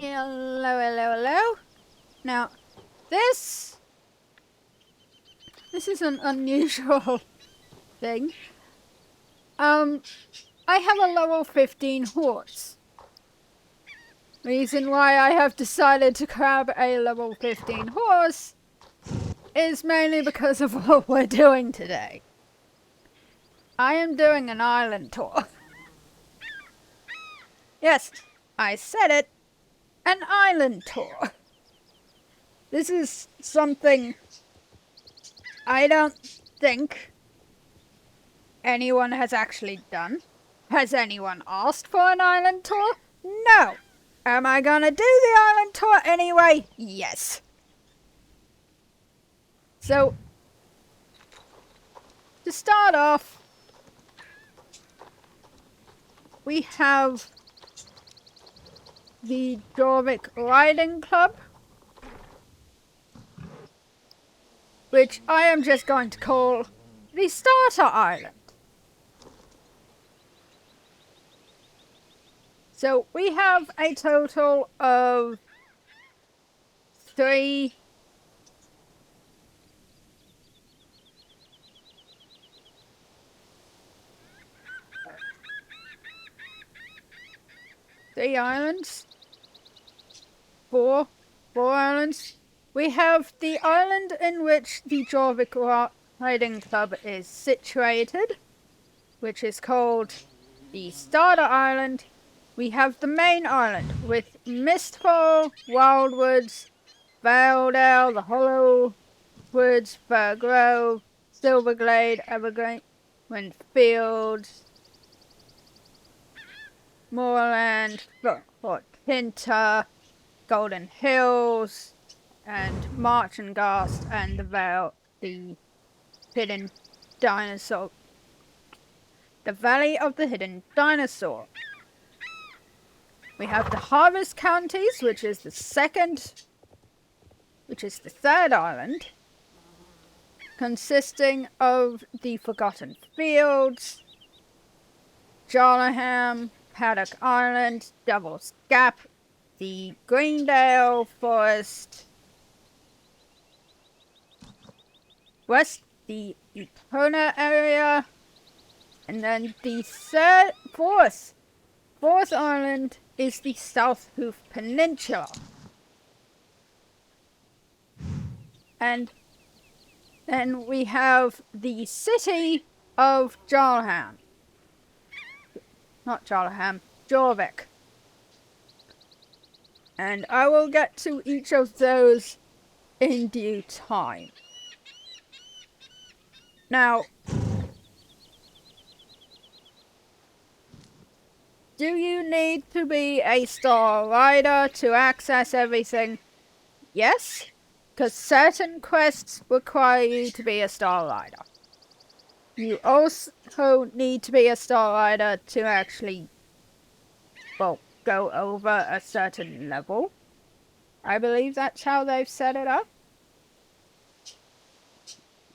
Hello, hello, hello. Now, this is an unusual thing. I have a level 15 horse. Reason why I have decided to grab a level 15 horse is mainly because of what we're doing today. I am doing an island tour. Yes, I said it. An island tour. This is something I don't think anyone has actually done. Has anyone asked for an island tour? No. Am I gonna do the island tour anyway? Yes. So, to start off, we have the Jorvik Riding Club, which I am just going to call the Starter Island. So we have a total of 3 islands. 4 islands. We have the island in which the Jorvik Riding Club is situated, which is called the Starter Island. We have the main island with Mistfall, Wildwoods, Valedale, the Hollow Woods, Fir Grove, Silverglade, Evergreen, Windfields, Moorland, Fort Pinter, Golden Hills, and March and Gast, and the Hidden Dinosaur. The Valley of the Hidden Dinosaur. We have the Harvest Counties, which is the third island, consisting of the Forgotten Fields, Jarlaham, Paddock Island, Devil's Gap, the Greendale Forest, west the Epona area, and then the fourth island is the South Hoof Peninsula. And then we have the city of Jarlaham. Not Jarlaham, Jorvik. And I will get to each of those in due time. Now, do you need to be a Star Rider to access everything? Yes, because certain quests require you to be a Star Rider. You also need to be a Star Rider to actually, well, go over a certain level. I believe that's how they've set it up.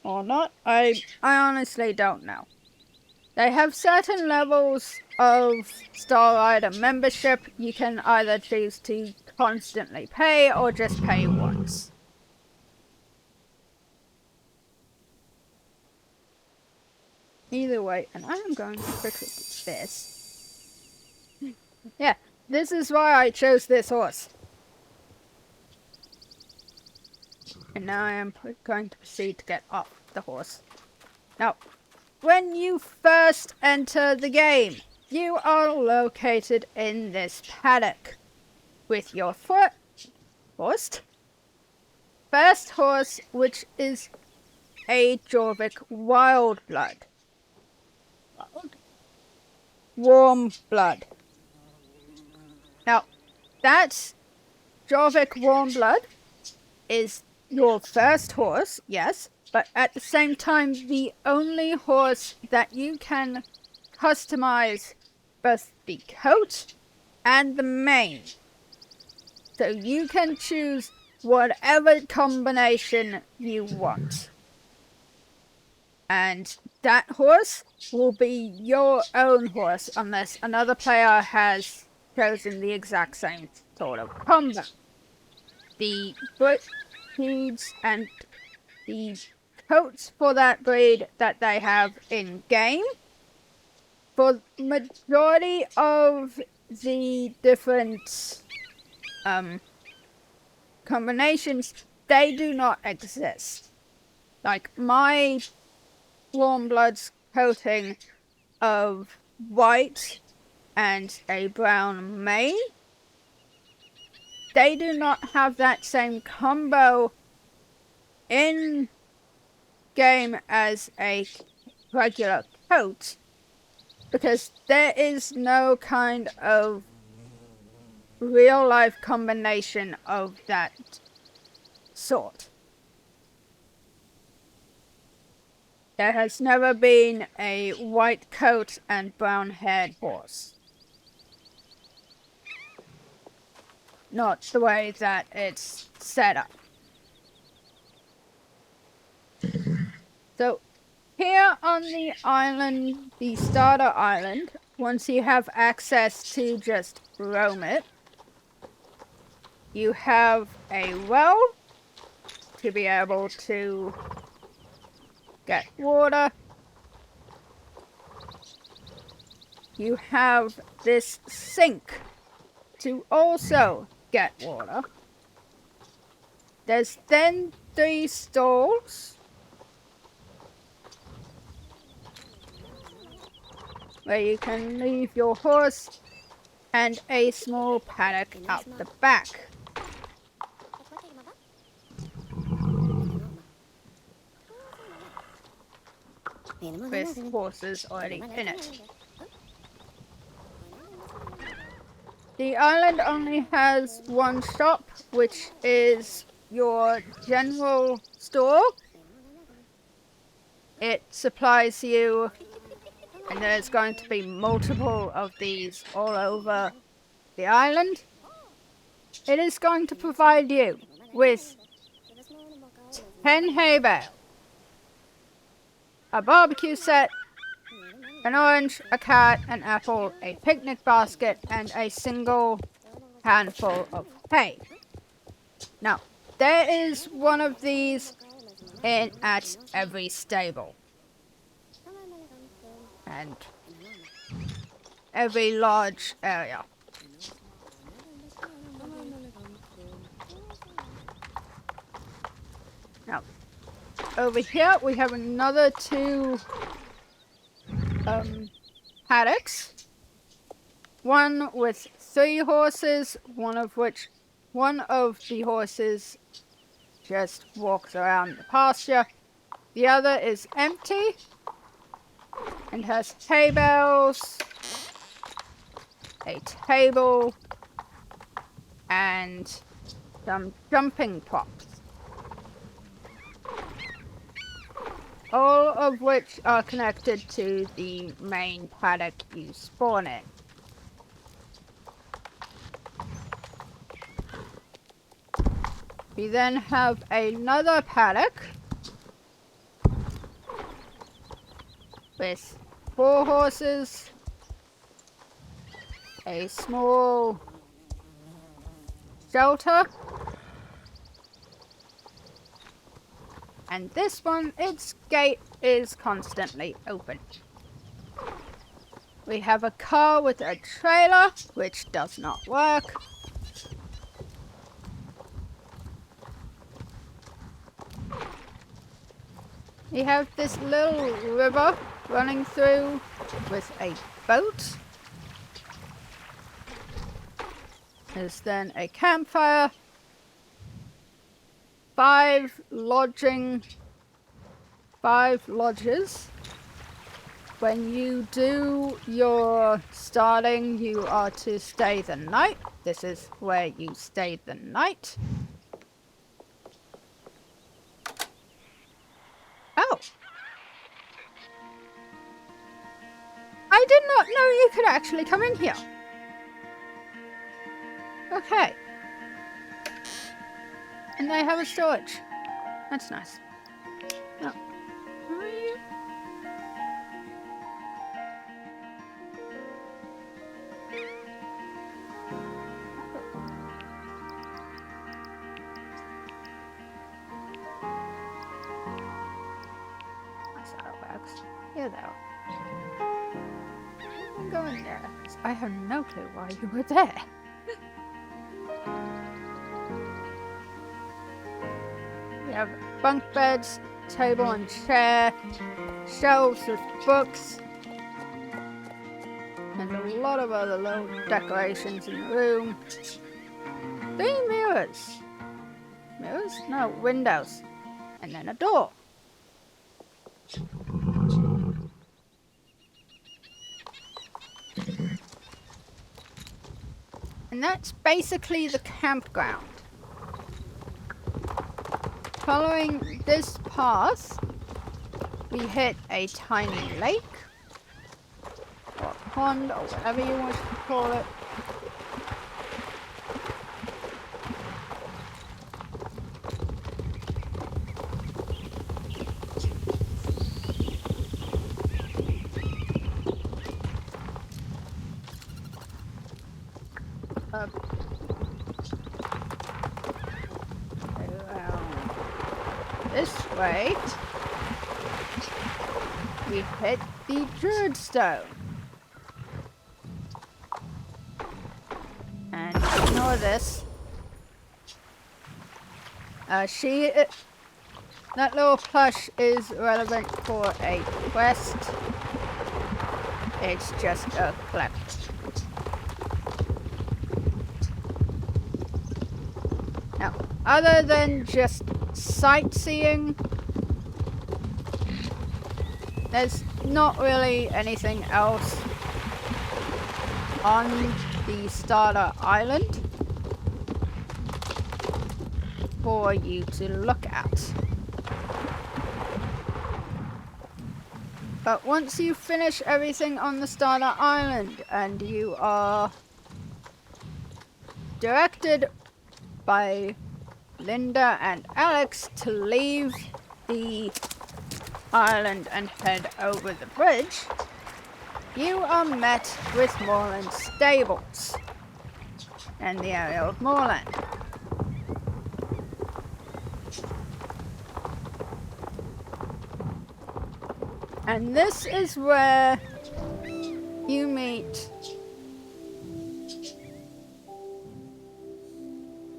Or not. I honestly don't know. They have certain levels of Star Rider membership. You can either choose to constantly pay or just pay once. Either way, and I am going to quickly do this. Yeah, this is why I chose this horse. And now I am going to proceed to get off the horse. Now, when you first enter the game, you are located in this paddock with your first horse, which is a Jorvik Wild Blood. Warm Blood. Now, that Jorvik Warm Blood is your first horse, yes, but at the same time, the only horse that you can customize both the coat and the mane. So you can choose whatever combination you want. And that horse will be your own horse unless another player has chosen the exact same sort of combo. The breeds and the coats for that breed that they have in game, for majority of the different combinations, they do not exist. Like my warm blood's coating of white and a brown mane, they do not have that same combo in game as a regular coat, because there is no kind of real life combination of that sort. There has never been a white coat and brown haired horse. Not the way that it's set up. So here on the island, the starter island, once you have access to just roam it, you have a well to be able to get water. You have this sink to also get water. There's then 3 stalls where you can leave your horse and a small paddock out the back. With horses already in it. The island only has one shop, which is your general store. It supplies you, and there's going to be multiple of these all over the island. It is going to provide you with 10 hay bales, a barbecue set, an orange, a cat, an apple, a picnic basket, and a single handful of hay. Now, there is one of these at every stable. And every large area. Now, over here we have another 2 paddocks. One with 3 horses, one of the horses just walks around the pasture. The other is empty and has hay bales, a table, and some jumping props. All of which are connected to the main paddock you spawn in. We then have another paddock with 4 horses, a small shelter, and this one, its gate is constantly open. We have a car with a trailer, which does not work. We have this little river running through with a boat. There's then a campfire, 5 lodges. When you do your starting, you are to stay the night. This is where you stay the night. Oh. I did not know you could actually come in here. Okay. And they have a storage. That's nice. Oh. Here they are. I'm going there. I have no clue why you were there. We have bunk beds, table and chair, shelves with books, and a lot of other little decorations in the room. 3 mirrors. Mirrors? No, windows. And then a door. And that's basically the campground. Following this path, we hit a tiny lake, or pond, or whatever you want to call it. This way, we hit the Druid Stone. And ignore this. That little plush is relevant for a quest. It's just a collect. Now, other than just sightseeing, there's not really anything else on the starter island for you to look at. But once you finish everything on the starter island and you are directed by Linda and Alex to leave the island and head over the bridge, you are met with Moorland Stables and the area of Moorland. And this is where you meet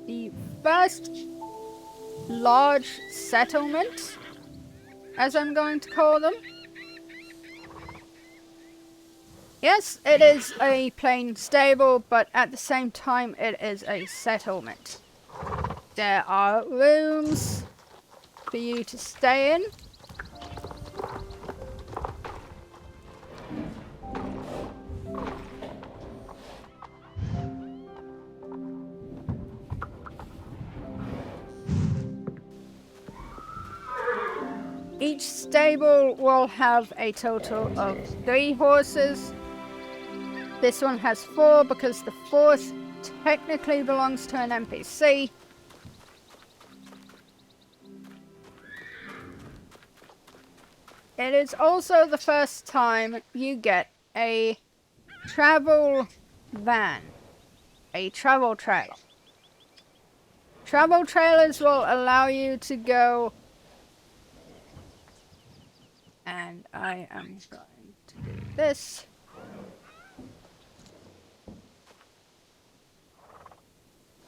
the first large settlement, as I'm going to call them. Yes, it is a plain stable, but at the same time it is a settlement. There are rooms for you to stay in. Each stable will have a total of 3 horses. This one has 4 because the 4th technically belongs to an NPC. It is also the first time you get a travel van, a travel trailer. Travel trailers will allow you to go, and I am going to do this.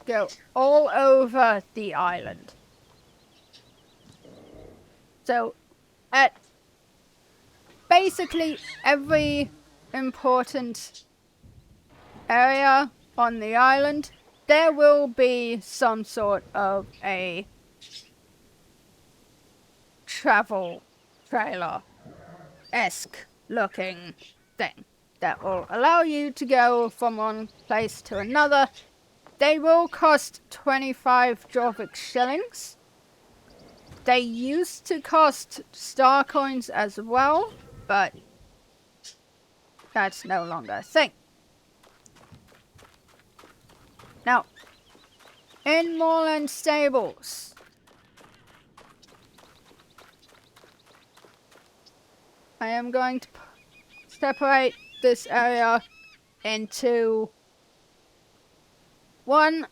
Go all over the island. So, at basically every important area on the island, there will be some sort of a travel trailer-esque looking thing that will allow you to go from one place to another. They will cost 25 Jorvik shillings. They used to cost star coins as well, but that's no longer a thing. Now, in Moorland Stables, I am going to separate this area into 1,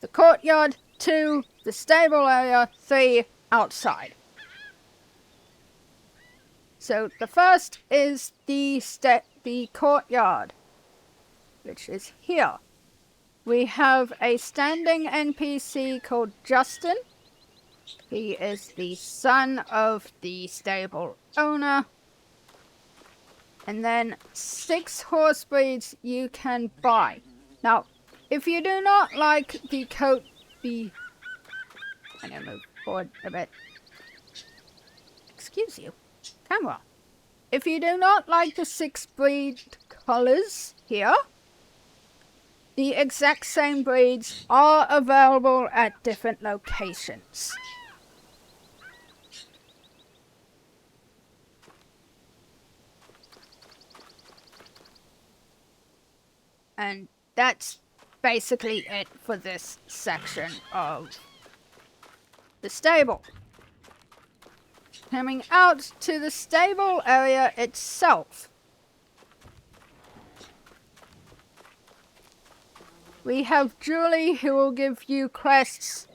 the courtyard, 2, the stable area, 3, outside. So the first is the courtyard, which is here. We have a standing NPC called Justin. He is the son of the stable owner. And then 6 horse breeds you can buy. Now, if you do not like the I'm gonna move forward a bit. Excuse you. Camera. If you do not like the 6 breed colors here, the exact same breeds are available at different locations. And that's basically it for this section of the stable. Coming out to the stable area itself, we have Julie, who will give you quests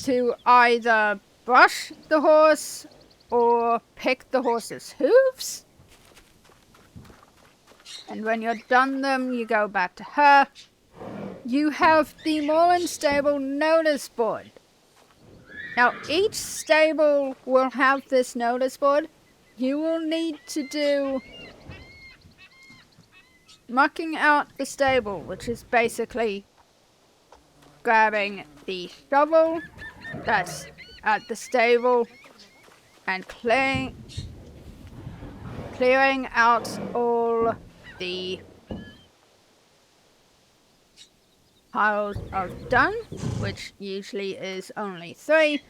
to either brush the horse or pick the horse's hooves. And when you're done them, you go back to her. You have the Moorland Stable notice board. Now, each stable will have this notice board. You will need to do mucking out the stable, which is basically grabbing the shovel that's at the stable and clearing out all the piles of dung, which usually is only 3.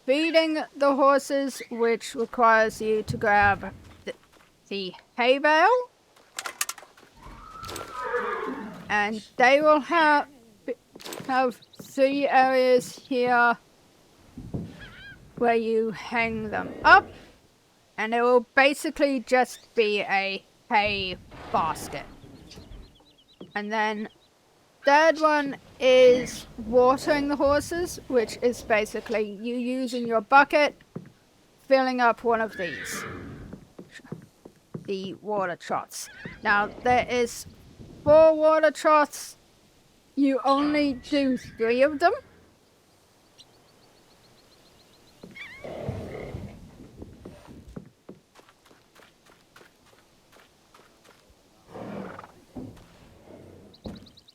Feeding the horses, which requires you to grab the hay bale, and they will have 3 areas here where you hang them up, and it will basically just be a hay basket. And then third one is watering the horses, which is basically you using your bucket, filling up one of these, the water troughs. Now there is 4 water troughs. You only do 3 of them.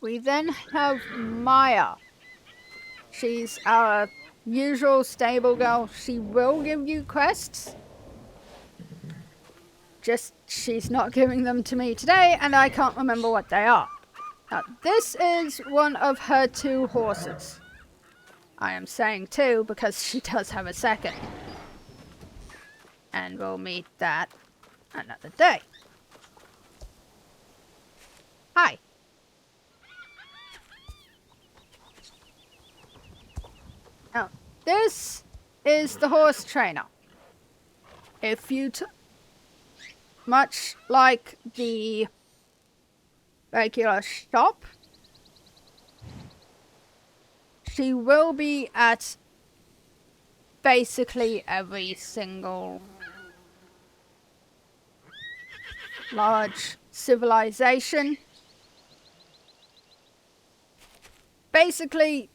We then have Maya. She's our usual stable girl. She will give you quests. Just she's not giving them to me today, and I can't remember what they are. Now, this is one of her 2 horses. I am saying 2 because she does have a second. And we'll meet that another day. Hi. Now, this is the horse trainer. If you much like the regular shop, she will be at basically every single large civilization. Basically,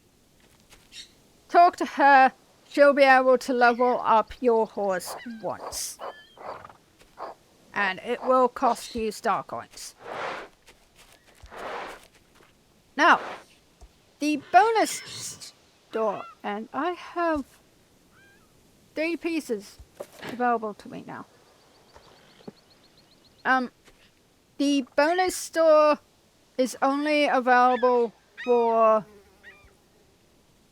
talk to her, she'll be able to level up your horse once. And it will cost you star coins. Now, the bonus store, and I have 3 pieces available to me now. The bonus store is only available for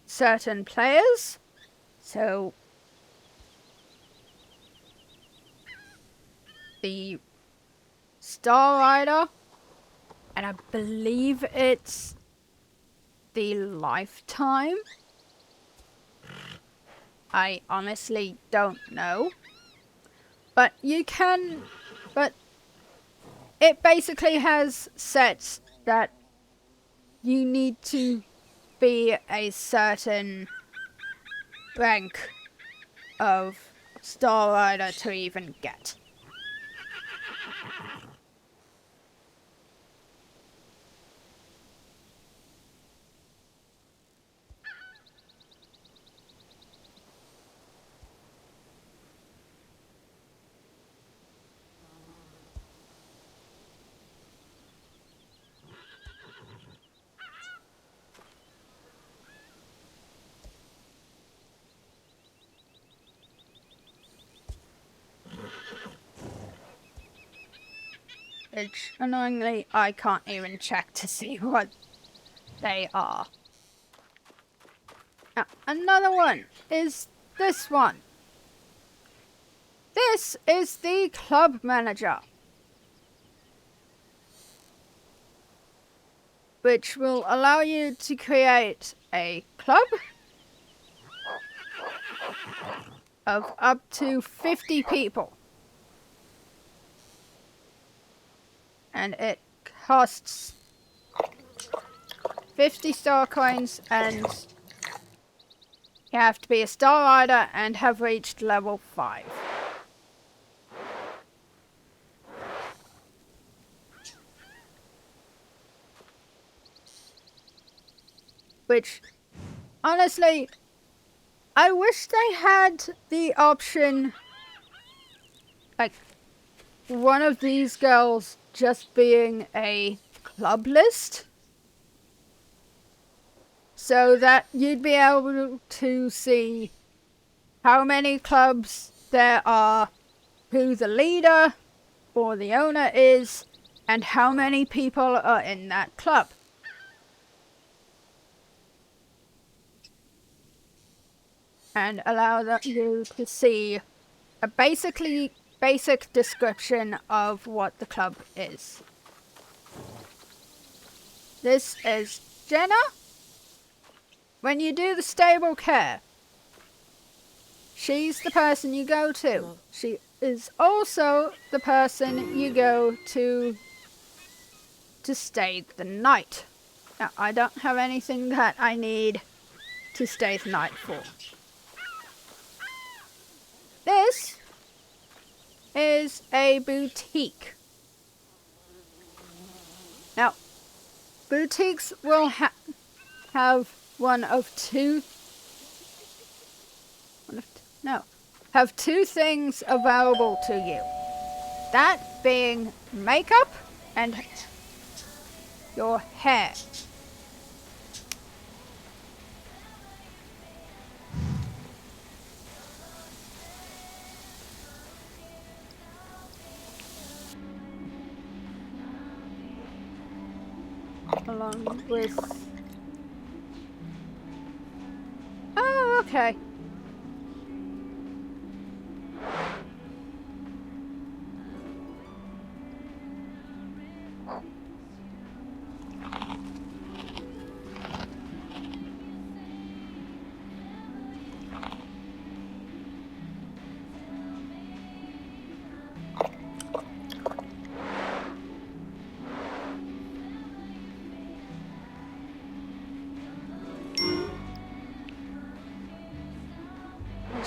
certain players, so the Star Rider, and I believe it's the Lifetime. I honestly don't know, but it basically has sets that you need to be a certain rank of Star Rider to even get. Which, annoyingly, I can't even check to see what they are. Now, another one is this one. This is the club manager, which will allow you to create a club of up to 50 people. And it costs 50 star coins, and you have to be a Star Rider and have reached level 5. Which, honestly, I wish they had the option, like, one of these girls just being a club list, so that you'd be able to see how many clubs there are, who the leader or the owner is, and how many people are in that club. And allow you to see a basic description of what the club is. This is Jenna. When you do the stable care, she's the person you go to. She is also the person you go to stay the night. Now, I don't have anything that I need to stay the night for. This is a boutique. Now, boutiques will have have two things available to you. That being makeup and your hair. Along with... Oh, okay.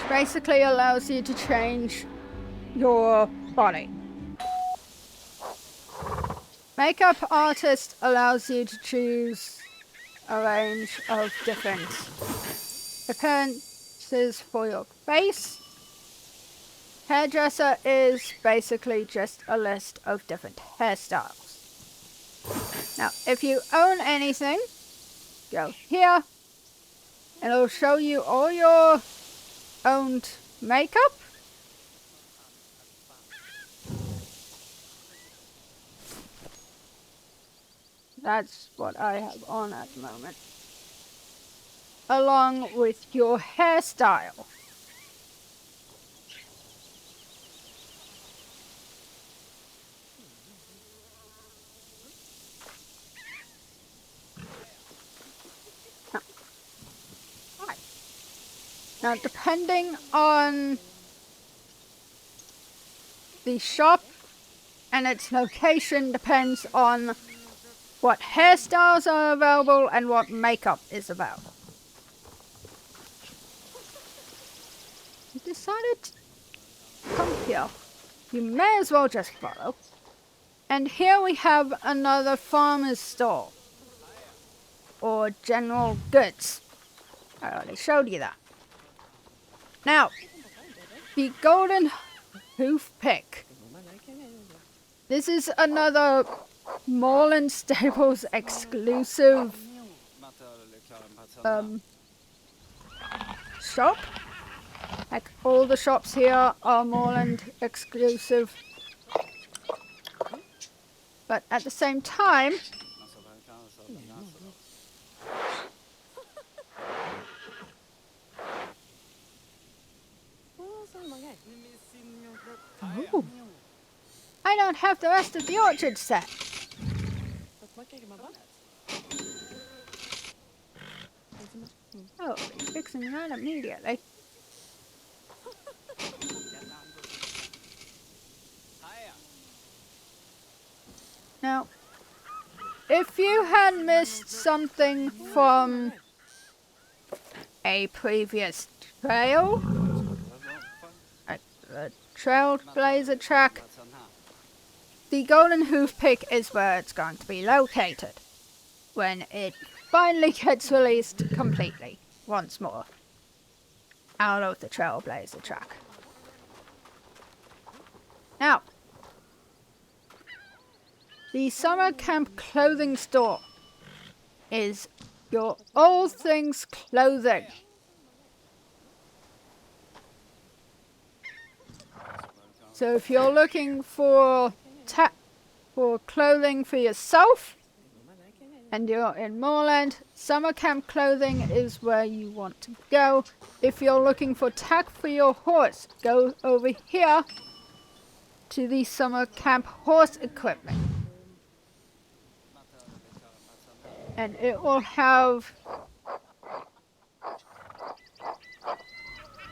Basically allows you to change your body. Makeup artist allows you to choose a range of different appearances for your face. Hairdresser is basically just a list of different hairstyles. Now, if you own anything, go here, and it'll show you all your owned makeup. That's what I have on at the moment. Along with your hairstyle. Now, depending on the shop and its location depends on what hairstyles are available and what makeup is available. decided to come here. You may as well just follow. And here we have another farmer's store. Or general goods. I already showed you that. Now, the golden hoof pick. This is another Moreland Stables exclusive shop. Like all the shops here are Moreland exclusive. But at the same time, oh, I don't have the rest of the orchard set. Oh, fixing that immediately. Now, if you had missed something from a previous trail, like the Trailblazer track, the golden hoof pick is where it's going to be located when it finally gets released completely once more out of the Trailblazer track. Now, the summer camp clothing store is your all things clothing. So if you're looking for clothing for yourself and you're in Moreland, summer camp clothing is where you want to go. If you're looking for tack for your horse, go over here to the summer camp horse equipment. And it will have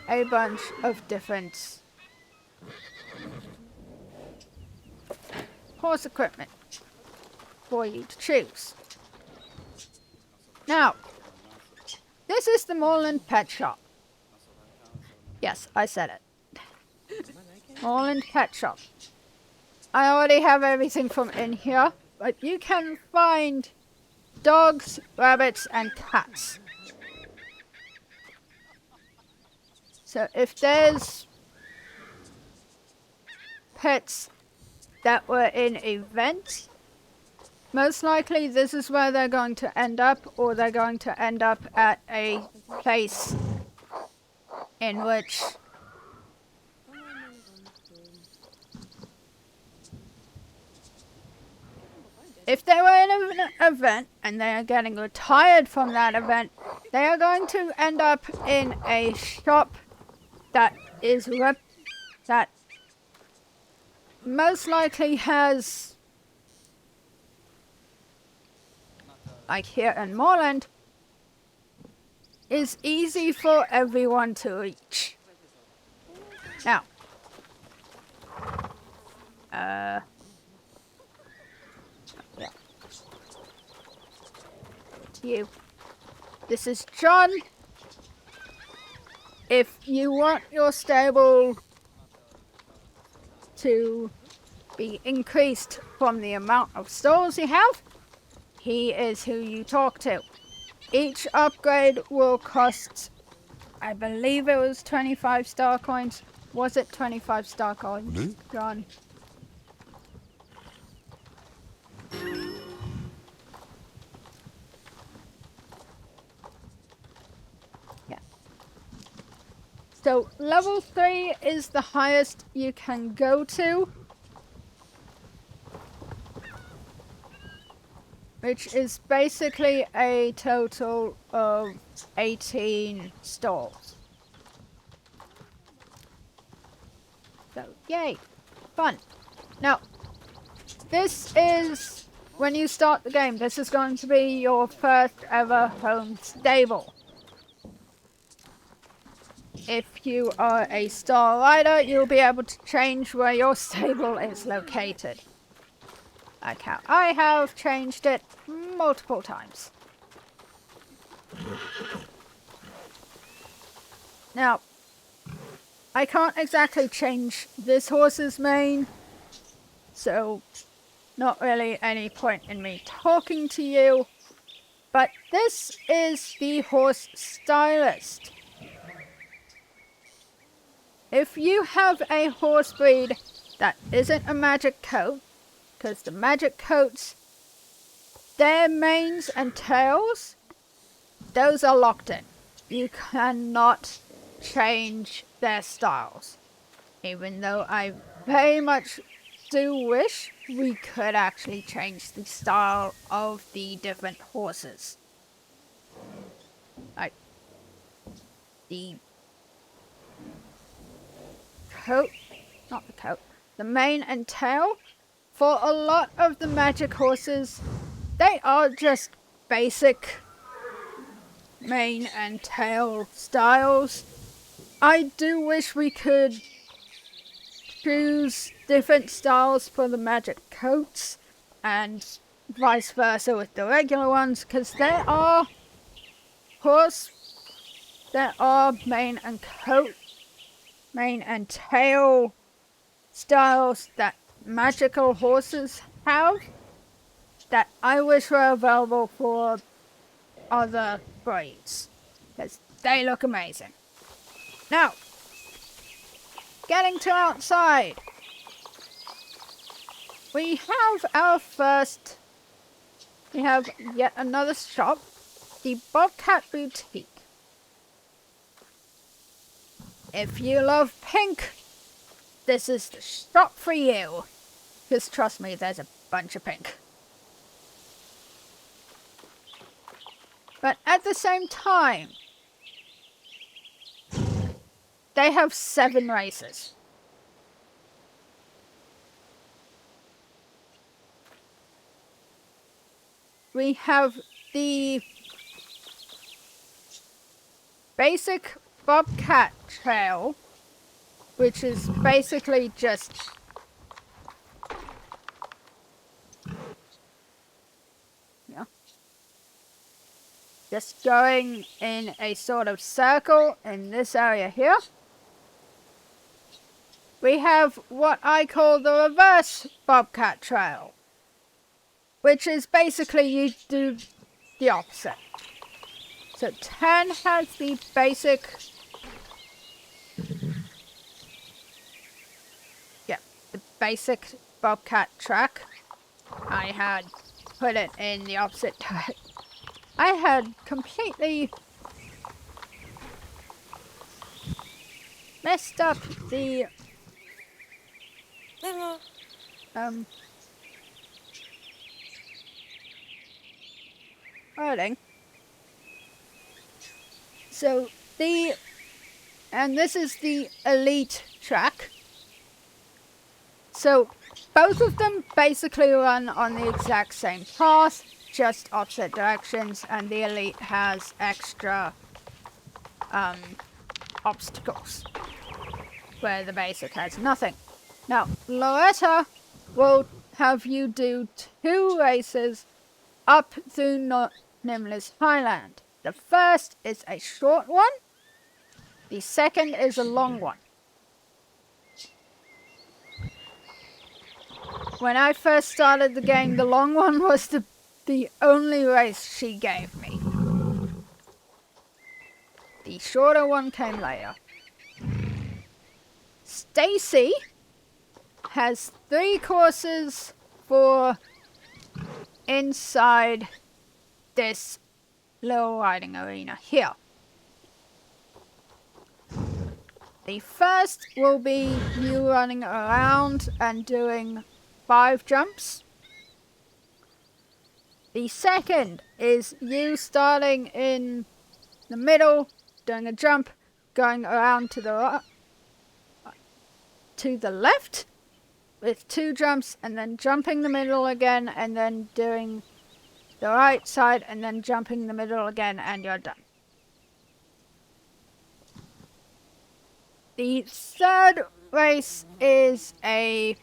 a bunch of different horse equipment for you to choose. Now, this is the Moreland Pet Shop. Yes, I said it. Moreland Pet Shop. I already have everything from in here, but you can find dogs, rabbits, and cats. So if there's pets that were in events, most likely this is where they're going to end up, or they're going to end up at a place in which if they were in an event and they are getting retired from that event, they are going to end up in a shop that is that most likely has, like here in Moreland, is easy for everyone to reach. Now, yeah. You. This is John. If you want your stable to be increased from the amount of stalls you have, he is who you talk to. Each upgrade will cost, I believe it was 25 star coins. Was it 25 star coins, John? Yeah. So level 3 is the highest you can go to, which is basically a total of 18 stalls. So, yay, fun. Now, this is, when you start the game, this is going to be your first ever home stable. If you are a star rider, you'll be able to change where your stable is located. Like how I have changed it multiple times. Now, I can't exactly change this horse's mane, so not really any point in me talking to you. But this is the horse stylist. If you have a horse breed that isn't a magic coat, because the magic coats, their manes and tails, those are locked in. You cannot change their styles. Even though I very much do wish we could actually change the style of the different horses. Like the coat, not the coat, the mane and tail. For a lot of the magic horses, they are just basic mane and tail styles. I do wish we could choose different styles for the magic coats and vice versa with the regular ones, because there are mane and coat, mane and tail styles that magical horses have that I wish were available for other breeds, because they look amazing. Now, getting to outside, we have yet another shop, the Bobcat Boutique. If you love pink, this is the shop for you, because trust me, there's a bunch of pink. But at the same time, they have 7 races. We have the basic Bobcat Trail, which is basically just going in a sort of circle in this area here. We have what I call the reverse Bobcat Trail, which is basically you do the opposite. So 10 has the basic, the basic Bobcat track. I had put it in the opposite direction. I had completely messed up the wording. So this is the elite track. So both of them basically run on the exact same path, just opposite directions, and the elite has extra obstacles, where the basic has nothing. Now, Loretta will have you do 2 races up through Nimla's Highland. The first is a short one, the second is a long one. When I first started the game, the long one was the only race she gave me. The shorter one came later. Stacy has 3 courses for inside this little riding arena here. The first will be you running around and doing 5 jumps. The second is you starting in the middle, doing a jump, going around to the left with 2 jumps, and then jumping the middle again, and then doing the right side, and then jumping the middle again, and you're done. The third race is a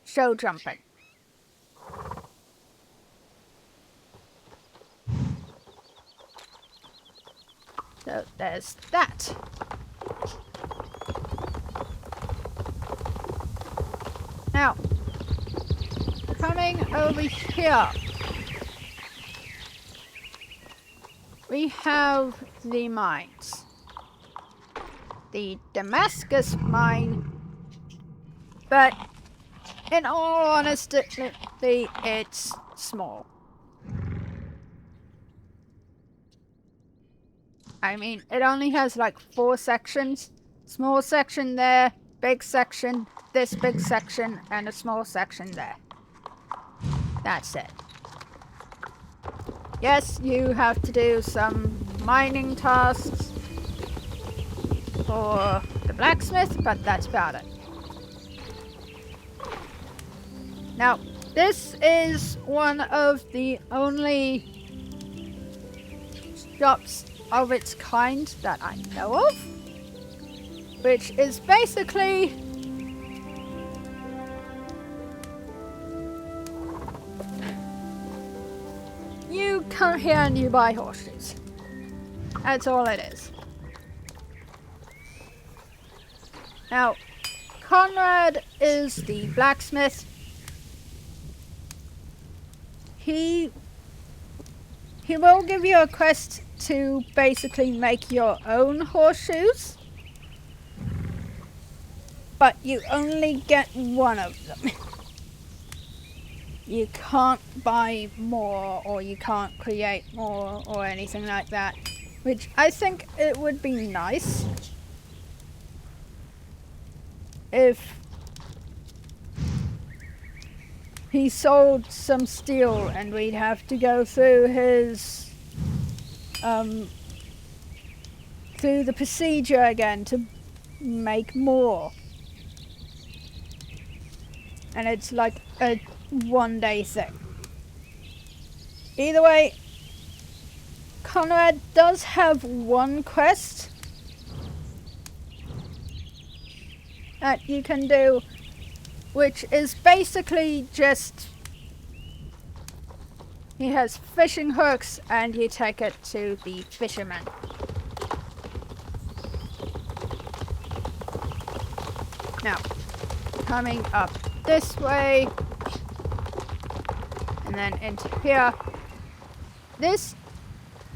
show jumping. So So there's that. Now, coming over here, we have the mines. The Damascus mine, but in all honesty, it's small. I mean, it only has like 4 sections. Small section there, big section, this big section, and a small section there. That's it. Yes, you have to do some mining tasks for the blacksmith, but that's about it. Now, this is one of the only shops of its kind that I know of, which is basically you come here and you buy horseshoes. That's all it is. Now, Conrad is the blacksmith. He will give you a quest to basically make your own horseshoes, but you only get one of them. You can't buy more, or you can't create more, or anything like that, which I think it would be nice if he sold some steel and we'd have to go through his through the procedure again to make more, and it's like a one-day thing. Either way, Conrad does have one quest that you can do, which is basically just he has fishing hooks and you take it to the fisherman. Now, coming up this way and then into here, this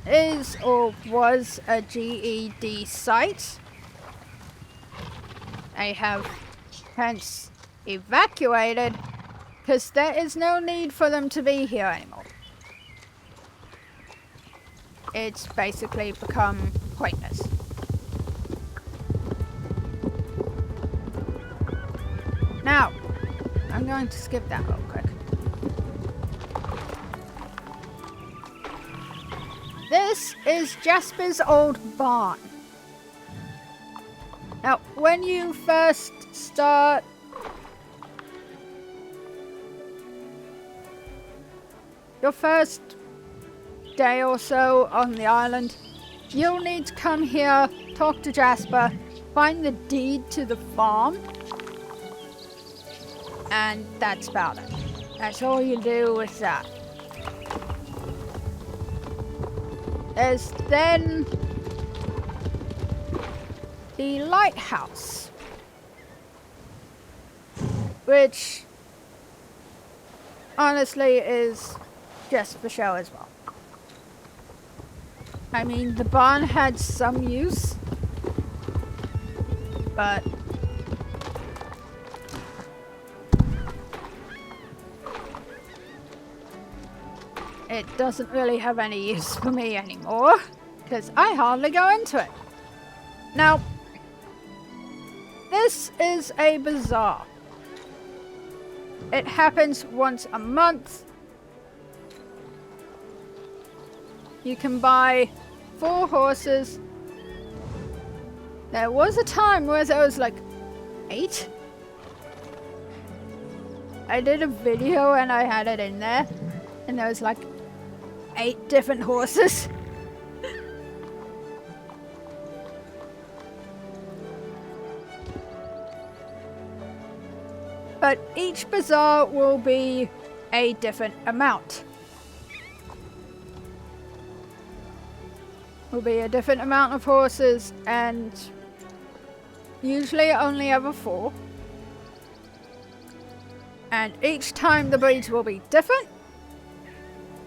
is or was a GED site. I have hence evacuated because there is no need for them to be here anymore. It's basically become pointless. Now, I'm going to skip that real quick. This is Jasper's old barn. Now, when you first start your first day or so on the island, you'll need to come here, talk to Jasper, find the deed to the farm, and that's about it. That's all you do with that. There's then the lighthouse, which honestly is just for show as well. I mean, the barn had some use, but it doesn't really have any use for me anymore, because I hardly go into it. Now, this is a bazaar. It happens once a month. You can buy 4 horses. There was a time where there was like 8. I did a video and I had it in there, and there was like 8 different horses. But each bazaar will be a different amount. will be a different amount of horses, and usually only ever 4. And each time the breeds will be different,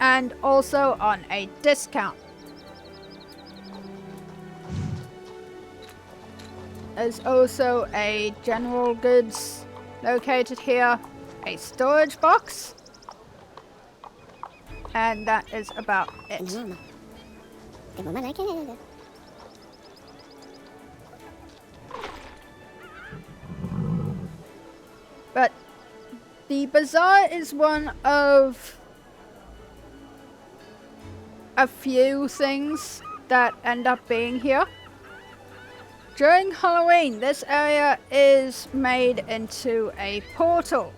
and also on a discount. There's also a general goods located here, a storage box, and that is about it. But the bazaar is one of a few things that end up being here. During Halloween, this area is made into a portal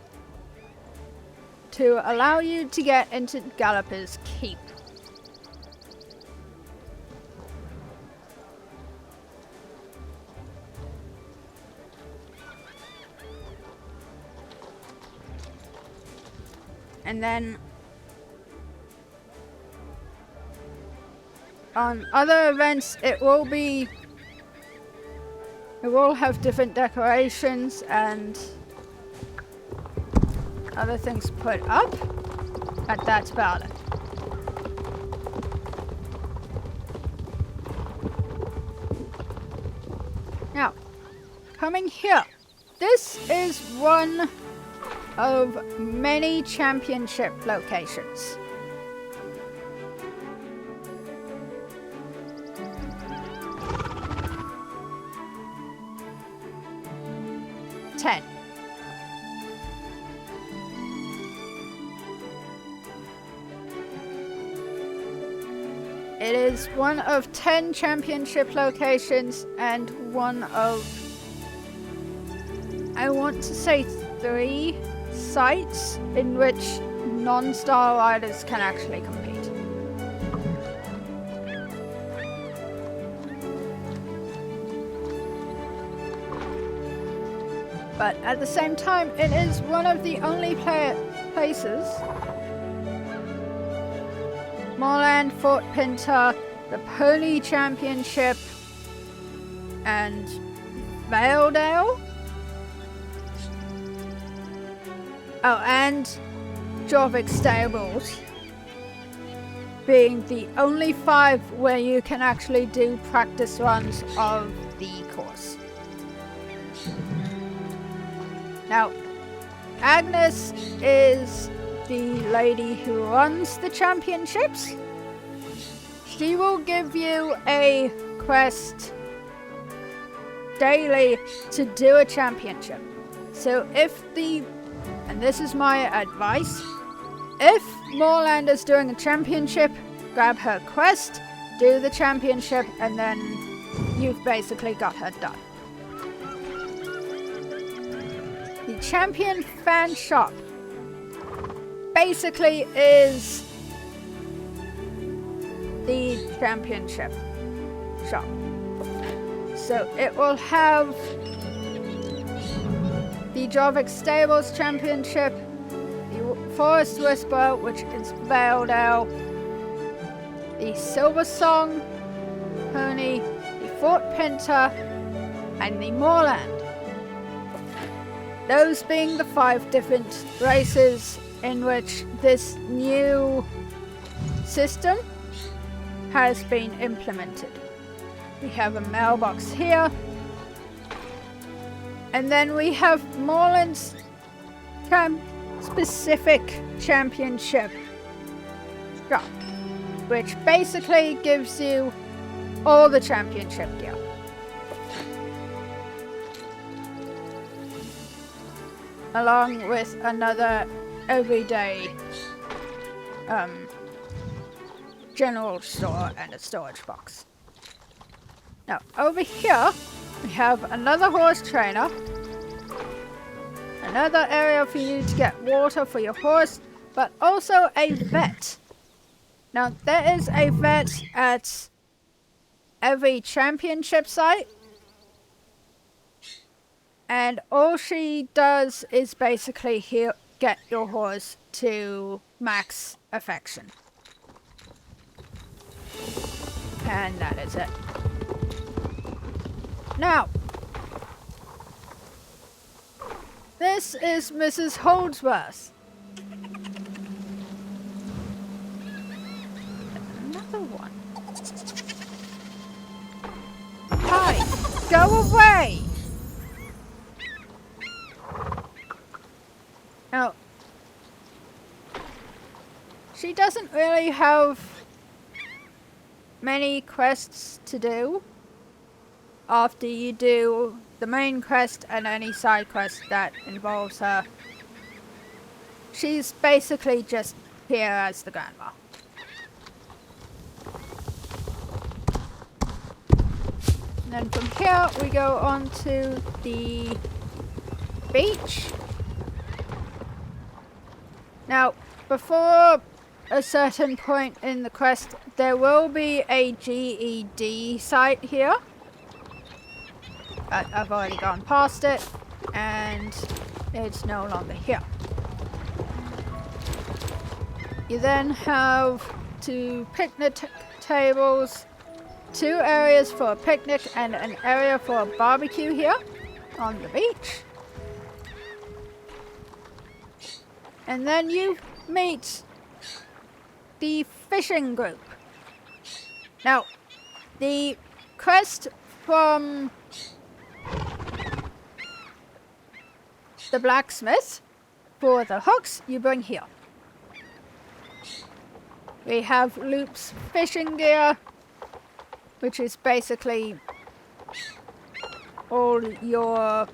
to allow you to get into Galloper's Keep. And then on other events, it will have different decorations and other things put up, but that's about it. Now, coming here, this is one of many championship locations. It is one of 10 championship locations and one of, I want to say, 3 sites in which non-star riders can actually compete. But at the same time, it is one of the only places, Moorland, Fort Pinter, the Pony Championship, and Valedale. Oh, and Jorvik Stables, being the only 5 where you can actually do practice runs of the course. Now, Agnes is the lady who runs the championships. She will give you a quest daily to do a championship. So and this is my advice, if Moorland is doing a championship, grab her quest, do the championship, and then you've basically got her done. The champion fan shop basically is the championship shop. So it will have the Jorvik Stables Championship, the Forest Whisper, which is Valedale, the Silver Song Pony, the Fort Pinter, and the Moorland. Those being the 5 different races in which this new system has been implemented. We have a mailbox here, and then we have Moorland's specific championship shop, which basically gives you all the championship gear. Along with another everyday general store and a storage box. Now, over here, we have another horse trainer, another area for you to get water for your horse, but also a vet. Now, there is a vet at every championship site, and all she does is basically get your horse to max affection. And that is it. Now, this is Mrs. Holdsworth. Another one. Hi, go away! Now, she doesn't really have many quests to do after you do the main quest and any side quest that involves her. She's basically just here as the grandma. And then from here we go on to the beach. Now, before a certain point in the quest, there will be a GED site here. I've already gone past it, and it's no longer here. You then have 2 picnic tables, 2 areas for a picnic, and an area for a barbecue here on the beach. And then you meet the fishing group. Now, the quest from the blacksmith for the hooks you bring here. We have Loop's fishing gear, which is basically all your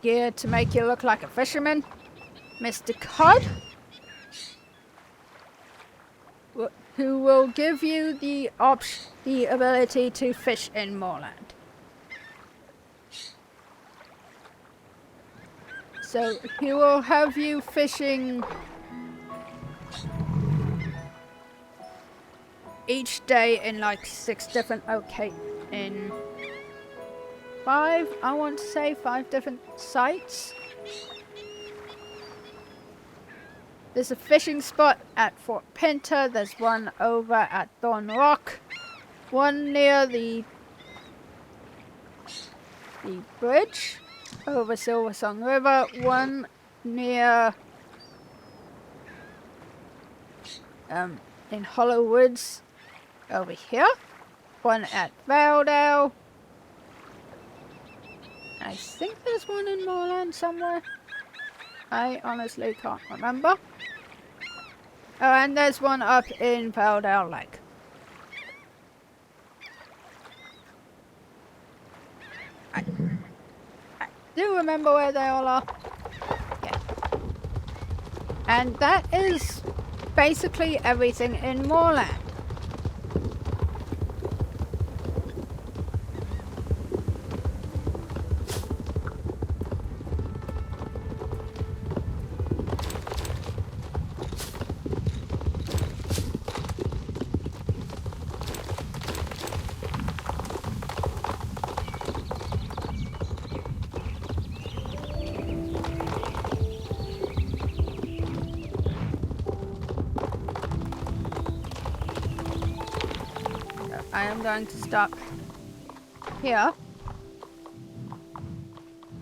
gear to make you look like a fisherman. Mr. Cod, who will give you the ability to fish in moorland. So he will have you fishing each day in like 6 different in 5, I want to say 5 different sites. There's a fishing spot at Fort Pinter, there's one over at Thorn Rock, one near the bridge over Silver Song River, one near in Hollow Woods over here, one at Valedale. I think there's one in Moorland somewhere. I honestly can't remember. Oh, and there's one up in Valedale Lake. I do remember where they all are. Yeah. And that is basically everything in Moorland. I am going to stop here.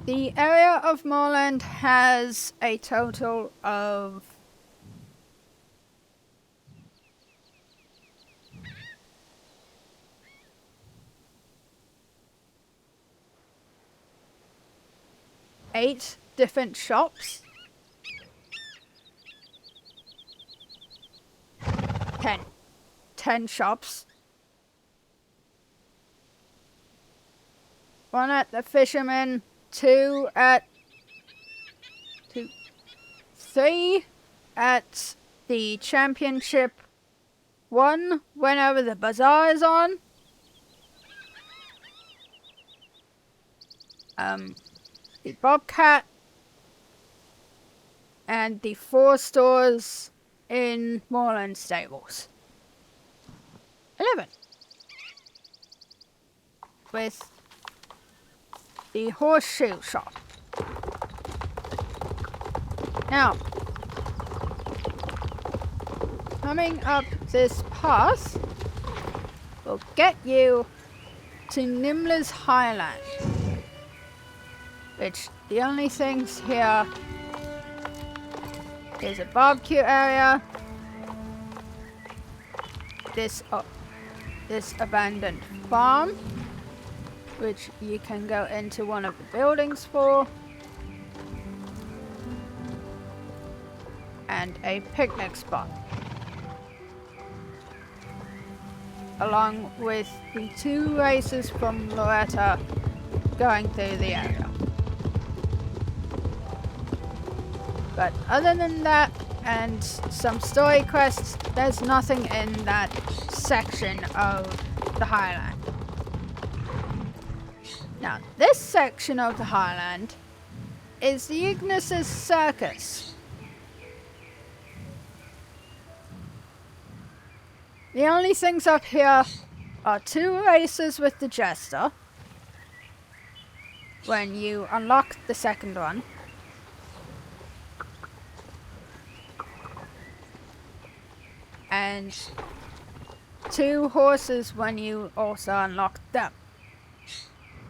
The area of Moorland has a total of 8 different shops. 10 shops. One at the Fisherman, 3 at the Championship, 1 whenever the bazaar is on. The Bobcat, and the 4 stores in Moorland Stables. 11. With the Horseshoe Shop. Now, coming up this path will get you to Nimla's Highland, which the only things here is a barbecue area, this abandoned farm, which you can go into one of the buildings for, and a picnic spot, along with the 2 races from Loretta going through the area. But other than that, and some story quests, there's nothing in that section of the Highland. Now, this section of the Highland is the Ignis's Circus. The only things up here are 2 races with the Jester, when you unlock the second one, and 2 horses when you also unlock them.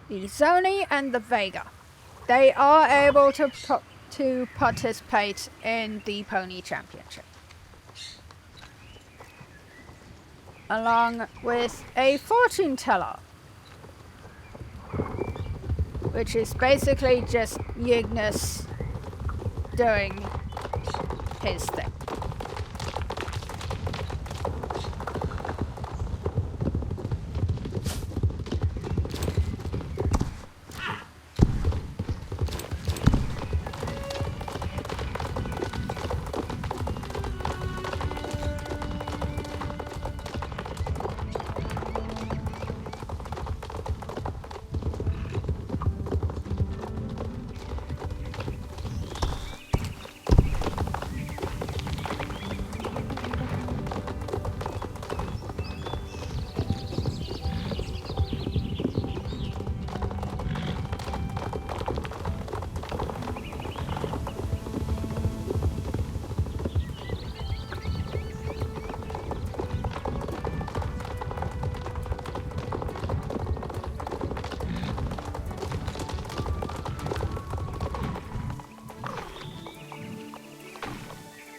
The Zoni and the Vega. They are able to participate in the Pony Championship, along with a fortune teller, which is basically just Ignis doing his thing.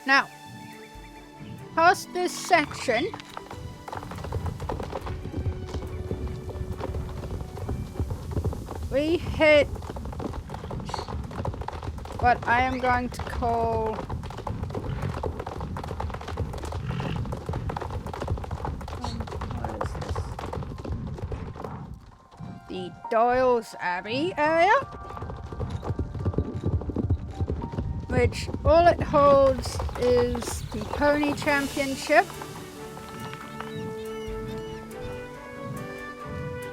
Now, past this section, we hit what I am going to call what is this? The Doyle's Abbey area, which all it holds is the Pony Championship,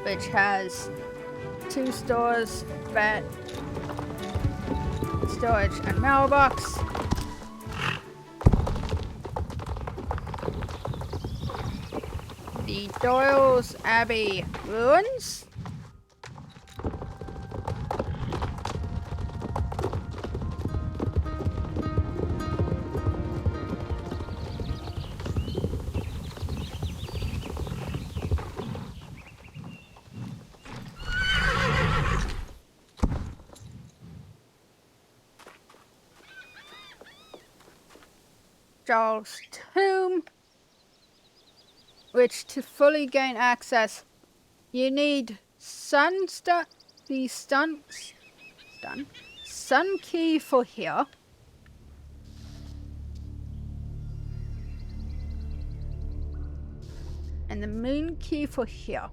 which has 2 stores, vet, storage and mailbox. The Doyle's Abbey ruins, Giles' Tomb, which to fully gain access, you need Sun Key for here, and the Moon Key for here,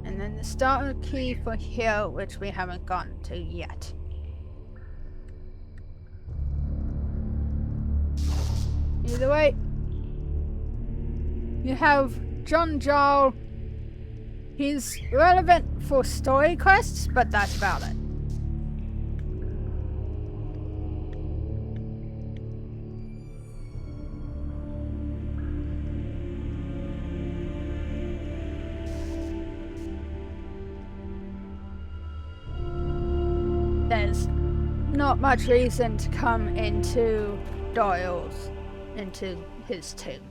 and then the Star Key for here, which we haven't gotten to yet. Either way, you have John Jarl. He's relevant for story quests, but that's about it. There's not much reason to come into dials into his tomb.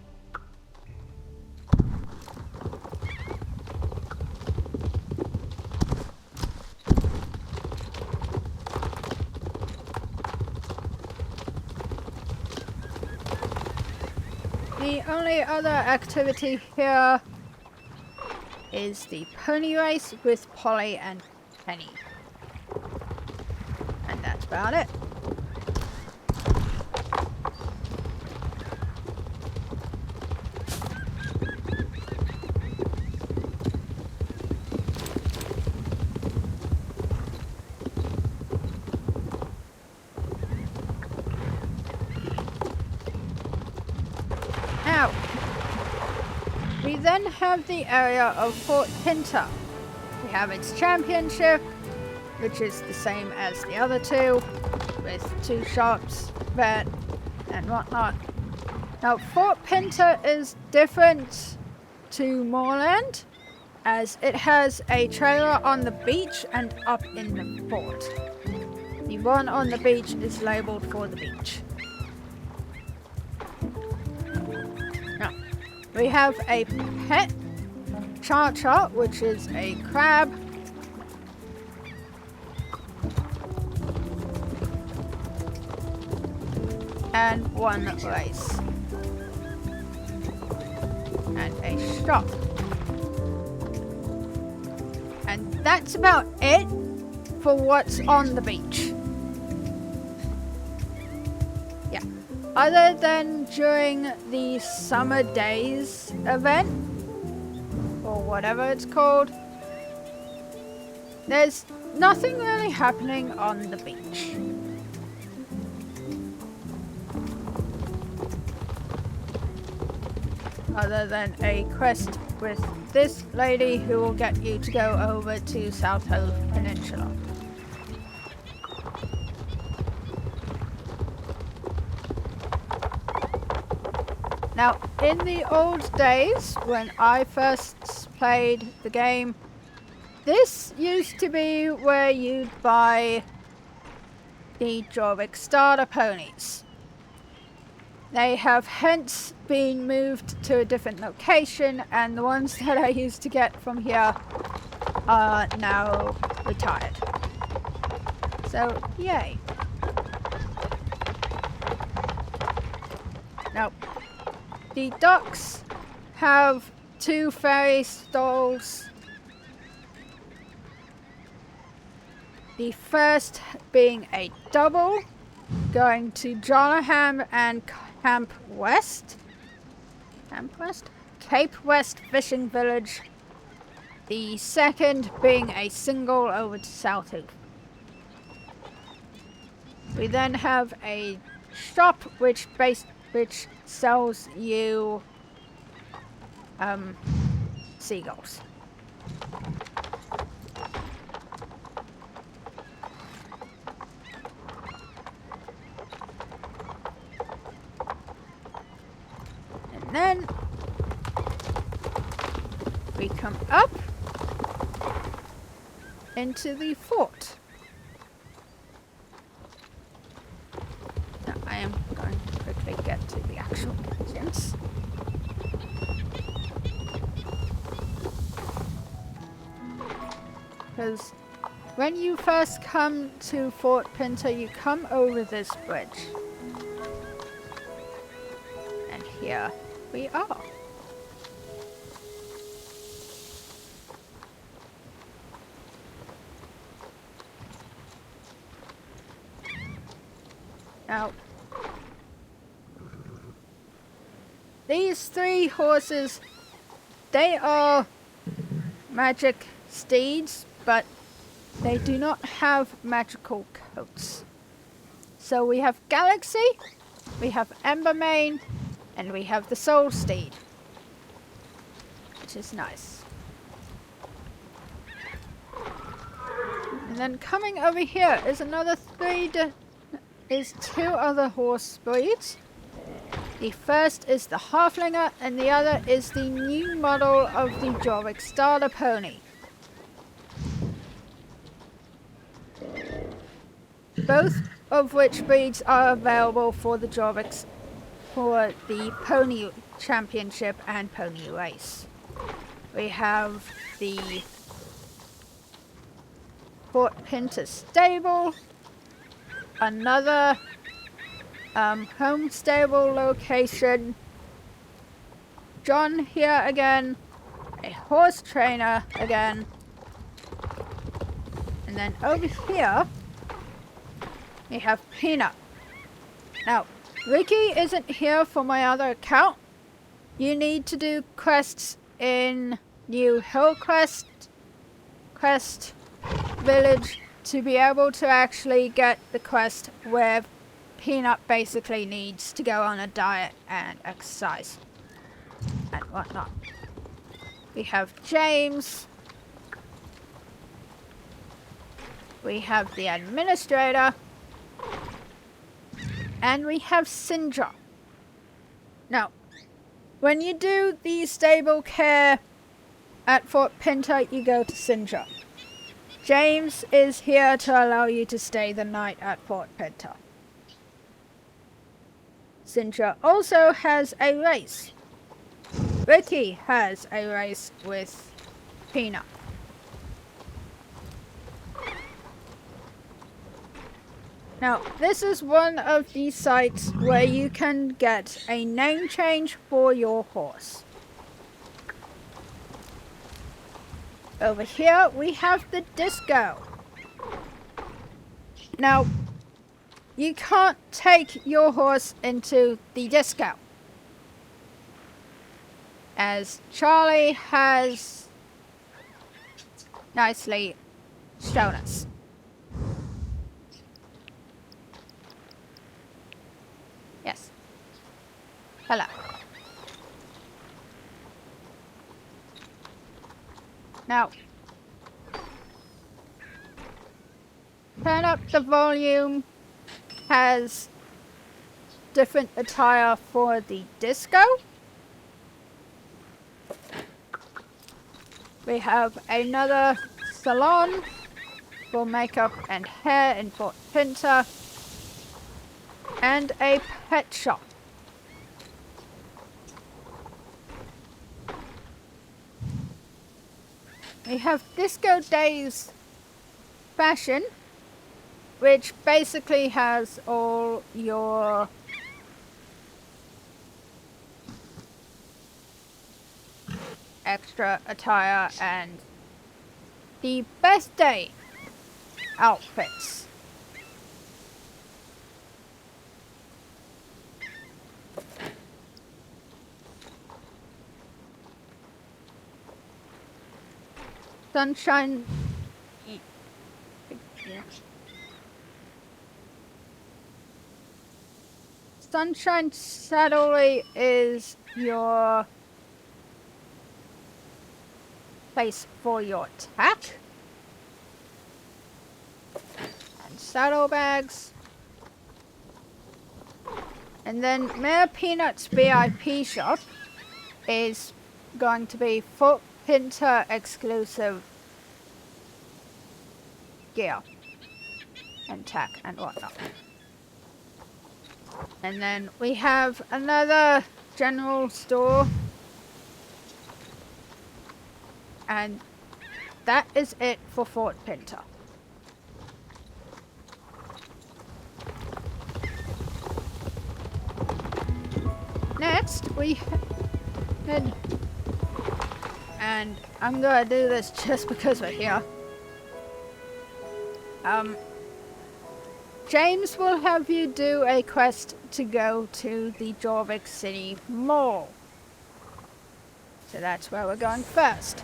The only other activity here is the pony race with Polly and Penny. And that's about it. Now, we then have the area of Fort Pinter. We have its championship, which is the same as the other two, with 2 shops, vet, and whatnot. Now, Fort Pinter is different to Moorland, as it has a trailer on the beach and up in the fort. The one on the beach is labeled for the beach. Now, we have a pet Cha-Cha, which is a crab. And 1 race. And a shop. And that's about it for what's on the beach. Yeah. Other than during the Summer Days event, or whatever it's called, there's nothing really happening on the beach. Other than a quest with this lady who will get you to go over to South Hove Peninsula. Now, in the old days, when I first played the game, this used to be where you'd buy the Jorvik starter ponies. They have hence been moved to a different location, and the ones that I used to get from here are now retired. So, yay. Now, the docks have 2 ferry stalls. The first being a double, going to Jonaham and Cape West Fishing Village. The second being a single over to South Hove. We then have a shop which sells you seagulls. And then we come up into the fort. Now I am going to quickly get to the actual entrance. Because when you first come to Fort Pinter, you come over this bridge. And here we are. Now, these 3 horses, they are magic steeds, but they do not have magical coats. So we have Galaxy, we have Embermane, and we have the Soul Steed, which is nice. And then coming over here is another 2 other horse breeds. The first is the Halflinger, and the other is the new model of the Jorvik starter pony. Both of which breeds are available for the Jorviks for the Pony Championship and Pony Race. We have the Fort Pinter Stable, another home stable location, John here again, a horse trainer again, and then over here we have Peanut. Now, Ricky isn't here for my other account. You need to do quests in New Hillcrest Village to be able to actually get the quest where Peanut basically needs to go on a diet and exercise and whatnot. We have James. We have the administrator. And we have Sindra. Now, when you do the stable care at Fort Pinter, you go to Sindra. James is here to allow you to stay the night at Fort Pinter. Sindra also has a race. Ricky has a race with Peanut. Now, this is one of the sites where you can get a name change for your horse. Over here, we have the disco. Now, you can't take your horse into the disco, as Charlie has nicely shown us. Yes. Hello. Now, turn up the volume. Has different attire for the disco. We have another salon for makeup and hair in Fort Pinter. And a pet shop. We have Disco Days Fashion, which basically has all your extra attire and the best day outfits. Sunshine. Sunshine Saddlery is your place for your tack and saddlebags. And then Mayor Peanut's VIP shop is going to be Fort Pinter exclusive gear and tack and whatnot. And then we have another general store. And that is it for Fort Pinter. Next, we head, and I'm gonna do this just because we're here. James will have you do a quest to go to the Jorvik City Mall. So that's where we're going first.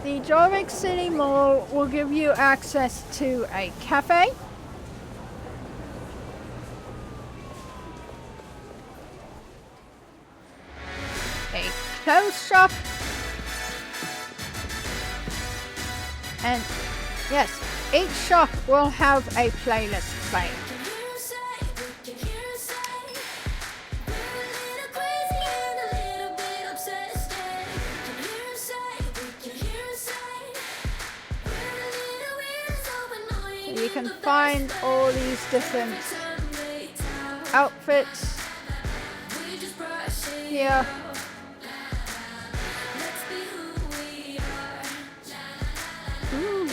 The Jorvik City Mall will give you access to a cafe, a clothes shop, and yes, each shop will have a playlist playing. can find all these different outfits here. Ooh.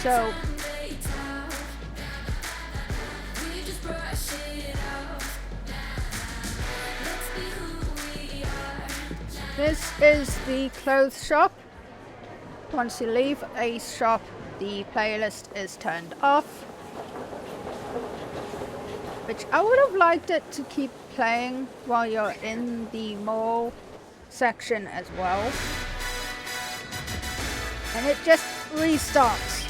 So this is the clothes shop. Once you leave a shop, the playlist is turned off, which I would have liked it to keep playing while you're in the mall section as well. And it just restarts.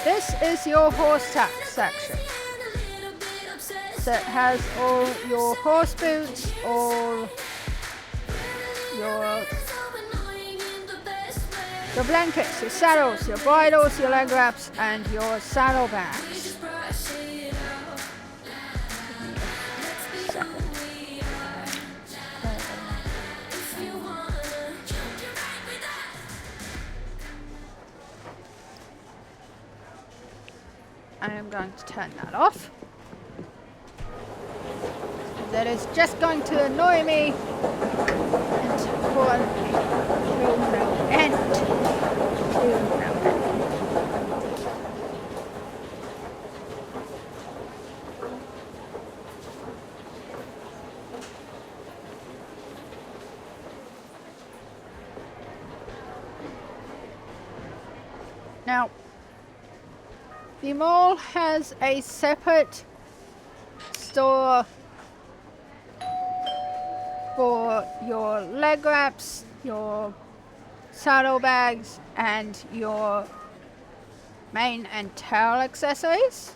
This is your horse tack section. So it has all your horse boots, all your blankets, your saddles, your bridles, your leg wraps, and your saddlebags. I am going to turn that off. That is just going to annoy me until no end. Now, the mall has a separate store for your leg wraps, your saddlebags, and your mane and tail accessories.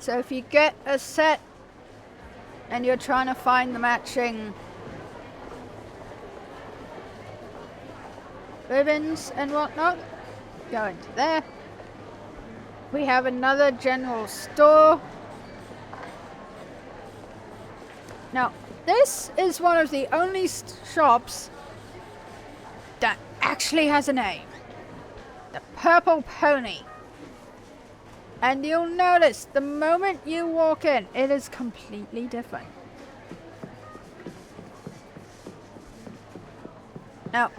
So if you get a set and you're trying to find the matching ribbons and whatnot, go into there. We have another general store. Now, this is one of the only shops that actually has a name. The Purple Pony. And you'll notice the moment you walk in, it is completely different. Now,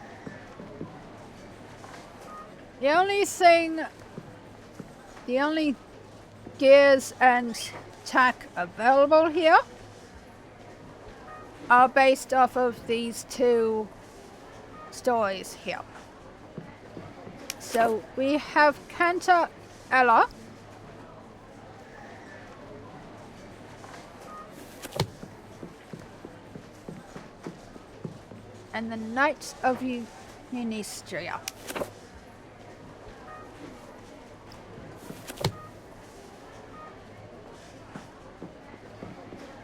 the only gears and tack available here are based off of these two stories here. So we have Cantor Ella, and the Knights of Unistria.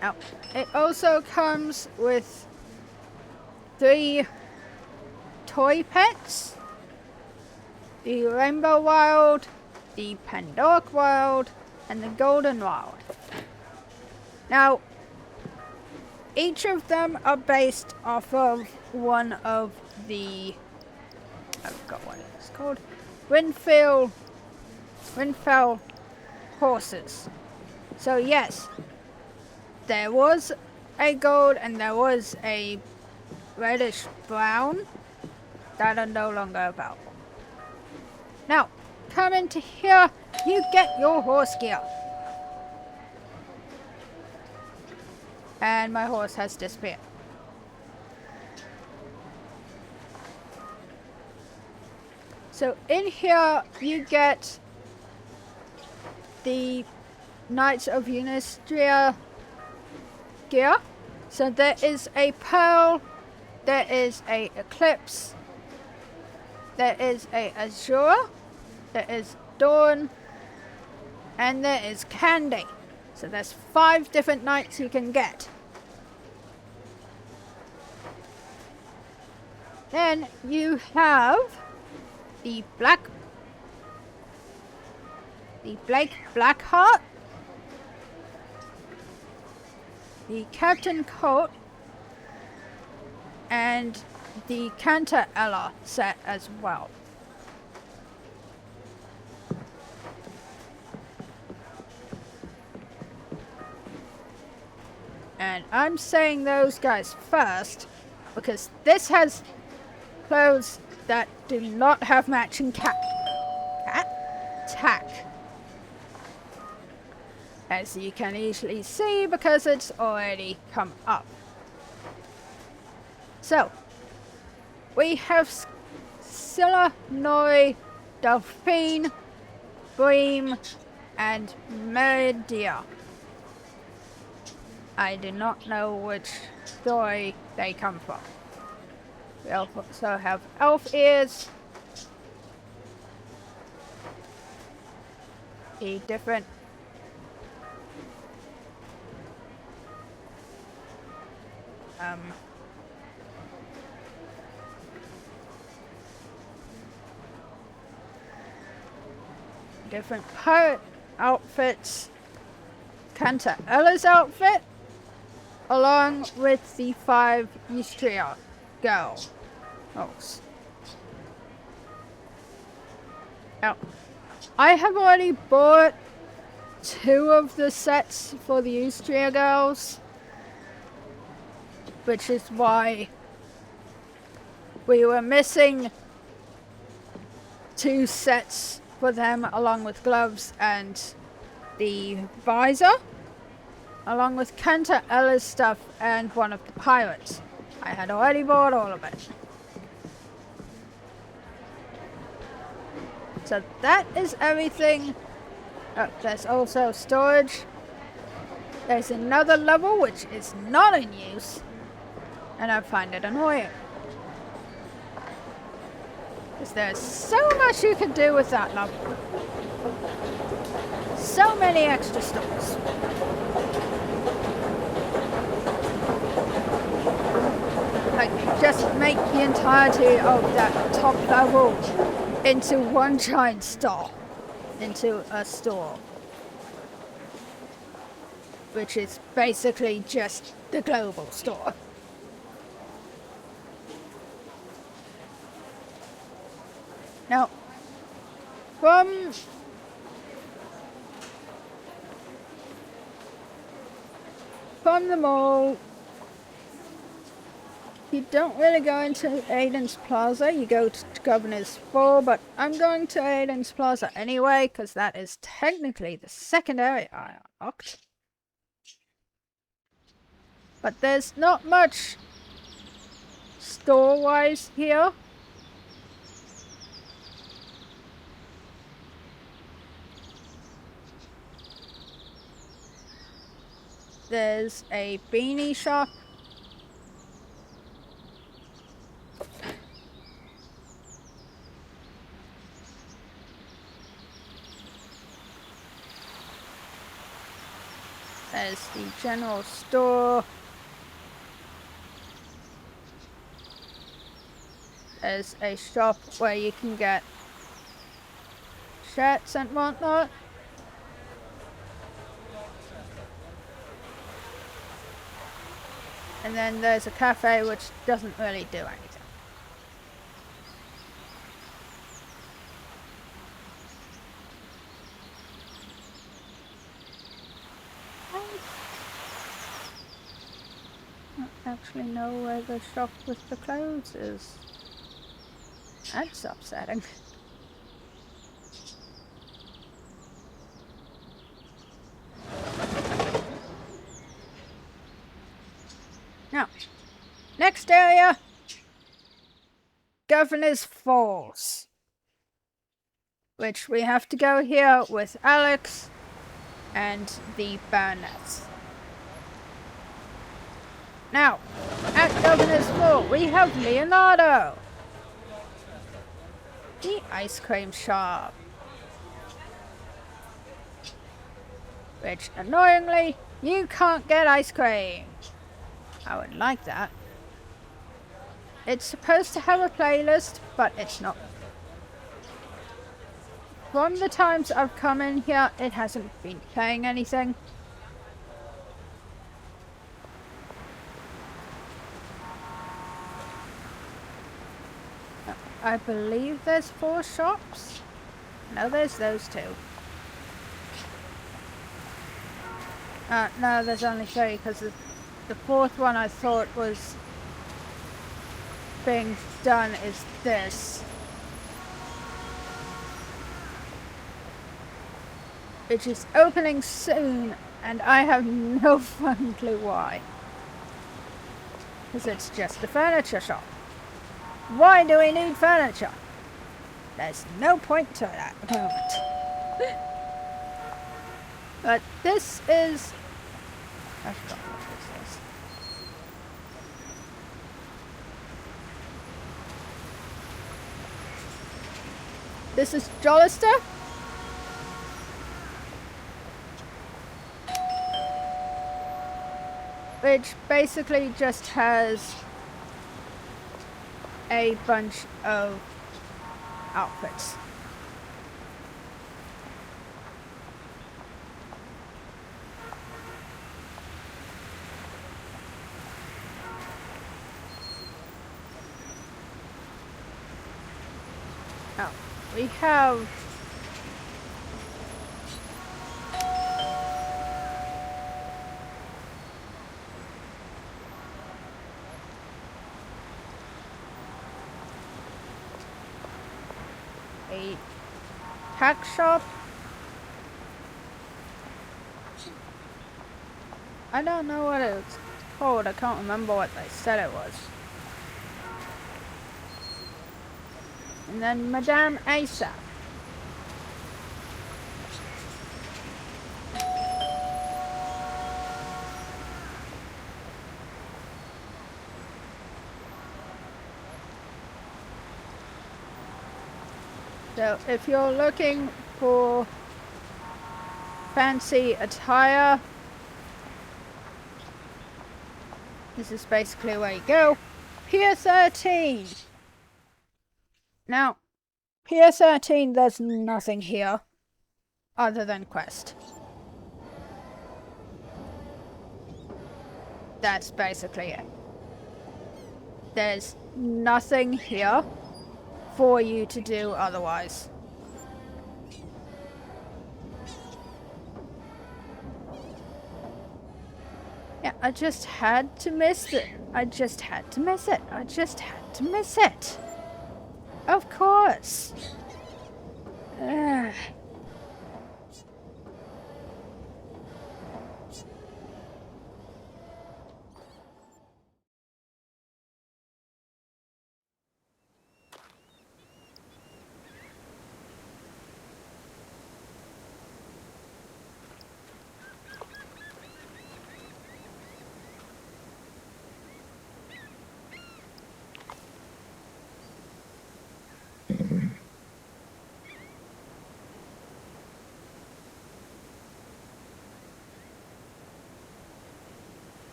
Now, it also comes with 3 toy pets: the Rainbow Wild, the Pandoric Wild, and the Golden Wild. Now, each of them are based off of one of the, I forgot what it's called, Windfell horses. So yes, there was a gold and there was a reddish brown that are no longer available. Now, come into here, you get your horse gear. And my horse has disappeared. So in here you get the Knights of Unistria gear. So there is a Pearl, there is a Eclipse, there is a Azure, there is Dawn, and there is Candy. So there's 5 different knights you can get. Then you have the Blake Blackheart, the Captain Colt, and the Cantor Ella set as well. And I'm saying those guys first because this has clothes that do not have matching tack. As you can easily see because it's already come up. So, we have Scylla, Nori, Delphine, Bream, and Meridia. I do not know which story they come from. We also have Elf Ears, the different different pirate outfits, Cantor Ella's outfit, along with the 5 Ystria girls. Now, I have already bought 2 of the sets for the Ystria girls, which is why we were missing 2 sets for them, along with gloves and the visor, along with Cantor Ella's stuff and one of the pirates. I had already bought all of it. So that is everything. Oh, there's also storage. There's another level which is not in use, and I find it annoying. Because there's so much you can do with that level. So many extra stores. Like, just make the entirety of that top level into one giant store. Into a store. Which is basically just the global store. Now, from the mall, you don't really go into Aiden's Plaza, you go to Governor's Fall, but I'm going to Aiden's Plaza anyway, because that is technically the second area I unlocked. But there's not much store-wise here. There's a beanie shop. There's the general store. There's a shop where you can get shirts and whatnot. And then there's a cafe which doesn't really do anything. I don't actually know where the shop with the clothes is. That's upsetting. Now, next area, Governor's Falls. which we have to go here with Alex and the Baroness. Now, at Governor's Floor, we have Leonardo, the ice cream shop, which, annoyingly, you can't get ice cream. I would like that. It's supposed to have a playlist, but it's not. From the times I've come in here, it hasn't been playing anything. I believe there's 4 shops. No, there's those 2. No, there's only 3, because the 4th one I thought was being done is this. Which is opening soon, and I have no fucking clue why. Because it's just a furniture shop. Why do we need furniture? There's no point to it at the moment. But this is... I forgot what this is. This is Jollister. Which basically just has a bunch of outfits. Now, we have a tack shop. I don't know what it's called. I can't remember what they said it was. And then Madame Asa. So if you're looking for fancy attire, this is basically where you go. Pier 13. Now, Pier 13, there's nothing here other than quest. That's basically it. There's nothing here for you to do otherwise. Yeah, I just had to miss it. I just had to miss it. I just had to miss it. Of course. Ugh.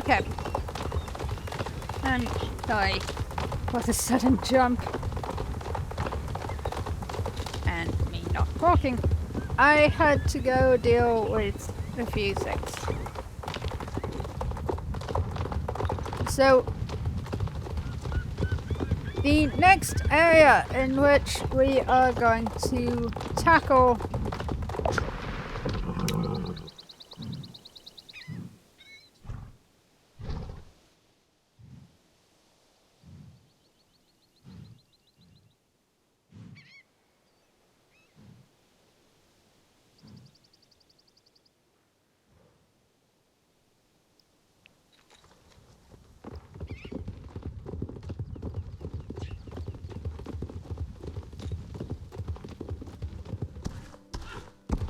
Okay. And sorry for the sudden jump. And me not talking. I had to go deal with a few things. So, the next area in which we are going to tackle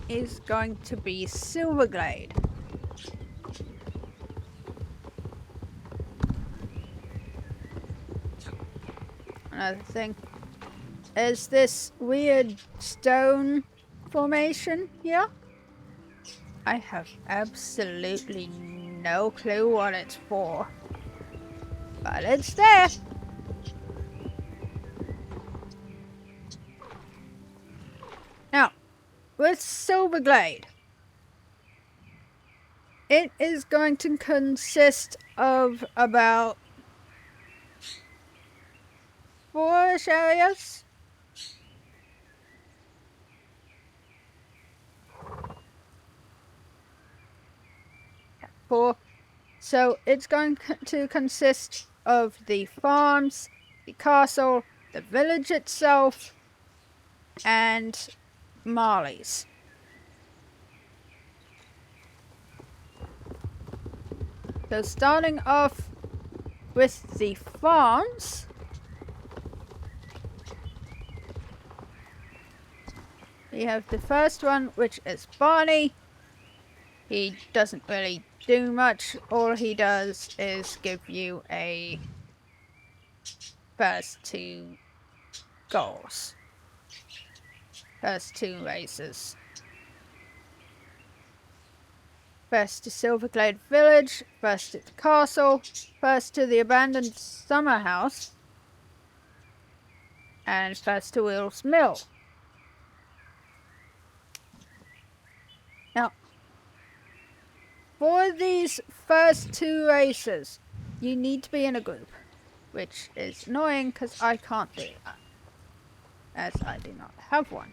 is going to be Silverglade. Another thing is this weird stone formation here. I have absolutely no clue what it's for, but it's there. Now, with Silverglade, it is going to consist of about 4-ish areas. So it's going to consist of the farms, the castle, the village itself, and Marley's. So starting off with the farms, we have the first one, which is Barney. He doesn't really do much. All he does is give you a first 2 goals. First 2 races. First to Silverglade Village, first to the castle, first to the abandoned summer house, and first to Will's Mill. Now, for these first 2 races, you need to be in a group, which is annoying because I can't do that, as I do not have one.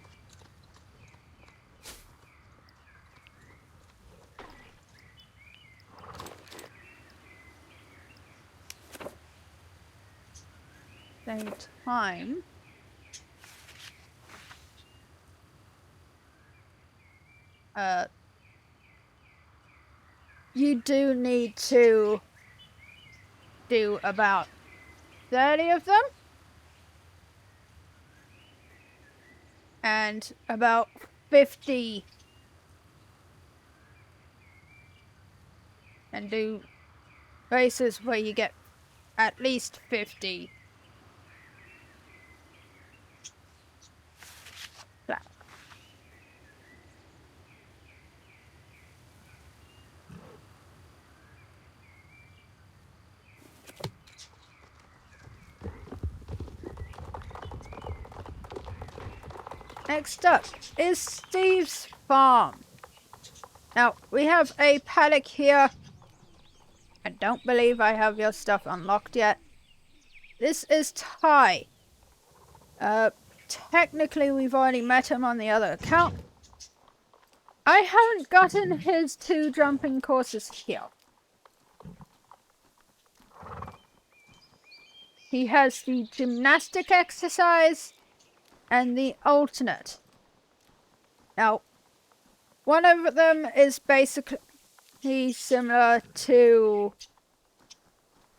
Same time, you do need to do about 30 of them, and about 50, and do races where you get at least 50. Next up is Steve's farm. Now, we have a paddock here. I don't believe I have your stuff unlocked yet. This is Ty. Technically we've already met him on the other account. I haven't gotten his 2 jumping courses here. He has the gymnastic exercise and the alternate. Now, one of them is basically similar to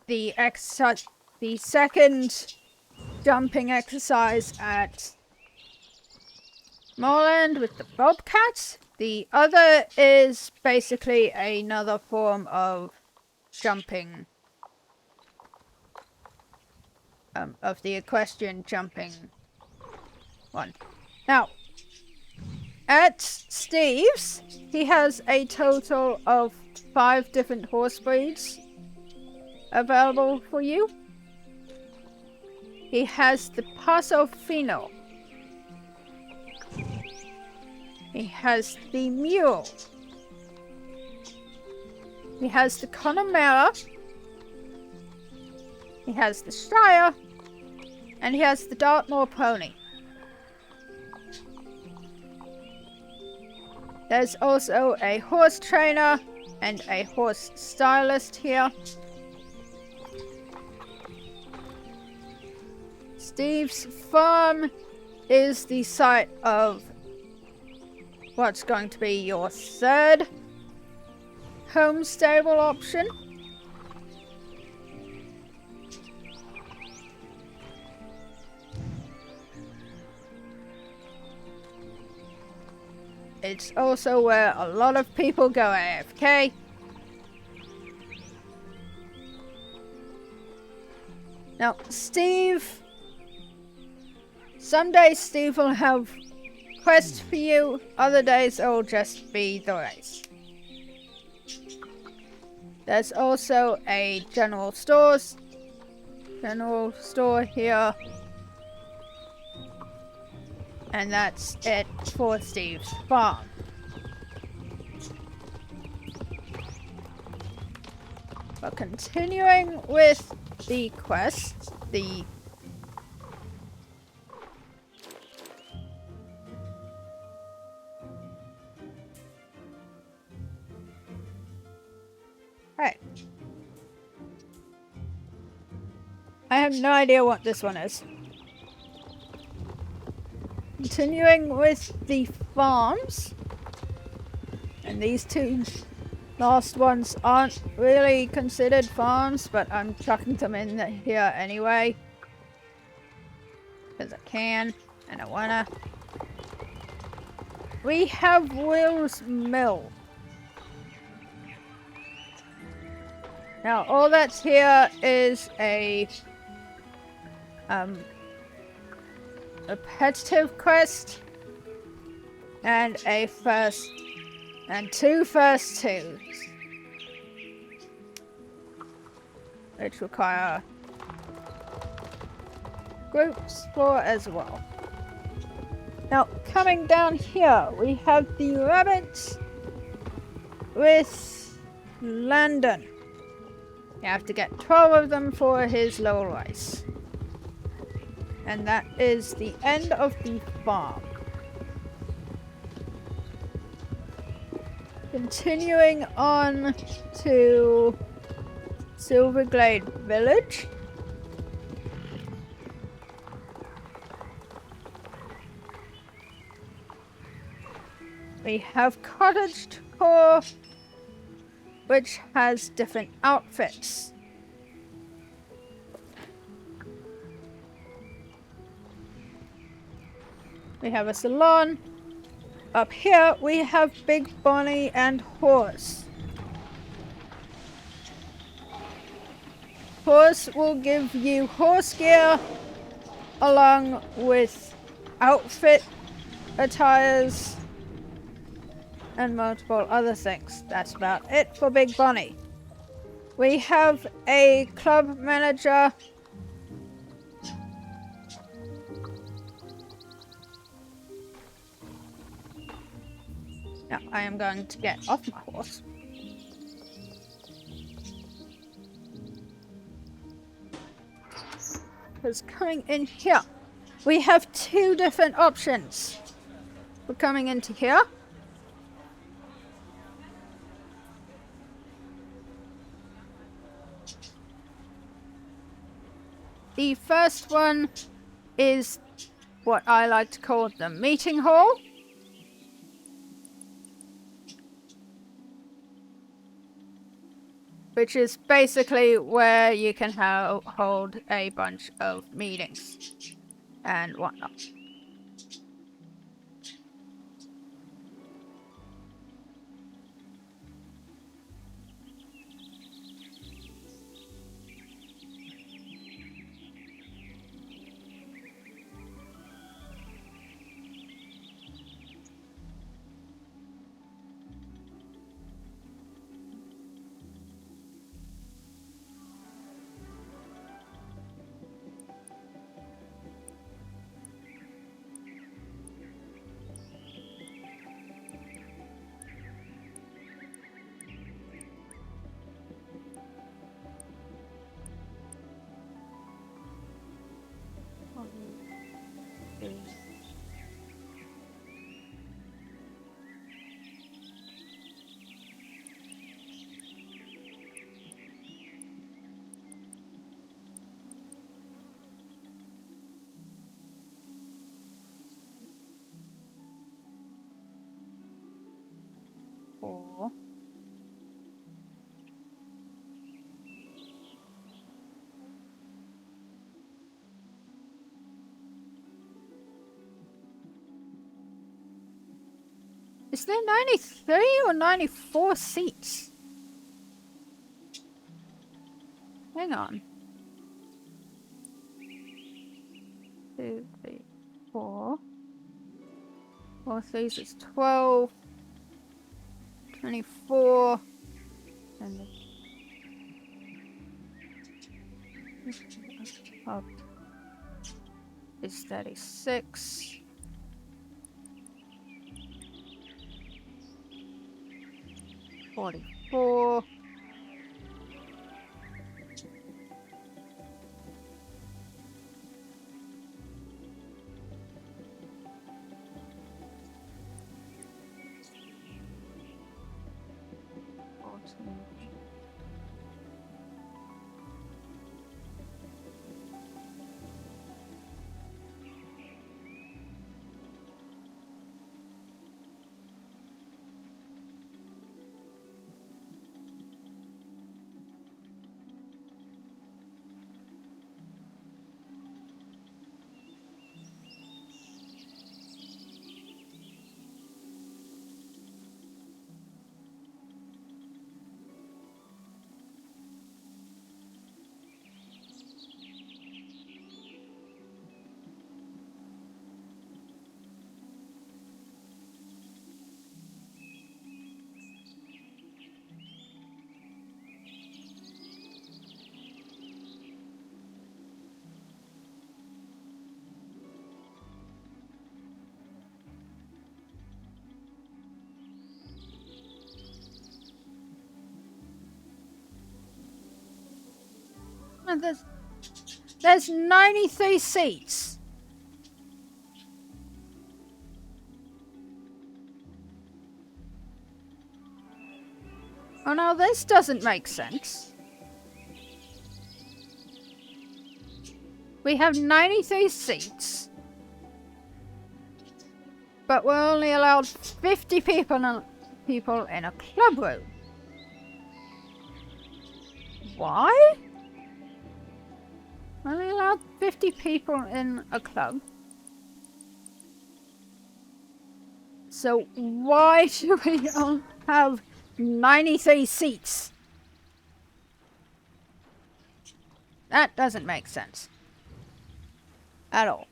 the exercise, the second jumping exercise at Moorland with the bobcats. The other is basically another form of jumping, of the equestrian jumping one. Now, at Steve's, he has a total of 5 different horse breeds. available for you. He has the Paso Fino. He has the Mule. He has the Connemara. He has the Shire. And he has the Dartmoor Pony. There's also a horse trainer and a horse stylist here. Steve's farm is the site of what's going to be your third home stable option. It's also where a lot of people go AFK. Now, Steve... Some days Steve will have quests for you, other days it'll just be the race. There's also a general store here. And that's it for Steve's farm. But continuing with the quests, Hey. I have no idea what this one is. Continuing with the farms, and these two last ones aren't really considered farms, but I'm chucking them in here anyway because I can and I wanna. We have Will's Mill. Now all that's here is a repetitive quest and two first twos, which require groups for as well. Now coming down here we have the rabbits with Landon. You have to get 12 of them for his low rice. And that is the end of the farm. Continuing on to Silverglade Village. We have Cottage Tour, which has different outfits. We have a salon. Up here we have Big Bonnie and Horse. Horse will give you horse gear along with outfit, attires, and multiple other things. That's about it for Big Bonnie. We have a club manager. Now I am going to get off my horse. Because coming in here, we have two different options. We're coming into here. The first one is what I like to call the meeting hall. Which is basically where you can hold a bunch of meetings and whatnot. 4. Is there 93 or 94 seats? Hang on. 2, 3, 4. 4 threes is 12. 24. And the up is 36. 44. 14. And there's 93 seats. Oh no, this doesn't make sense. We have 93 seats, but we're only allowed 50 people in a club room. Why? We're only allowed 50 people in a club. So why do we only have 93 seats? That doesn't make sense. At all.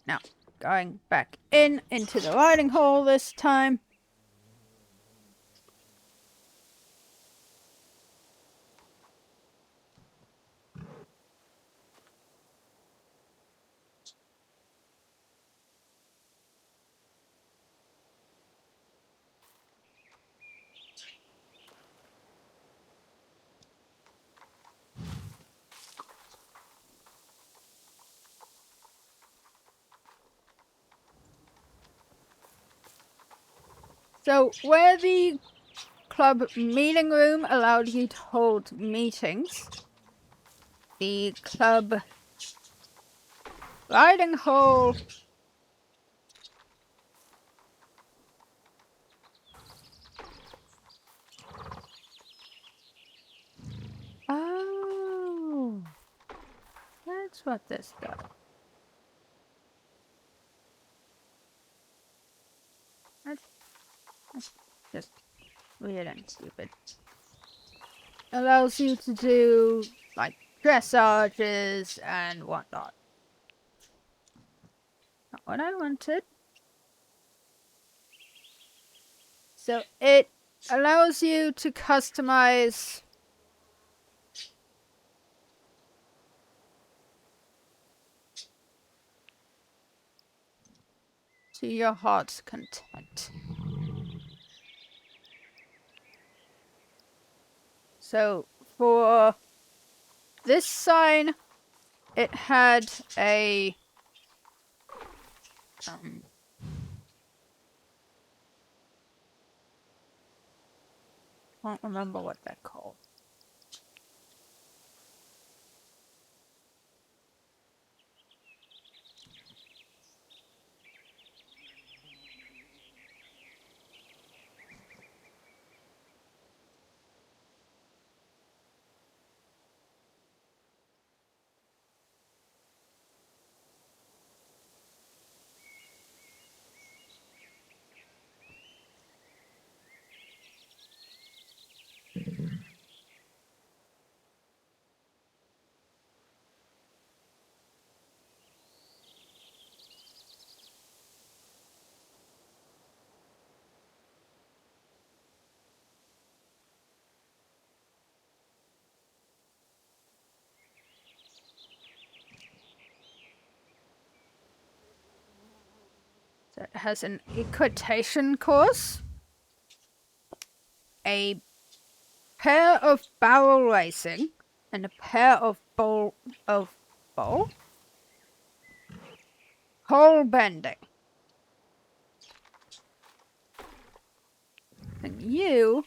Now, going back into the riding hall this time. So, where the club meeting room allowed you to hold meetings, the club riding hall Oh, that's what this does. That's just weird and stupid. Allows you to do, like, dressages and whatnot. Not what I wanted. So it allows you to customize to your heart's content. So for this sign, it had a can't remember what they're called. So it has an equitation course, a pair of barrel racing, and a pair of pole bending. And you...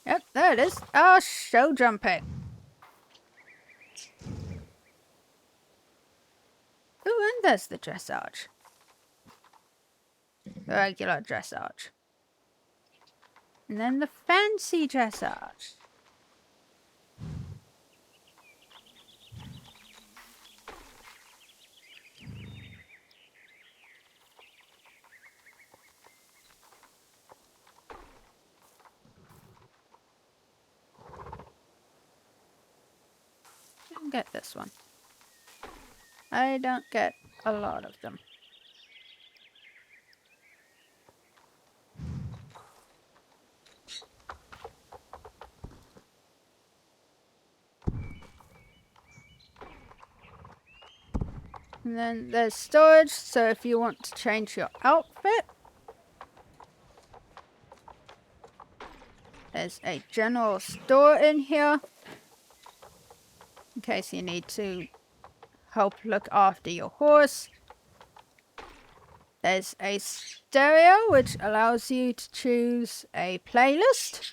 Yep, there it is. Ah, show jumping. Ooh, and there's the dressage. The regular dressage. And then the fancy dressage. I don't get this one. I don't get a lot of them. And then there's storage, so if you want to change your outfit, there's a general store in here, in case you need to help look after your horse. There's a stereo, which allows you to choose a playlist.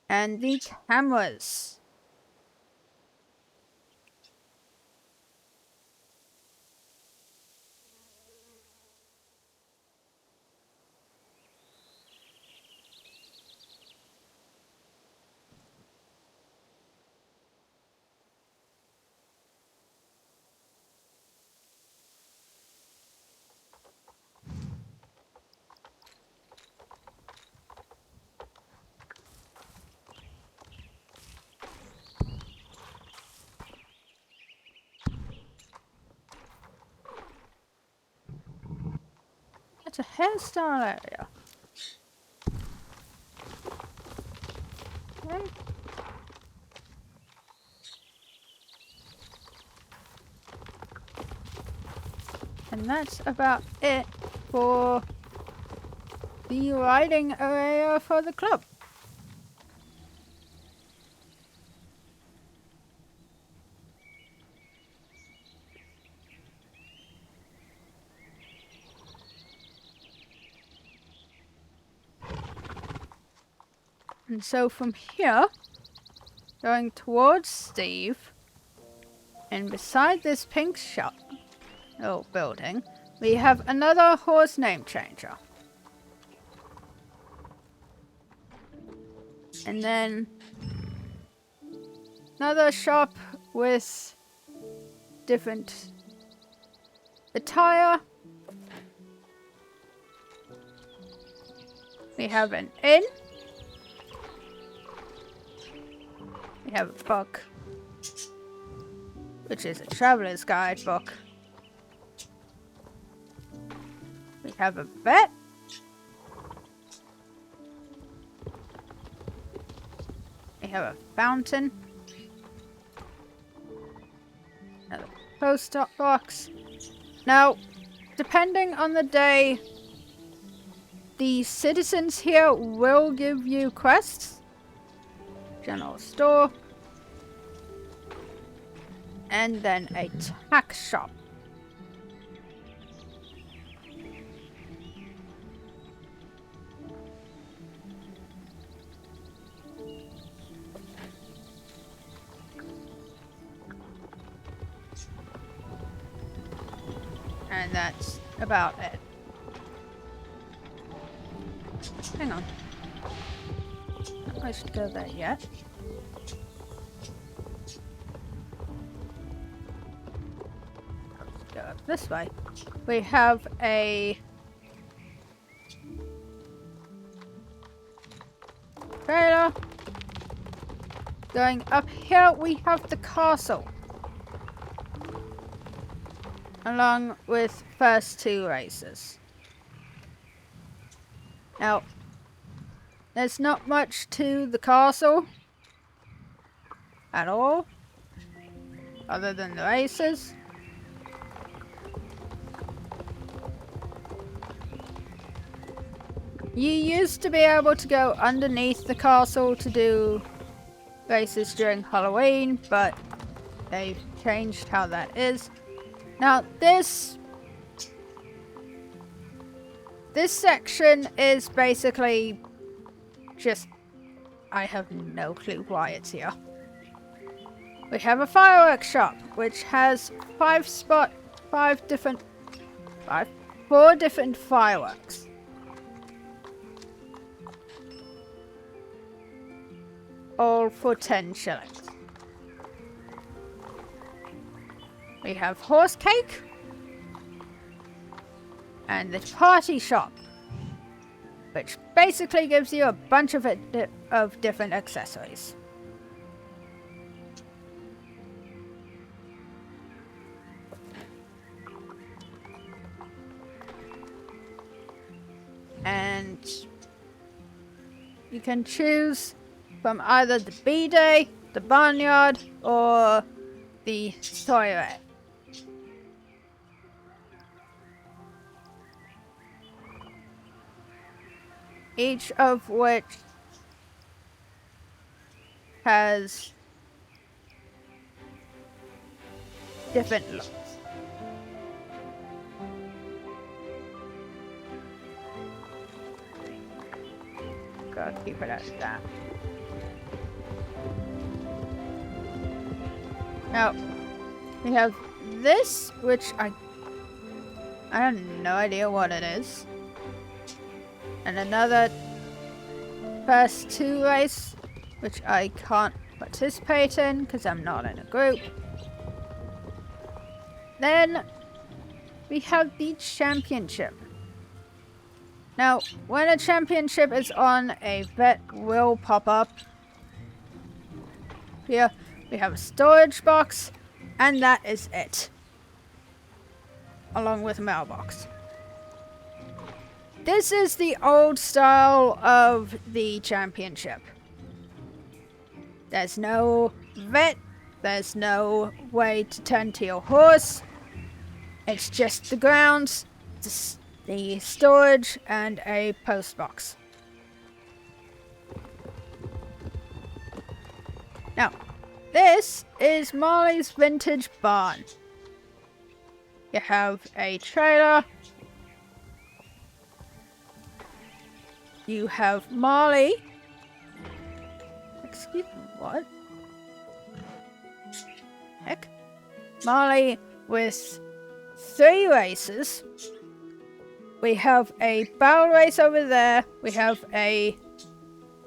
And the cameras. That's a hairstyle area. Okay. And that's about it for the riding area for the club. And so from here, going towards Steve, and beside this pink shop, building, we have another horse name changer. And then another shop with different attire. We have an inn. We have a book, which is a traveler's guidebook. We have a vet. We have a fountain. Another post box. Now, depending on the day, the citizens here will give you quests. General store. And then a tax shop. And that's about it. Hang on. I should go there yet. Let's go up this way. We have a trailer. Going up here, we have the castle. Along with first two races. Now, there's not much to the castle at all, other than the races. You used to be able to go underneath the castle to do races during Halloween, but they've changed how that is. Now, this section is basically just... I have no clue why it's here. We have a fireworks shop, which has 4 different fireworks. All for 10 shillings. We have horse cake. And the party shop, which basically gives you a bunch of different accessories. And you can choose from either the B-Day, the barnyard, or the toilet. Each of which has different looks. Gotta keep it at that. Now, we have this, which I have no idea what it is. And another first 2 race, which I can't participate in because I'm not in a group. Then we have the championship. Now, when a championship is on, a vet will pop up. Here we have a storage box, and that is it. Along with a mailbox. This is the old style of the championship. There's no vet, there's no way to tend to your horse. It's just the grounds, the storage, and a post box. Now, this is Marley's vintage barn. You have a trailer. You have Marley. Excuse me, what? Heck. Marley with 3 races. We have a barrel race over there. We have a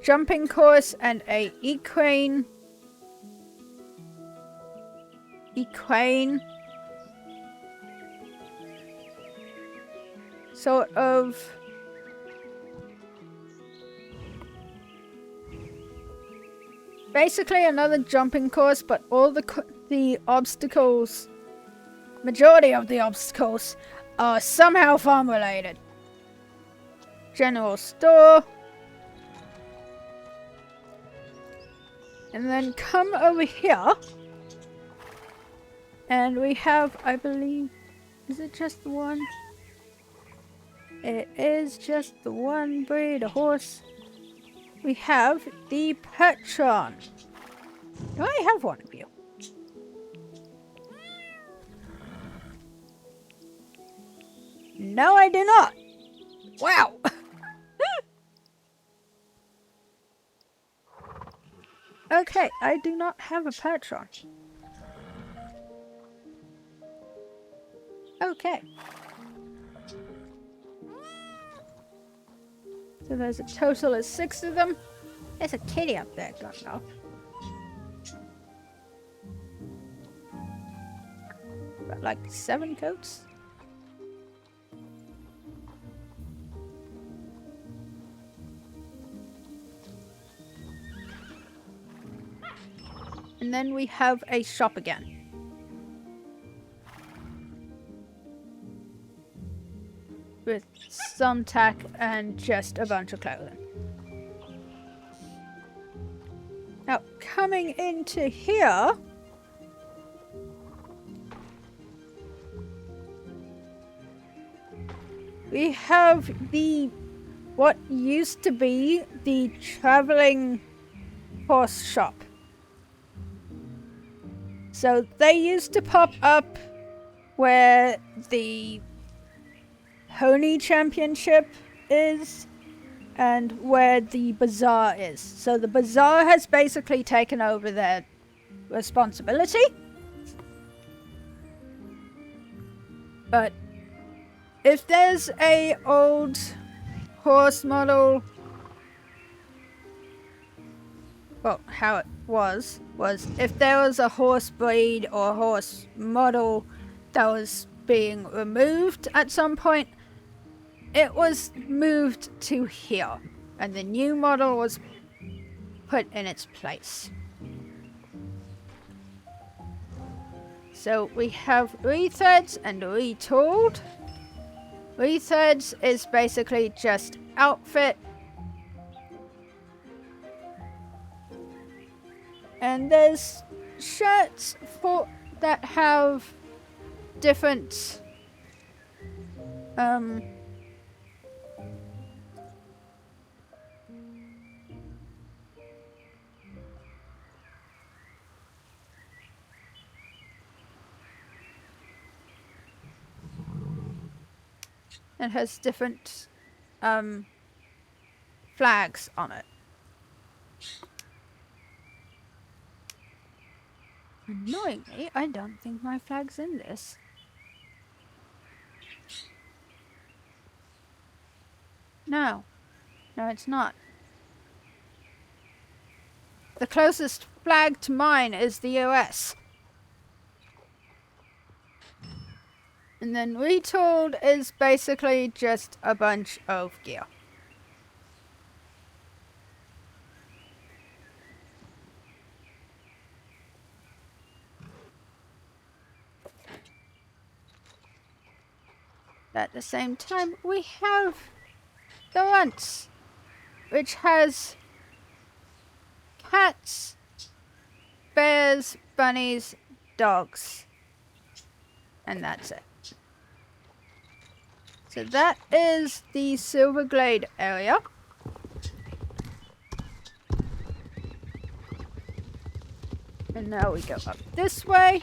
jumping course and a equine sort of basically another jumping course, but all the obstacles, majority of the obstacles, are somehow farm related. General store. And then come over here. And we have, I believe, is it just the one? It is just the one breed of horse. We have the Peterson. Do I have one of you? No, I do not. Wow. Okay, I do not have a Peterson. Okay. So there's a total of 6 of them. There's a kitty up there, going off. Got like 7 coats. And then we have a shop again. With some tack and just a bunch of clothing. Now, coming into here, we have the what used to be the traveling horse shop. So they used to pop up where the Pony Championship is and where the bazaar is. So the bazaar has basically taken over their responsibility. But if there's a old horse model, well, how it was if there was a horse breed or horse model that was being removed at some point, it was moved to here, and the new model was put in its place. So we have rethreads and retooled. Rethreads is basically just outfit. And there's shirts that have different it has different flags on it. Annoyingly, I don't think my flag's in this. No, it's not. The closest flag to mine is the US. And then retooled is basically just a bunch of gear. At the same time, we have the runts, which has cats, bears, bunnies, dogs, and that's it. So that is the Silverglade area. And now we go up this way.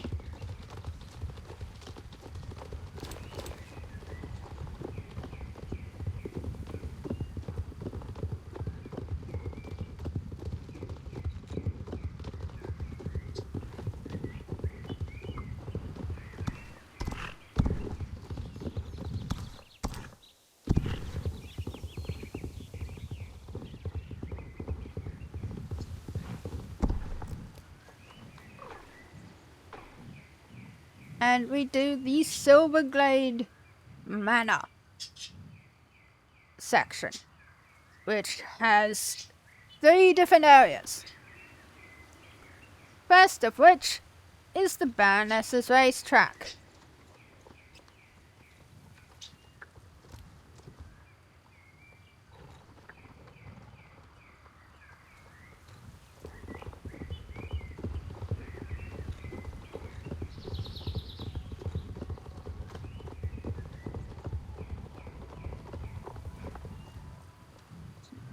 And we do the Silverglade Manor section, which has 3 different areas. First of which is the Baroness's racetrack.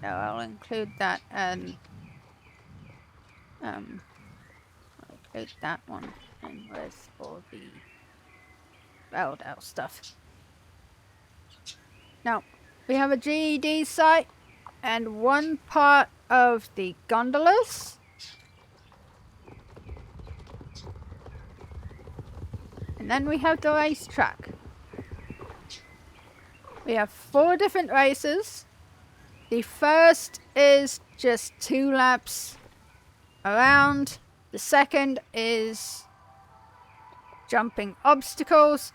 Now I'll include that and I'll include that one in with all the Valdale stuff. Now we have a GED site and one part of the gondolas. And then we have the racetrack. We have 4 different races. The first is just 2 laps around. The second is jumping obstacles,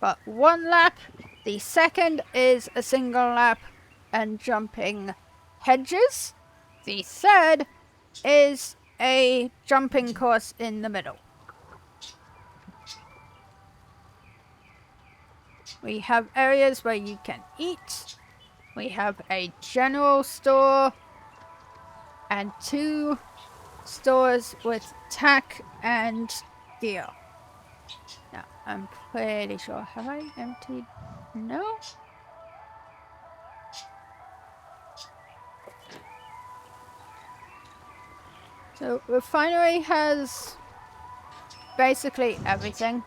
but 1 lap. The second is a single lap and jumping hedges. The third is a jumping course in the middle. We have areas where you can eat. We have a general store and 2 stores with tack and gear. Now, I'm pretty sure. Have I emptied? No? So refinery has basically everything.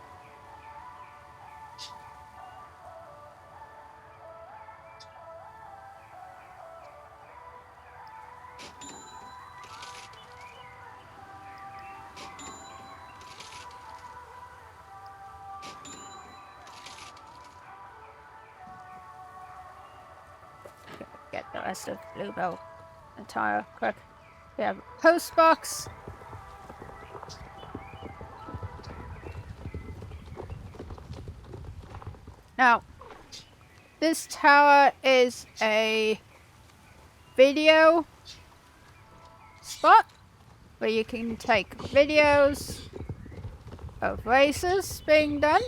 Get the rest of Bluebell entire quick. We have a post box. Now, this tower is a video spot where you can take videos of races being done.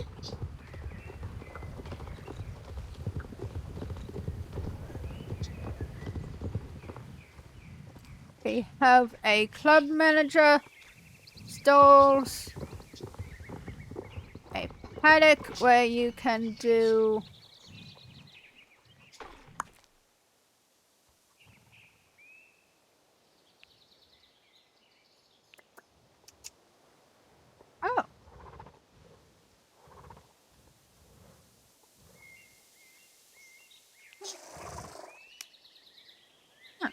We have a club manager, stalls, a paddock where you can do oh. Huh.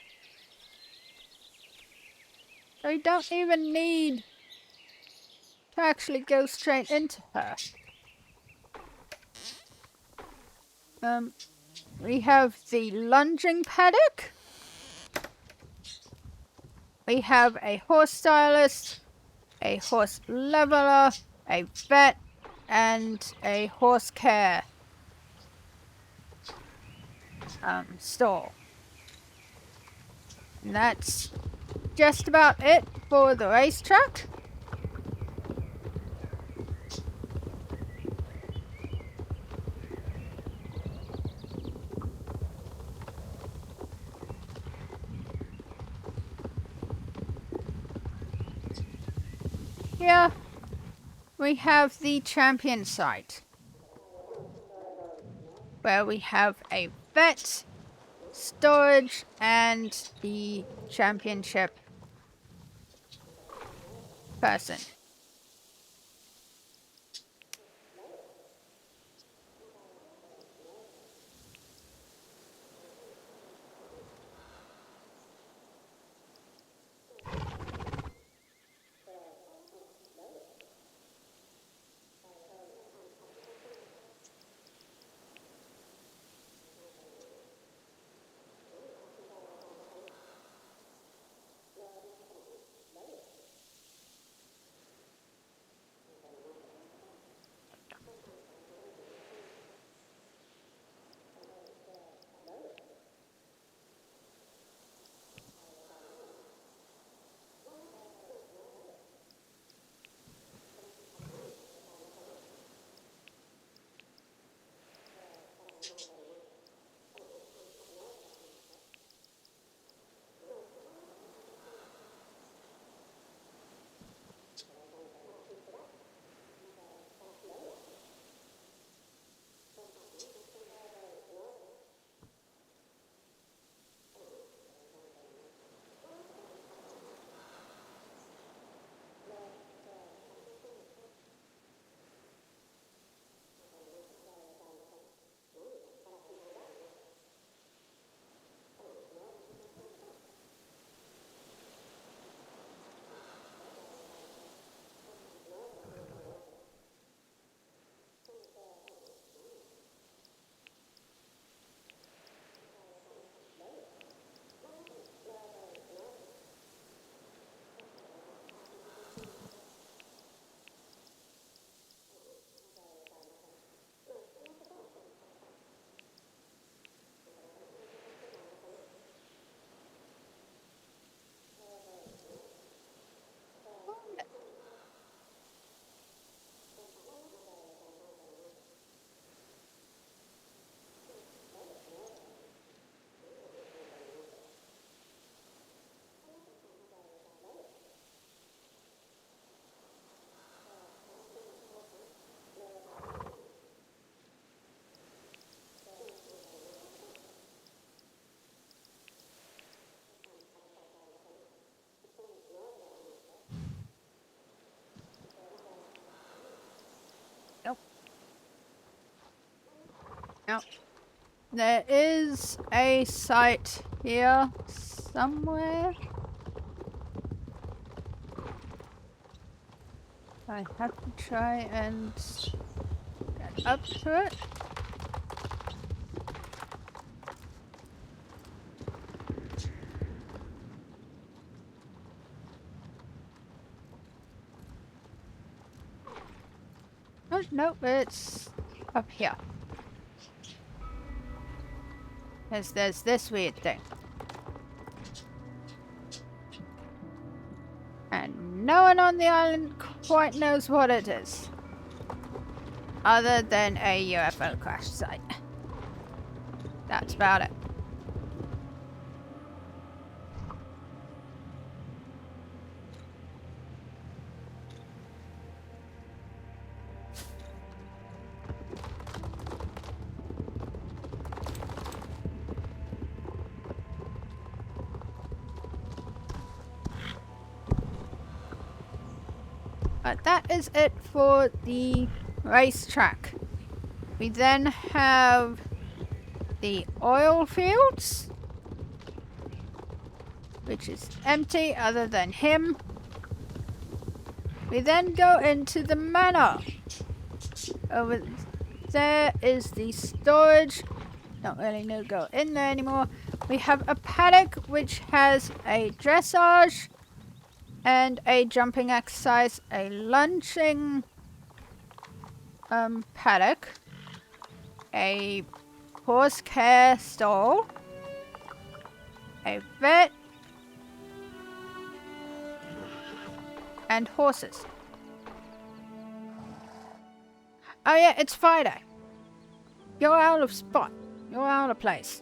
So we don't even need to actually go straight into her. We have the lunging paddock. We have a horse stylist, a horse leveler, a vet, and a horse care stall. And that's just about it for the racetrack. Here we have the champion site, where we have a vet, storage, and the championship person. Now, there is a site here somewhere. I have to try and get up to it. Oh, no, it's up here. There's this weird thing. And no one on the island quite knows what it is. Other than a UFO crash site. That's about it. But that is it for the racetrack. We then have the oil fields, which is empty other than him. We then go into the manor. Over there is the storage. Don't really know go in there anymore. We have a paddock which has a dressage and a jumping exercise, a lunching paddock, a horse care stall, a vet, and horses. Oh yeah, it's Friday. You're out of spot. You're out of place.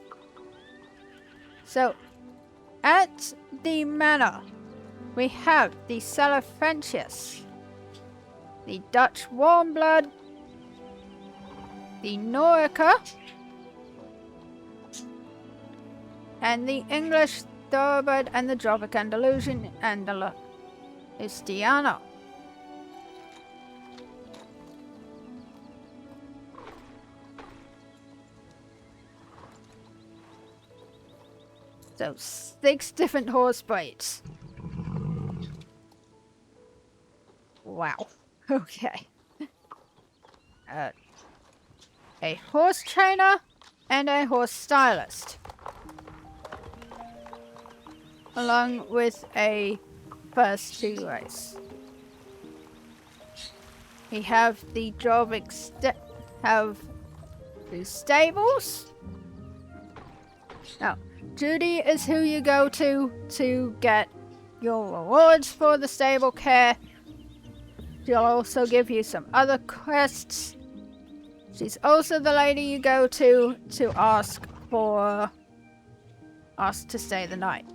So, at the manor, we have the Salafrantius, the Dutch warm blood, the Norica, and the English thoroughbred and the Tropic Andalusian and the Istiano. So 6 different horse breeds. Wow. Okay. A horse trainer and a horse stylist. Along with a first 2 race. We have the job have the stables. Now, Judy is who you go to get your rewards for the stable care. She'll also give you some other quests. She's also the lady you go to ask for us to stay the night.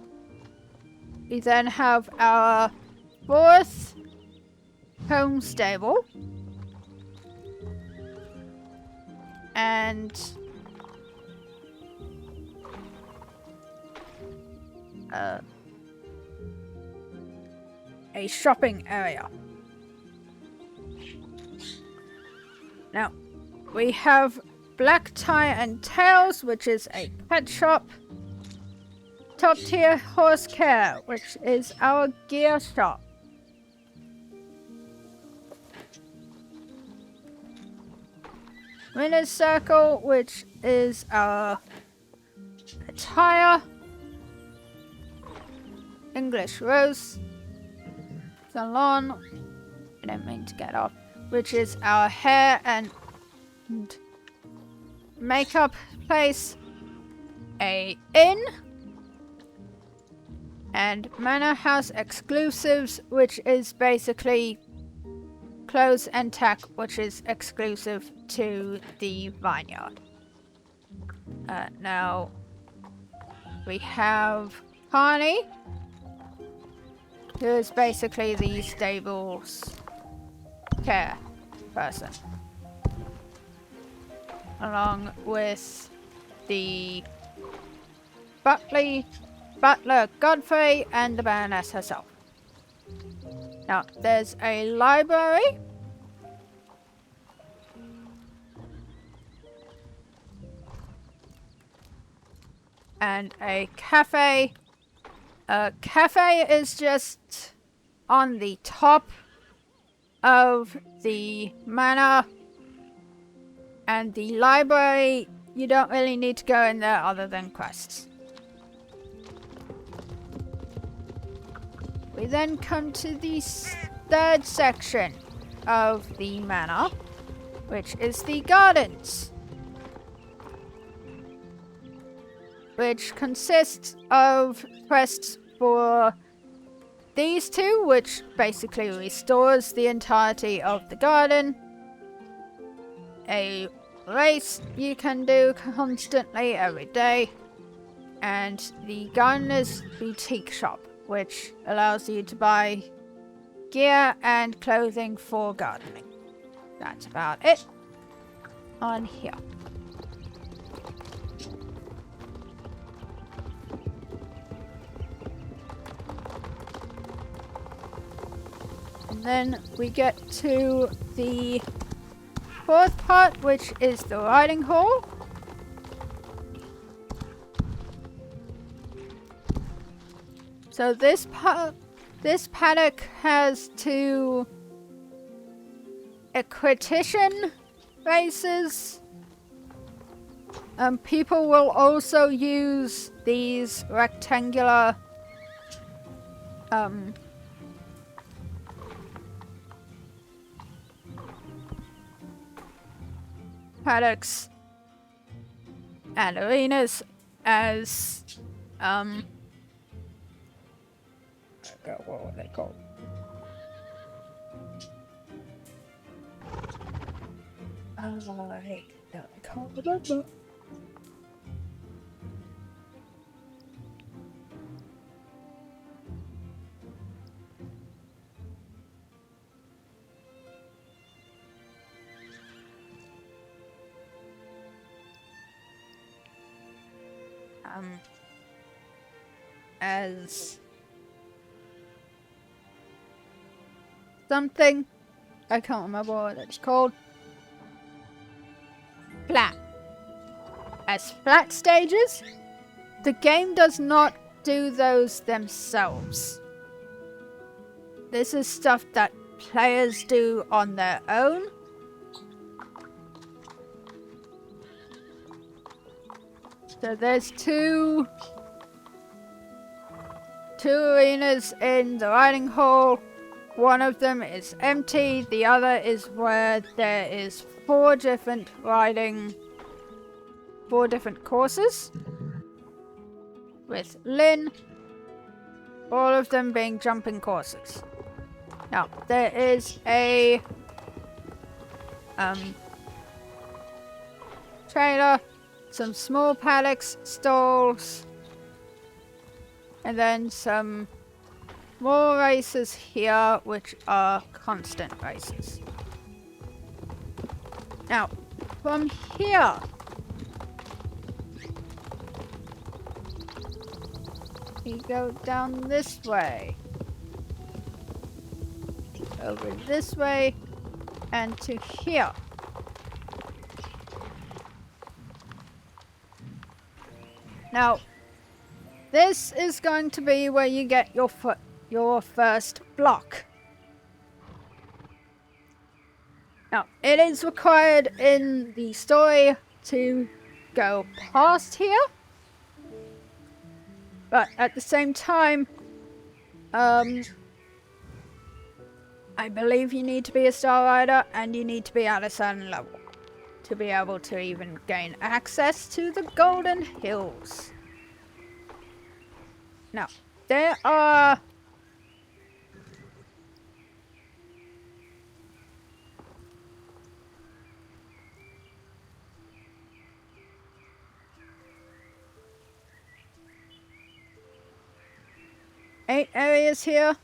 We then have our 4th home stable. And a shopping area. Now, we have Black Tie and Tails, which is a pet shop. Top Tier Horse Care, which is our gear shop. Winner's Circle, which is our attire. English Rose Salon, I don't mean to get off, which is our hair and makeup place. A inn. And Manor House Exclusives, which is basically clothes and tech, which is exclusive to the vineyard. Now, we have Connie, who is basically the stables care person. Along with the Butler Godfrey and the Baroness herself. Now, there's a library. and a cafe. A cafe is just on the top of the manor, and the library, you don't really need to go in there other than quests. We then come to the third section of the manor, which is the gardens, which consists of quests for these two, which basically restores the entirety of the garden. A race you can do constantly every day. And the Gardener's Boutique Shop, which allows you to buy gear and clothing for gardening. That's about it on here. And then we get to the fourth part, which is the riding hall. So this paddock has 2 equestrian races. People will also use these rectangular paddocks and arenas as what were they called? I can't remember. As something, I can't remember what it's called. Flat. As flat stages, the game does not do those themselves. This is stuff that players do on their own. So there's two arenas in the riding hall. One of them is empty, the other is where there is 4 different courses with Lynn, all of them being jumping courses. Now, there is a trailer, some small paddocks, stalls, and then some more races here, which are constant races. Now, from here, we go down this way, over this way, and to here. Now, this is going to be where you get your first block. Now, it is required in the story to go past here, but at the same time, I believe you need to be a Star Rider and you need to be at a certain level to be able to even gain access to the Golden Hills. Now, there are eight areas here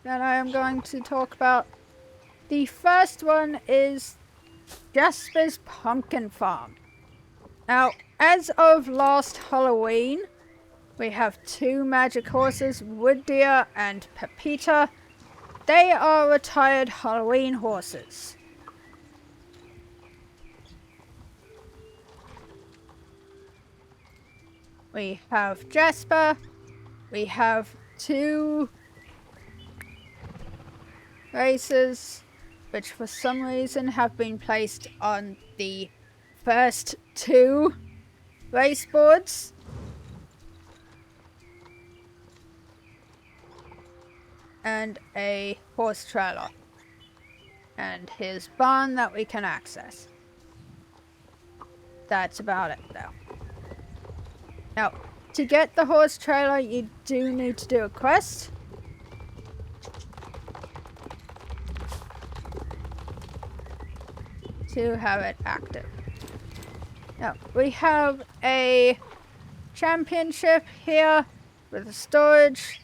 that I am going to talk about. The first one is Jasper's Pumpkin Farm. Now, as of last Halloween, we have 2 magic horses, Wood Deer and Pepita. They are retired Halloween horses. We have Jasper. We have 2 races, which for some reason have been placed on the first 2 race boards. And a horse trailer. And his barn that we can access. That's about it, though. Now, to get the horse trailer, you do need to do a quest. To have it active. Now, we have a championship here with a storage.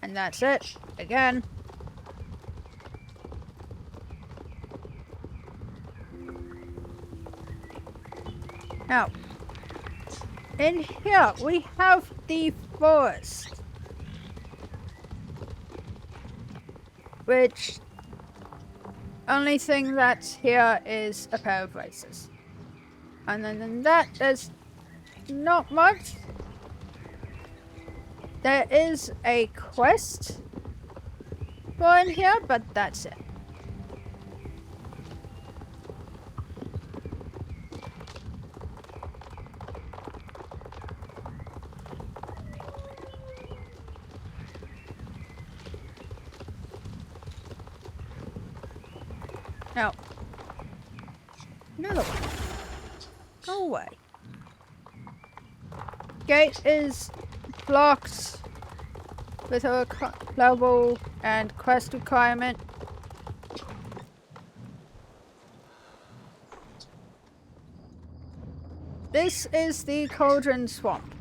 And that's it. Again. Now, in here we have the forest, which only thing that's here is a pair of races. And then than that, there's not much. There is a quest for in here, but that's it. Now, another one. Go away. Gate is blocked with a level and quest requirement. This is the Cauldron Swamp.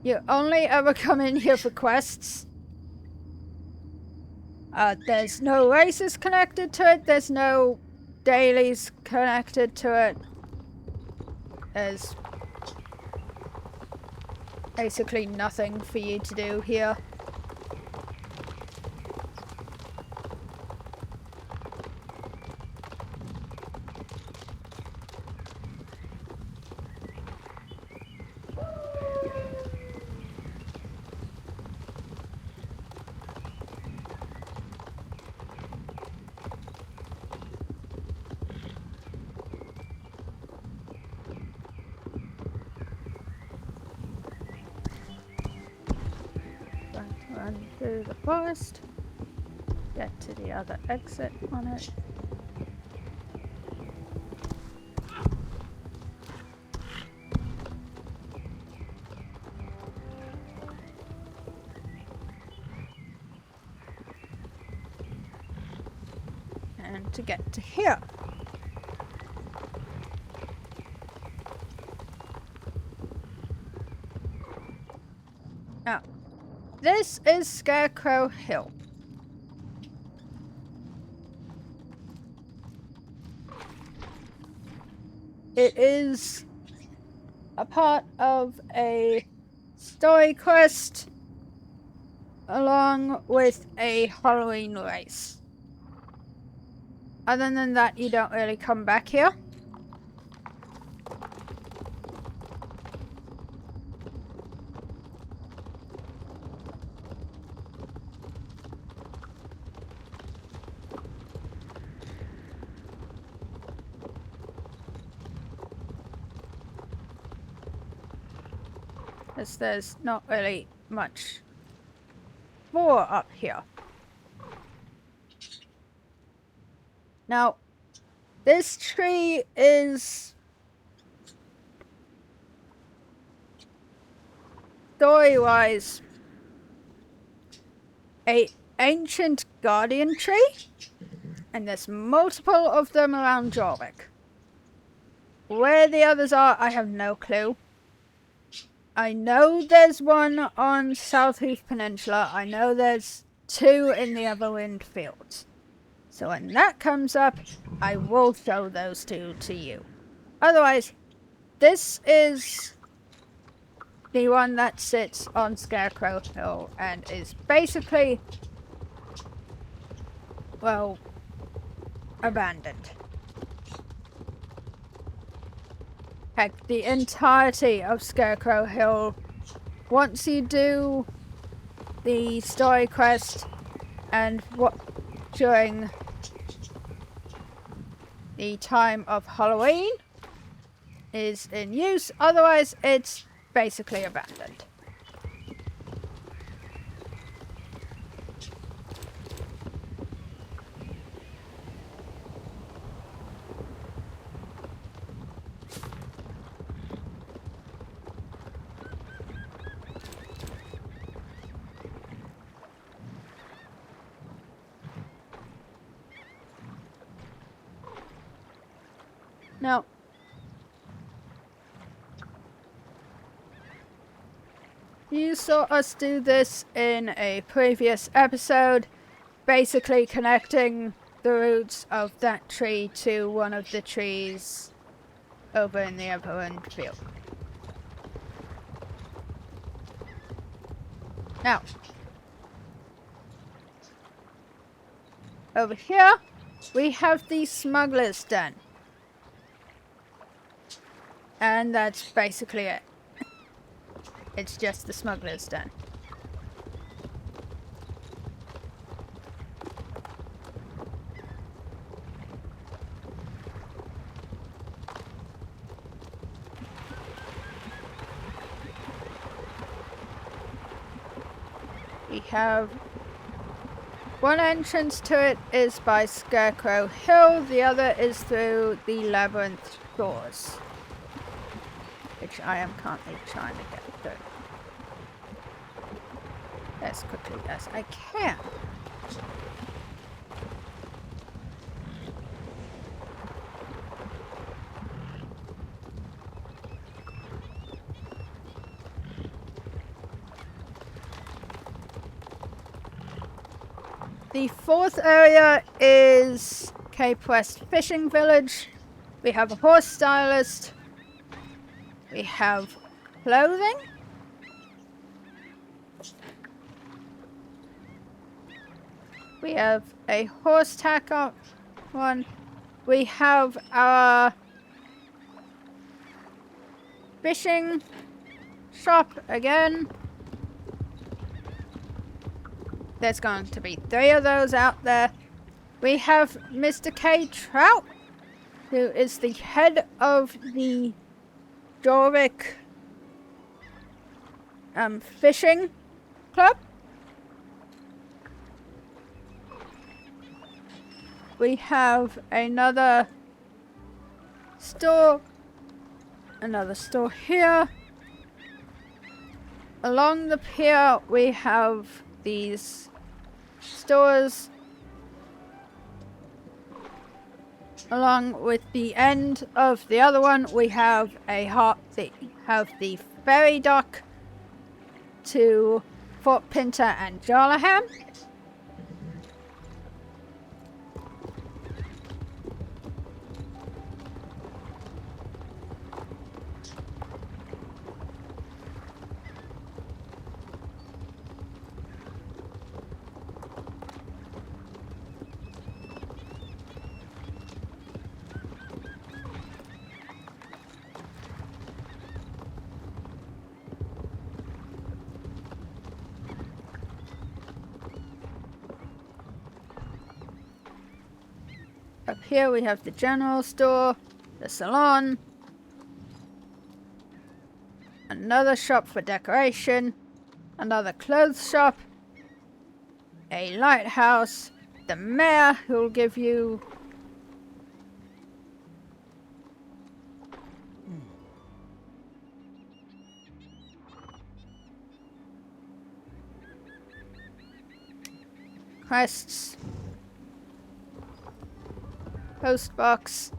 You only ever come in here for quests. There's no races connected to it. There's no dailies connected to it. There's basically nothing for you to do here. Run through the forest, get to the other exit on it. And to get to here. Now, this is Scarecrow Hill. It is a part of a story quest along with a Halloween race. Other than that, you don't really come back here. As there's not really much more up here. Now, this tree is story-wise an ancient guardian tree, and there's multiple of them around Jorvik. Where the others are, I have no clue. I know there's one on South Heath Peninsula. I know there's 2 in the Everwind Fields. So when that comes up, I will show those 2 to you. Otherwise, this is the one that sits on Scarecrow Hill and is basically, well, abandoned. heck, the entirety of Scarecrow Hill. Once you do the story quest and what during the time of Halloween is in use, otherwise it's basically abandoned. Now, you saw us do this in a previous episode, basically connecting the roots of that tree to one of the trees over in the Everwind field. Now, over here, we have the Smuggler's Den. And that's basically it. It's just the Smuggler's Den. We have one entrance to it is by Scarecrow Hill, the other is through the Labyrinth doors, which I am currently trying to get through as quickly as I can. The fourth area is Cape West Fishing Village. We have a horse stylist. We have clothing. We have a horse tacker one. We have our fishing shop again. There's going to be 3 of those out there. We have Mr. K. Trout, who is the head of the Jorvik fishing club. We have another store here. Along the pier we have these stores. Along with the end of the other one, we have the ferry dock to Fort Pinter and Jarlatham. Up here we have the general store, the salon, another shop for decoration, another clothes shop, a lighthouse, the mayor who will give you quests, post box,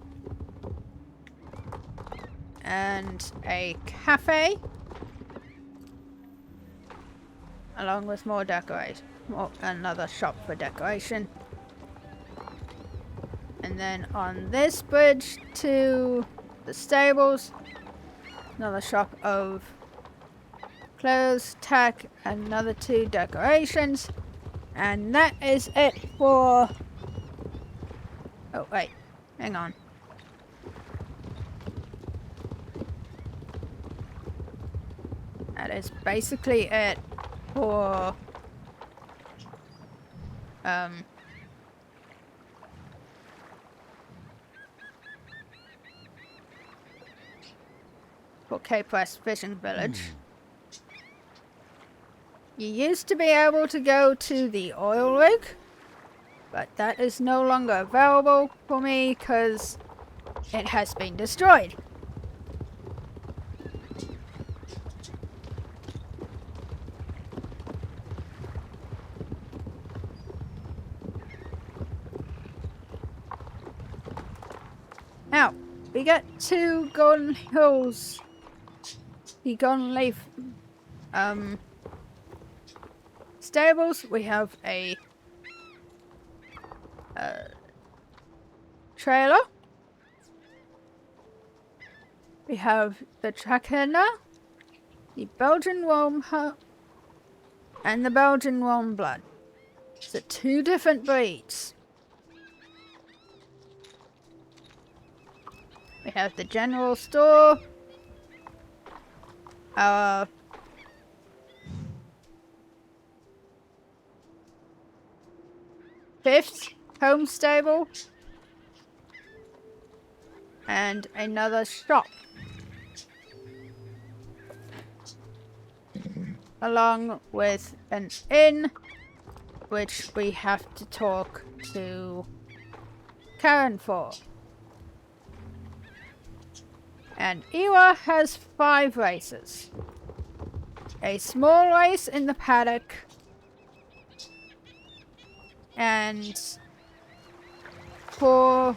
and a cafe, along with more decoration, another shop for decoration. And then on this bridge to the stables, another shop of clothes, tack, another 2 decorations, and that is it for... Oh wait, hang on. is basically it for Cape West Fishing Village. You used to be able to go to the oil rig, but that is no longer available for me because it has been destroyed. Now, we got 2 Golden Hills, the Golden Leaf stables. We have a trailer. We have the Trackender, the Belgian Warm and the Belgian Warm Blood. So 2 different breeds. We have the general store, our 5th home stable, and another shop, along with an inn, which we have to talk to Karen for. And Iwa has 5 races. A small race in the paddock, and 4...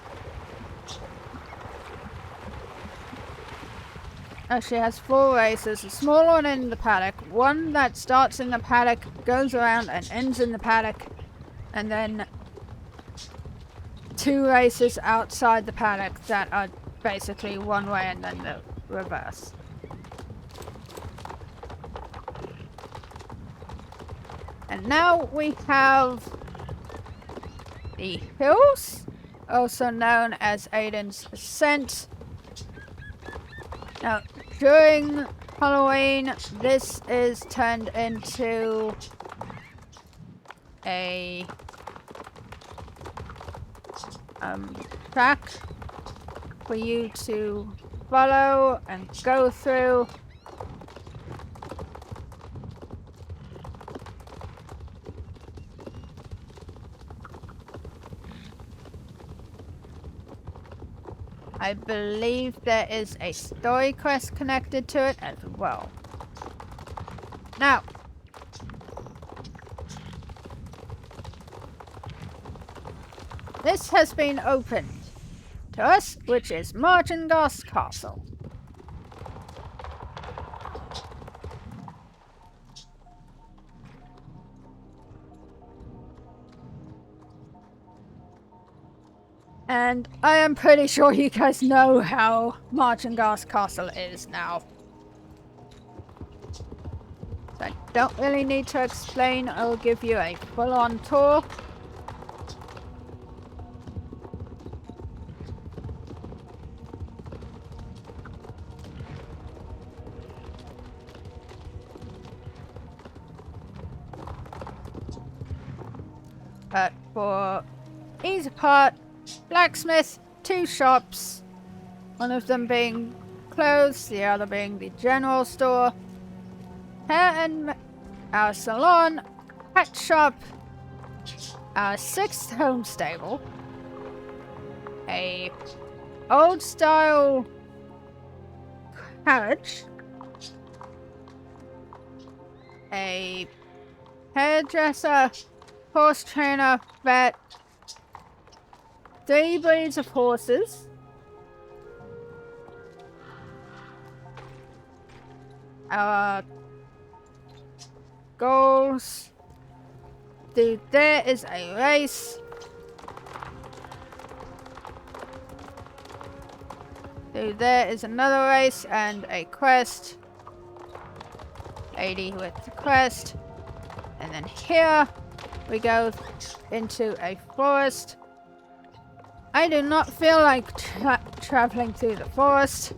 Oh, she has 4 races. A small one in the paddock, one that starts in the paddock, goes around and ends in the paddock, and then 2 races outside the paddock that are basically one way and then the reverse. And now we have the hills, also known as Aiden's Ascent. Now, during Halloween, this is turned into a track for you to follow and go through. I believe there is a story quest connected to it as well. Now, this has been opened to us, which is Marchengas Castle. And I am pretty sure you guys know how Marchengas Castle is now. So I don't really need to explain, I'll give you a full-on tour. But for ease part, blacksmith, 2 shops, one of them being clothes, the other being the general store, hair and our salon, pet shop, our 6th home stable, a old style carriage, a hairdresser, horse trainer, vet, 3 breeds of horses, our goals, there is a race, there is another race and a quest, lady with the quest, and then here we go into a forest. I do not feel like traveling through the forest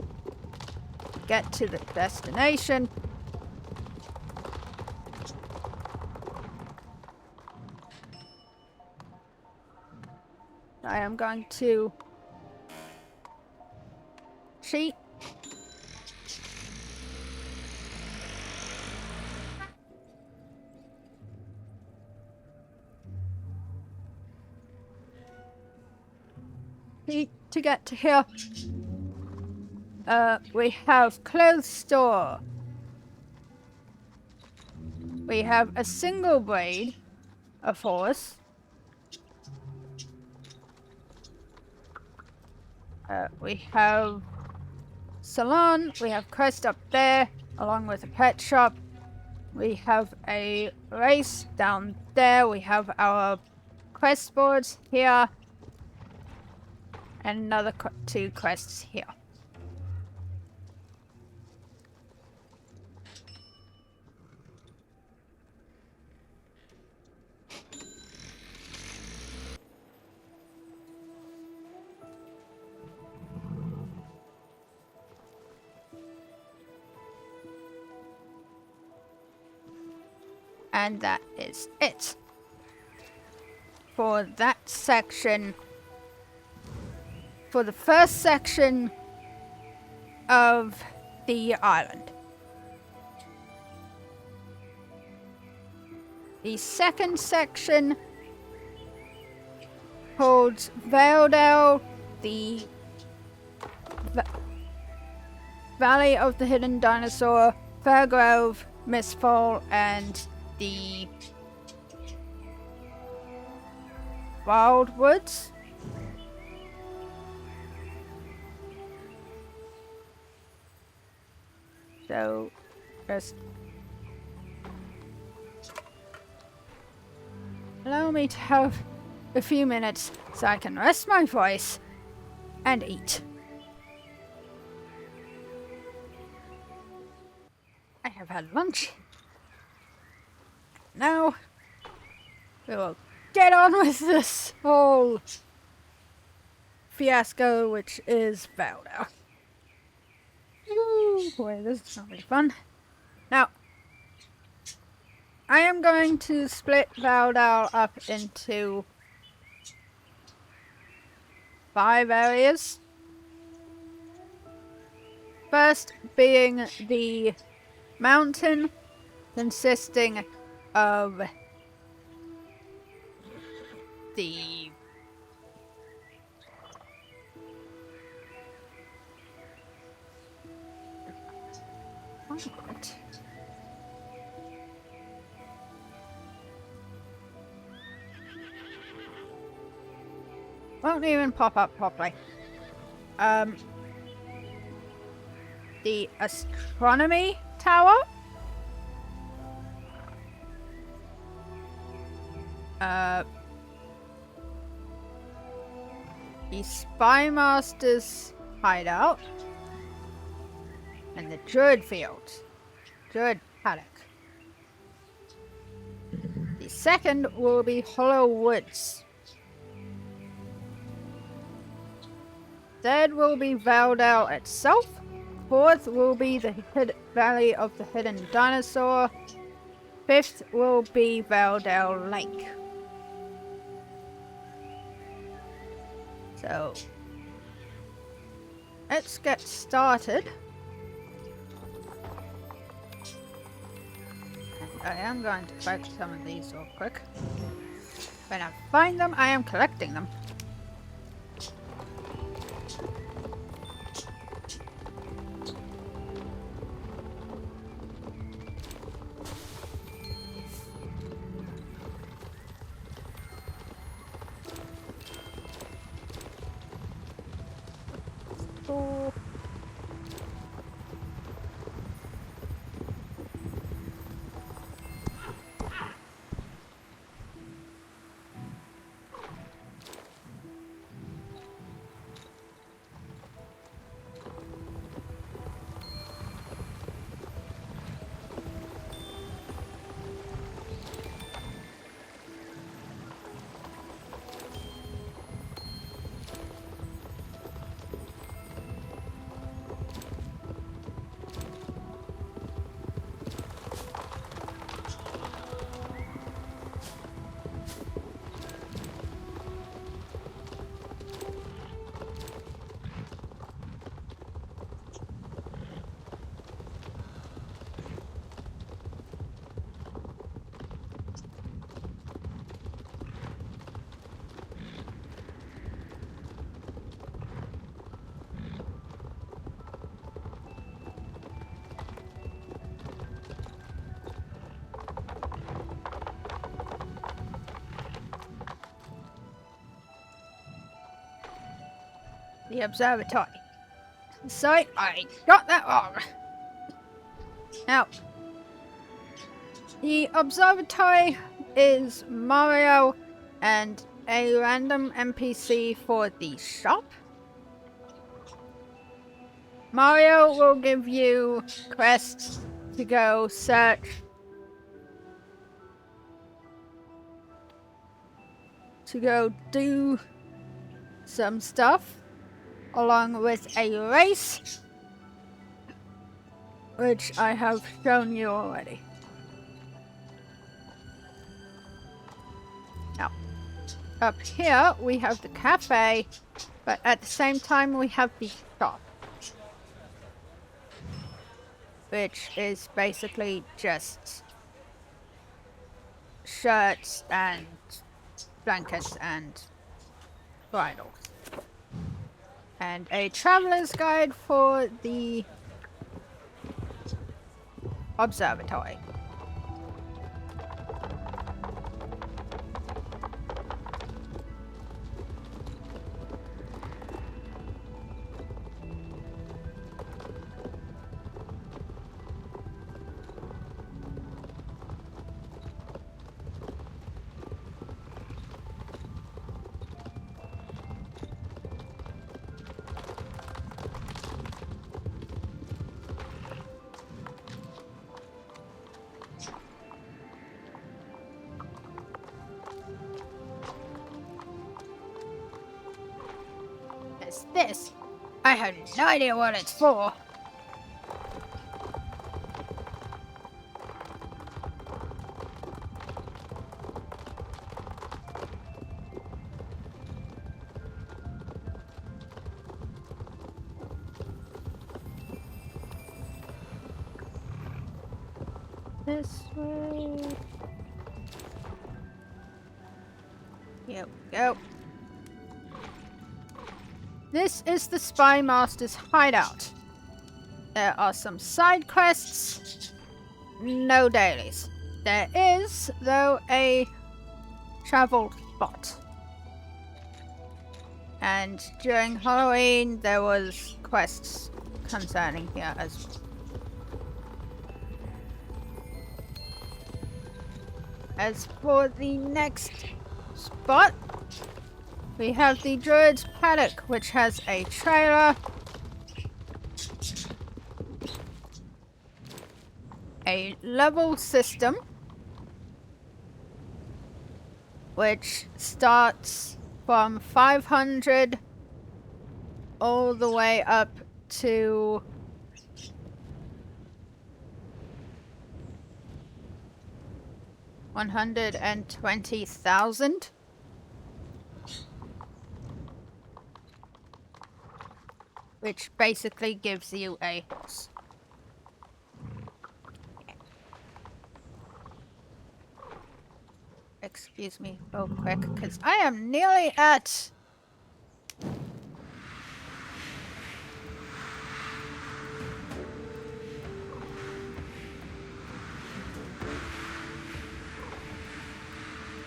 to get to the destination. I am going to cheat. To get to here. We have clothes store. We have a single braid of horse. We have salon. We have Crest up there, along with a pet shop. We have a race down there. We have our quest boards here. And another 2 quests here. And that is it for that section. For the first section of the island. The second section holds Valedale, the Valley of the Hidden Dinosaur, Fairgrove, Mistfall, and the Wildwoods. So, just allow me to have a few minutes so I can rest my voice and eat. I have had lunch. Now, we will get on with this whole fiasco, which is Valda. Ooh, boy, this is gonna be fun. Now, I am going to split Valdal up into 5 areas. First being the mountain, consisting of the what? Won't even pop up properly. The astronomy tower. The Spy Master's hideout. And the Druid field. Druid paddock. The second will be Hollow Woods. Third will be Valdale itself. Fourth will be the Valley of the Hidden Dinosaur. Fifth will be Valdale Lake. So, let's get started. And I am going to collect some of these real quick. When I find them, I am collecting them. The observatory. Sorry, I got that wrong. Now, the observatory is Mario and a random NPC for the shop. Mario will give you quests to go search, to go do some stuff, along with a race, which I have shown you already. Now, up here we have the cafe, but at the same time we have the shop, which is basically just shirts and blankets and bridles. And a traveler's guide for the observatory. What's this? I have no idea what it's for. This way. Here we go. This is the Spy Master's hideout. There are some side quests, no dailies. There is, though, a travel spot. And during Halloween, there was quests concerning here as well. As for the next spot, we have the Druid's Paddock, which has a trailer, a level system, which starts from 500 all the way up to 120,000. Which basically gives you a horse. Excuse me real quick, because I am nearly at...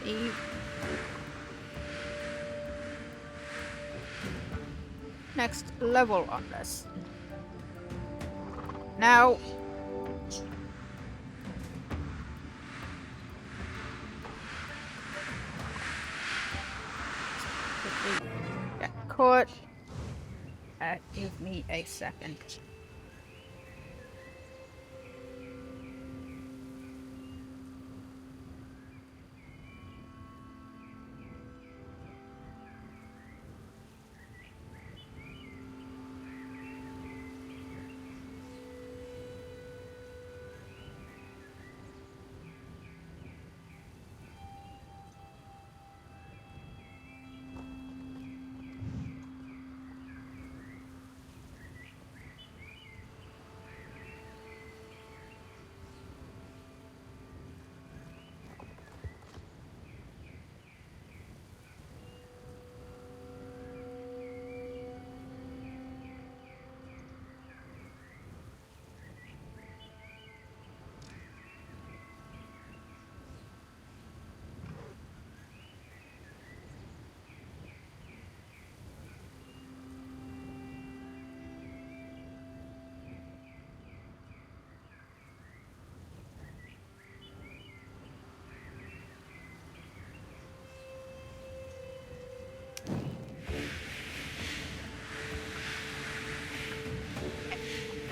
the next level on this. Now, get caught. Give me a second.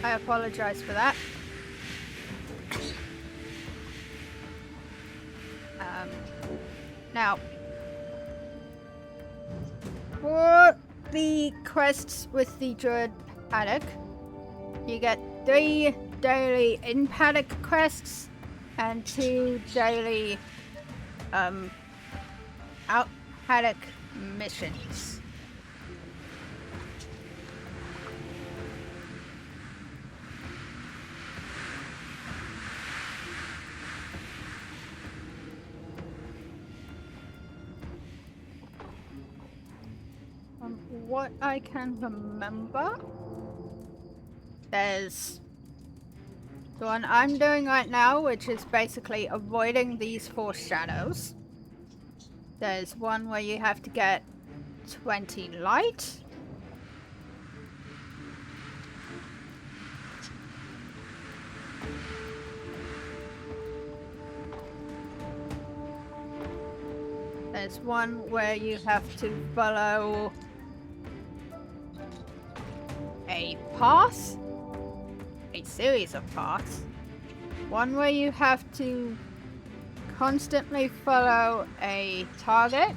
I apologize for that. Now, for the quests with the Druid Paddock, you get 3 daily in-paddock quests and 2 daily out-paddock missions. What I can remember, there's the one I'm doing right now, which is basically avoiding these 4 shadows. There's one where you have to get 20 light. There's one where you have to follow a path, a series of paths. One where you have to constantly follow a target,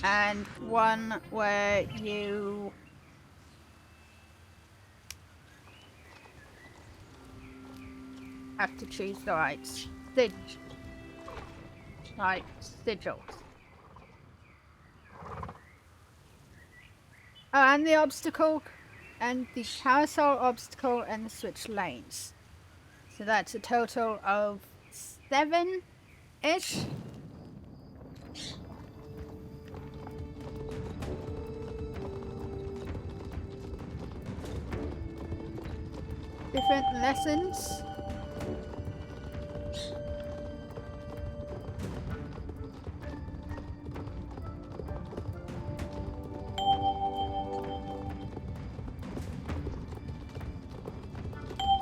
and one where you have to choose the right sigils. Oh, and the obstacle, and the carousel obstacle, and the switch lanes. So that's a total of 7-ish. Different lessons.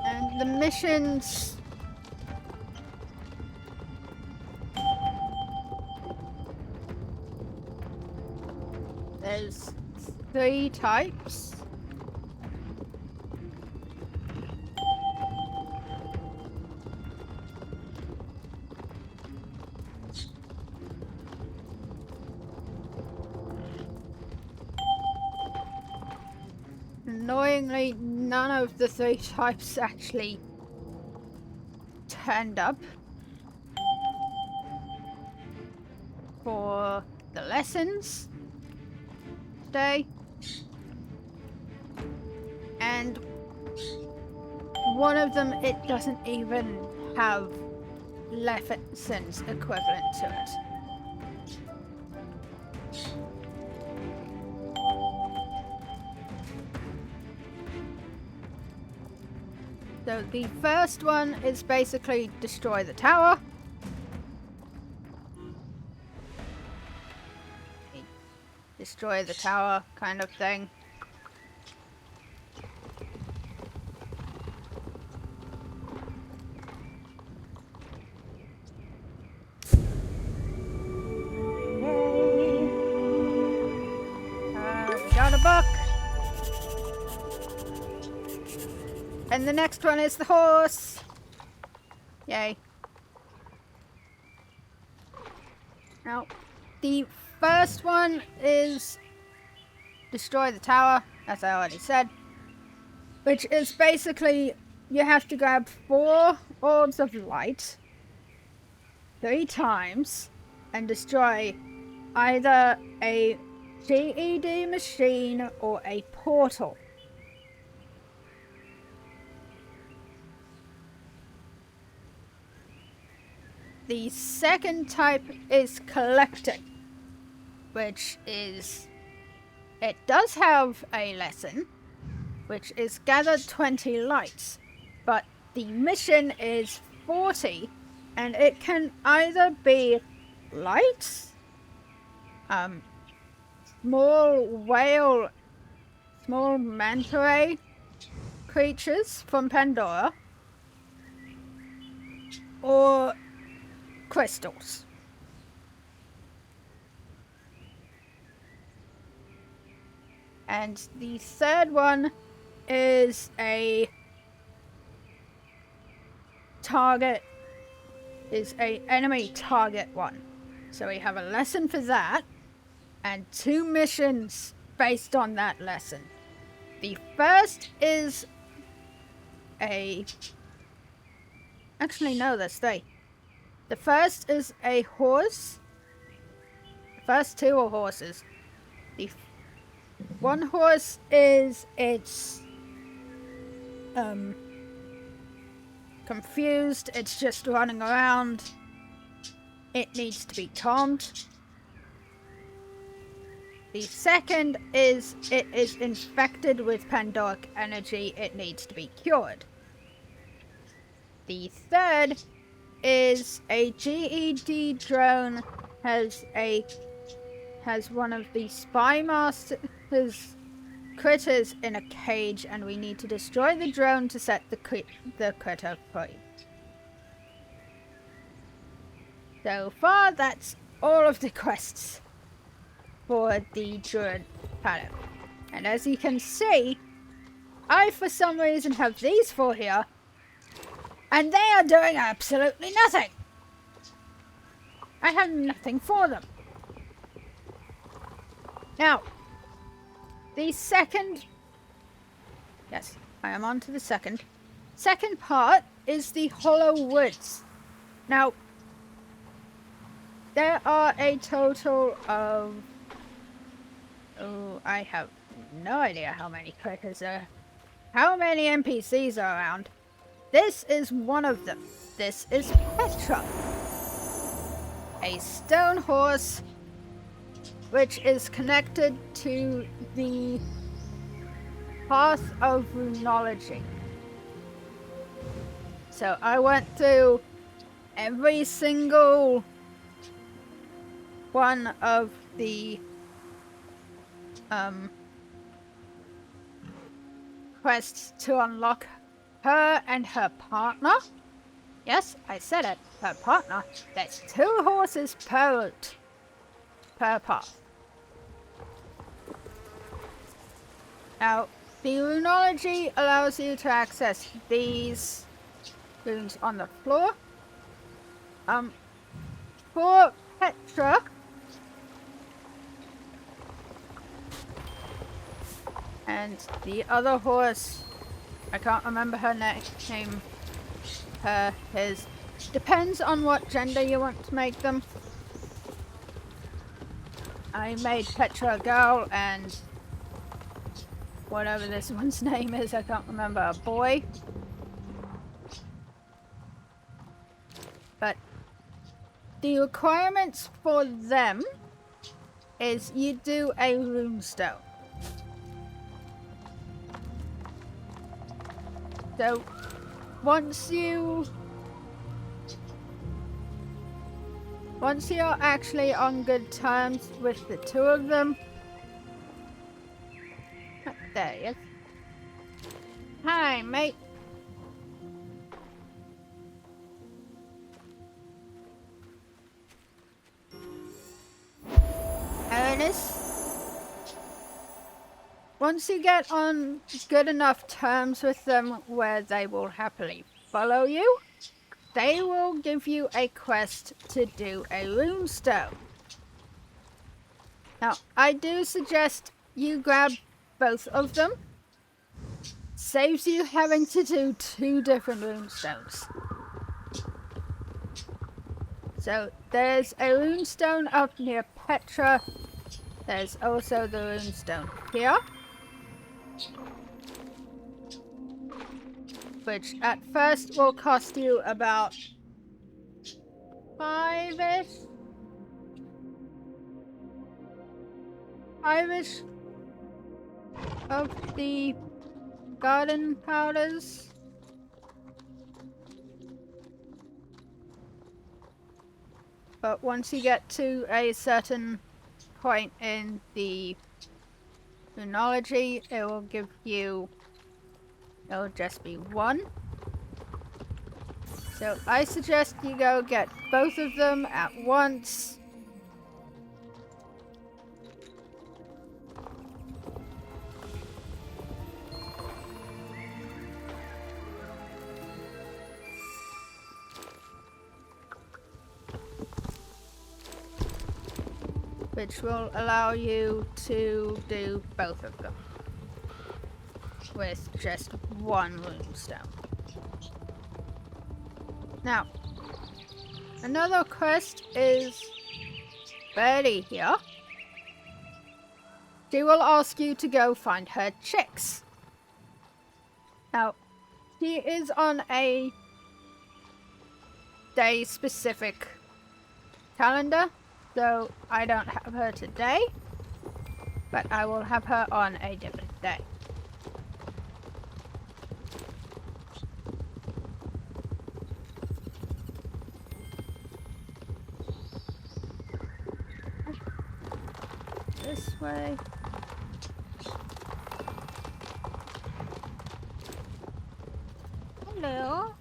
And the missions, there's 3 types. Annoyingly, none of the 3 types actually turned up for the lessons today. And one of them, it doesn't even have lessons equivalent to it. So the first one is basically destroy the tower. Destroy the tower kind of thing. We got a book. And the next one is the horse. Yay. Now, the first one is destroy the tower, as I already said. Which is basically, you have to grab 4 orbs of light 3 times and destroy either a GED machine or a portal. The second type is collecting, which is, it does have a lesson, which is gather 20 lights, but the mission is 40, and it can either be lights, small manta ray creatures from Pandora, or crystals. And the third one is a target, is a enemy target one. So we have a lesson for that, and 2 missions based on that lesson. The first is a... Actually, no, there's 3. The first is a horse. The first 2 are horses. The one horse is it's confused. It's just running around. It needs to be calmed. The second is it is infected with Pandoric energy. It needs to be cured. The third is a GED drone has one of the spy master's critters in a cage, and we need to destroy the drone to set the critter free. So far, that's all of the quests for the Druid pattern. And as you can see, I for some reason have these 4 here, and they are doing absolutely nothing. I have nothing for them. Now, the second... Yes, I am on to the second. Second part is the Hollow Woods. Now, there are a total of... Oh, I have no idea how many critters are... How many NPCs are around. This is one of them. This is Petra. A stone horse which is connected to the path of runology. So I went through every single one of the quests to unlock her and her partner. Yes, I said it, her partner. There's 2 horses per route, per path. Now, the runology allows you to access these runes on the floor. For Petra, and the other horse, I can't remember her name, his. Depends on what gender you want to make them. I made Petra a girl, and whatever this one's name is, I can't remember, a boy. But the requirements for them is you do a runestone. So once you're actually on good terms with the 2 of them, there he is. Hi, mate. Ernest. Once you get on good enough terms with them where they will happily follow you, they will give you a quest to do a runestone. Now, I do suggest you grab both of them. Saves you having to do 2 different runestones. So, there's a runestone up near Petra. There's also the runestone here, which at first will cost you about 5-ish of the garden powders. But once you get to a certain point in the runology, it will give you, it'll just be 1. So I suggest you go get both of them at once. which will allow you to do both of them with just one runestone. Now, another quest is Birdie here. She will ask you to go find her chicks. Now, she is on a day-specific calendar, so I don't have her today, but I will have her on a different day. This way. Hello.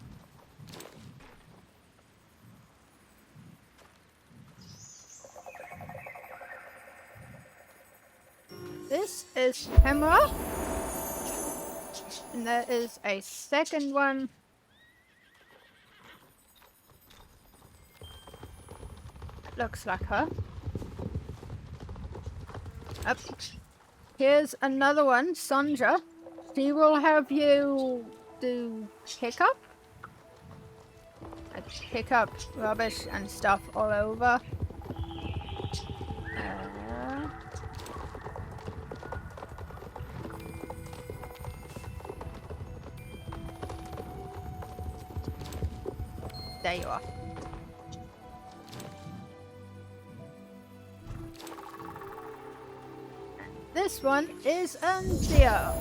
This is Hemra. And there is a second one. Looks like her. Up. Here's another one, Sandra. She will have you do pickup. Like pick up rubbish and stuff all over. There you are. This one is Anzio.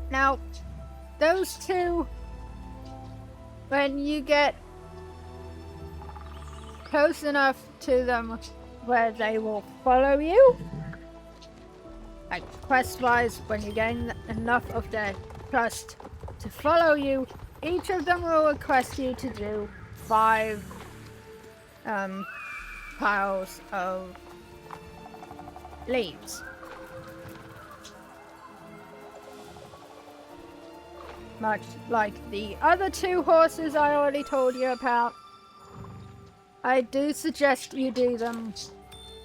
Now, those two, when you get close enough to them where they will follow you, like quest-wise, when you gain enough of their trust to follow you, each of them will request you to do 5 piles of leaves. Much like the other 2 horses I already told you about, I do suggest you do them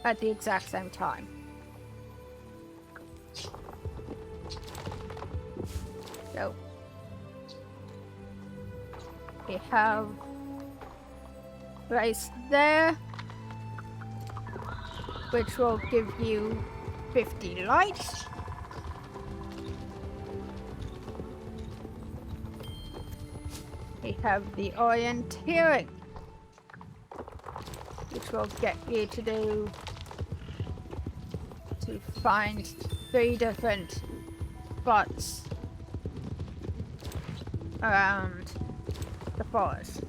at the exact same time. So, we have race there, which will give you 50 light. We have the orienteering, which will get you to find 3 different spots around the forest.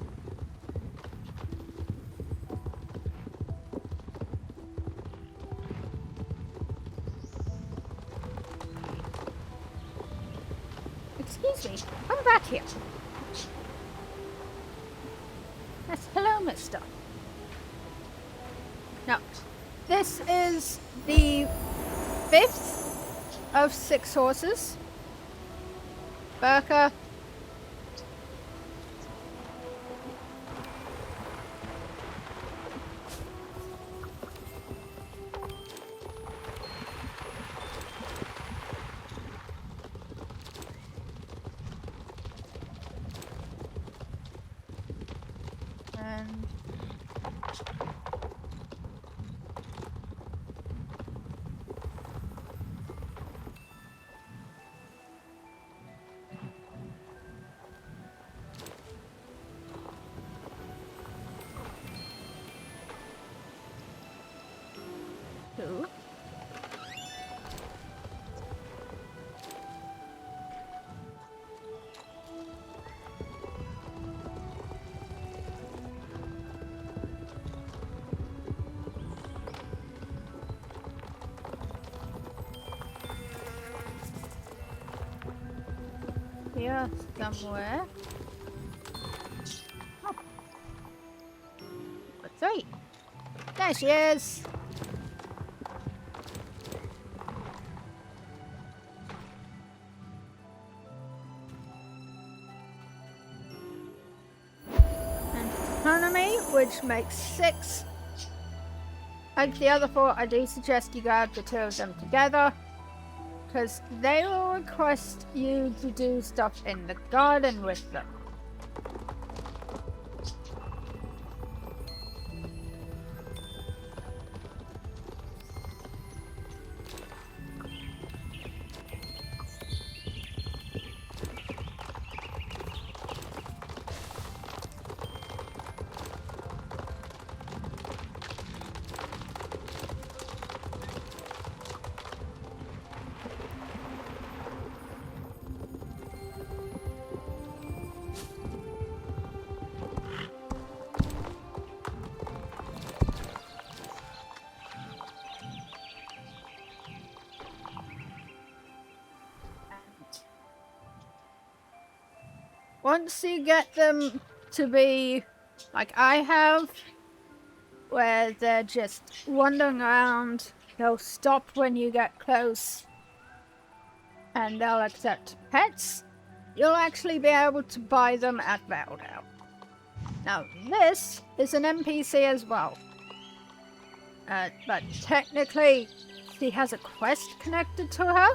Excuse me, come back here. Yes, hello, mister. Now, this is the 5th of 6 horses. Burka. And two. Here somewhere. Oh. What's right? There she is. And Nomi, which which makes 6. Like the other 4, I do suggest you grab the 2 of them together, because they will request you to do stuff in the garden with them. Once you get them to be like I have, where they're just wandering around, they'll stop when you get close, and they'll accept pets, you'll actually be able to buy them at Valdale. Now, this is an NPC as well, but technically, she has a quest connected to her.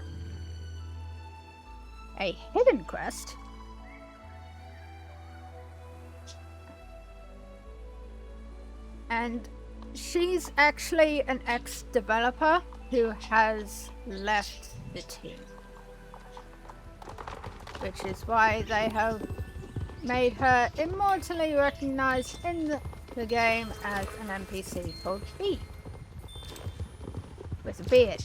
A hidden quest. And she's actually an ex-developer who has left the team. Which is why they have made her immortally recognized in the game as an NPC called Bee. With a beard.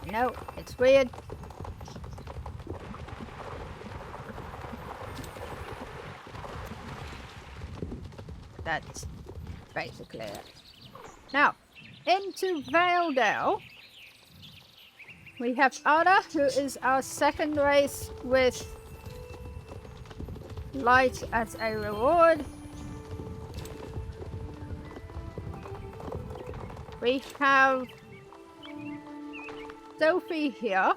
I know, it's weird. That's basically it. Now, into Valdale, we have Ada, who is our second race with light as a reward. We have Sophie here,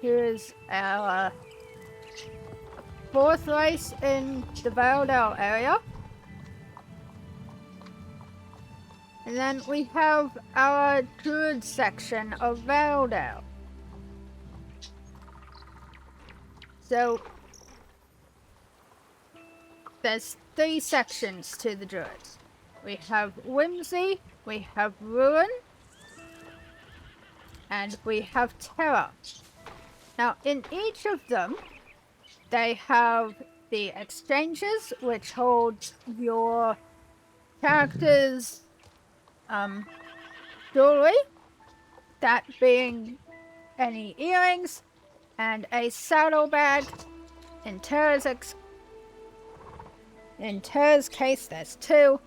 who is our 4th race in the Valdale area. And then we have our druid section of Valdale. So, there's 3 sections to the druids. We have Whimsy, we have Ruin, and we have Terror. Now, in each of them, they have the exchanges, which hold your character's jewelry, that being any earrings, and a saddlebag. In Terra's case, there's 2.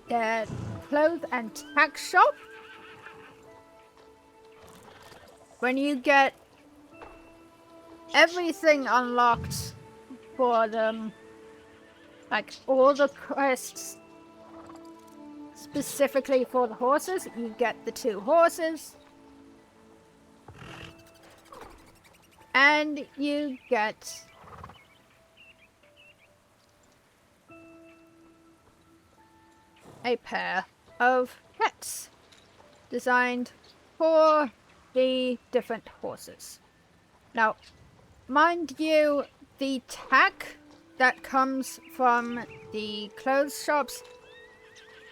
The clothes and tax shop. When you get everything unlocked for them, like all the quests specifically for the horses, you get the 2 horses. And you get a pair of pets designed for the different horses. Now, mind you, the tack that comes from the clothes shops,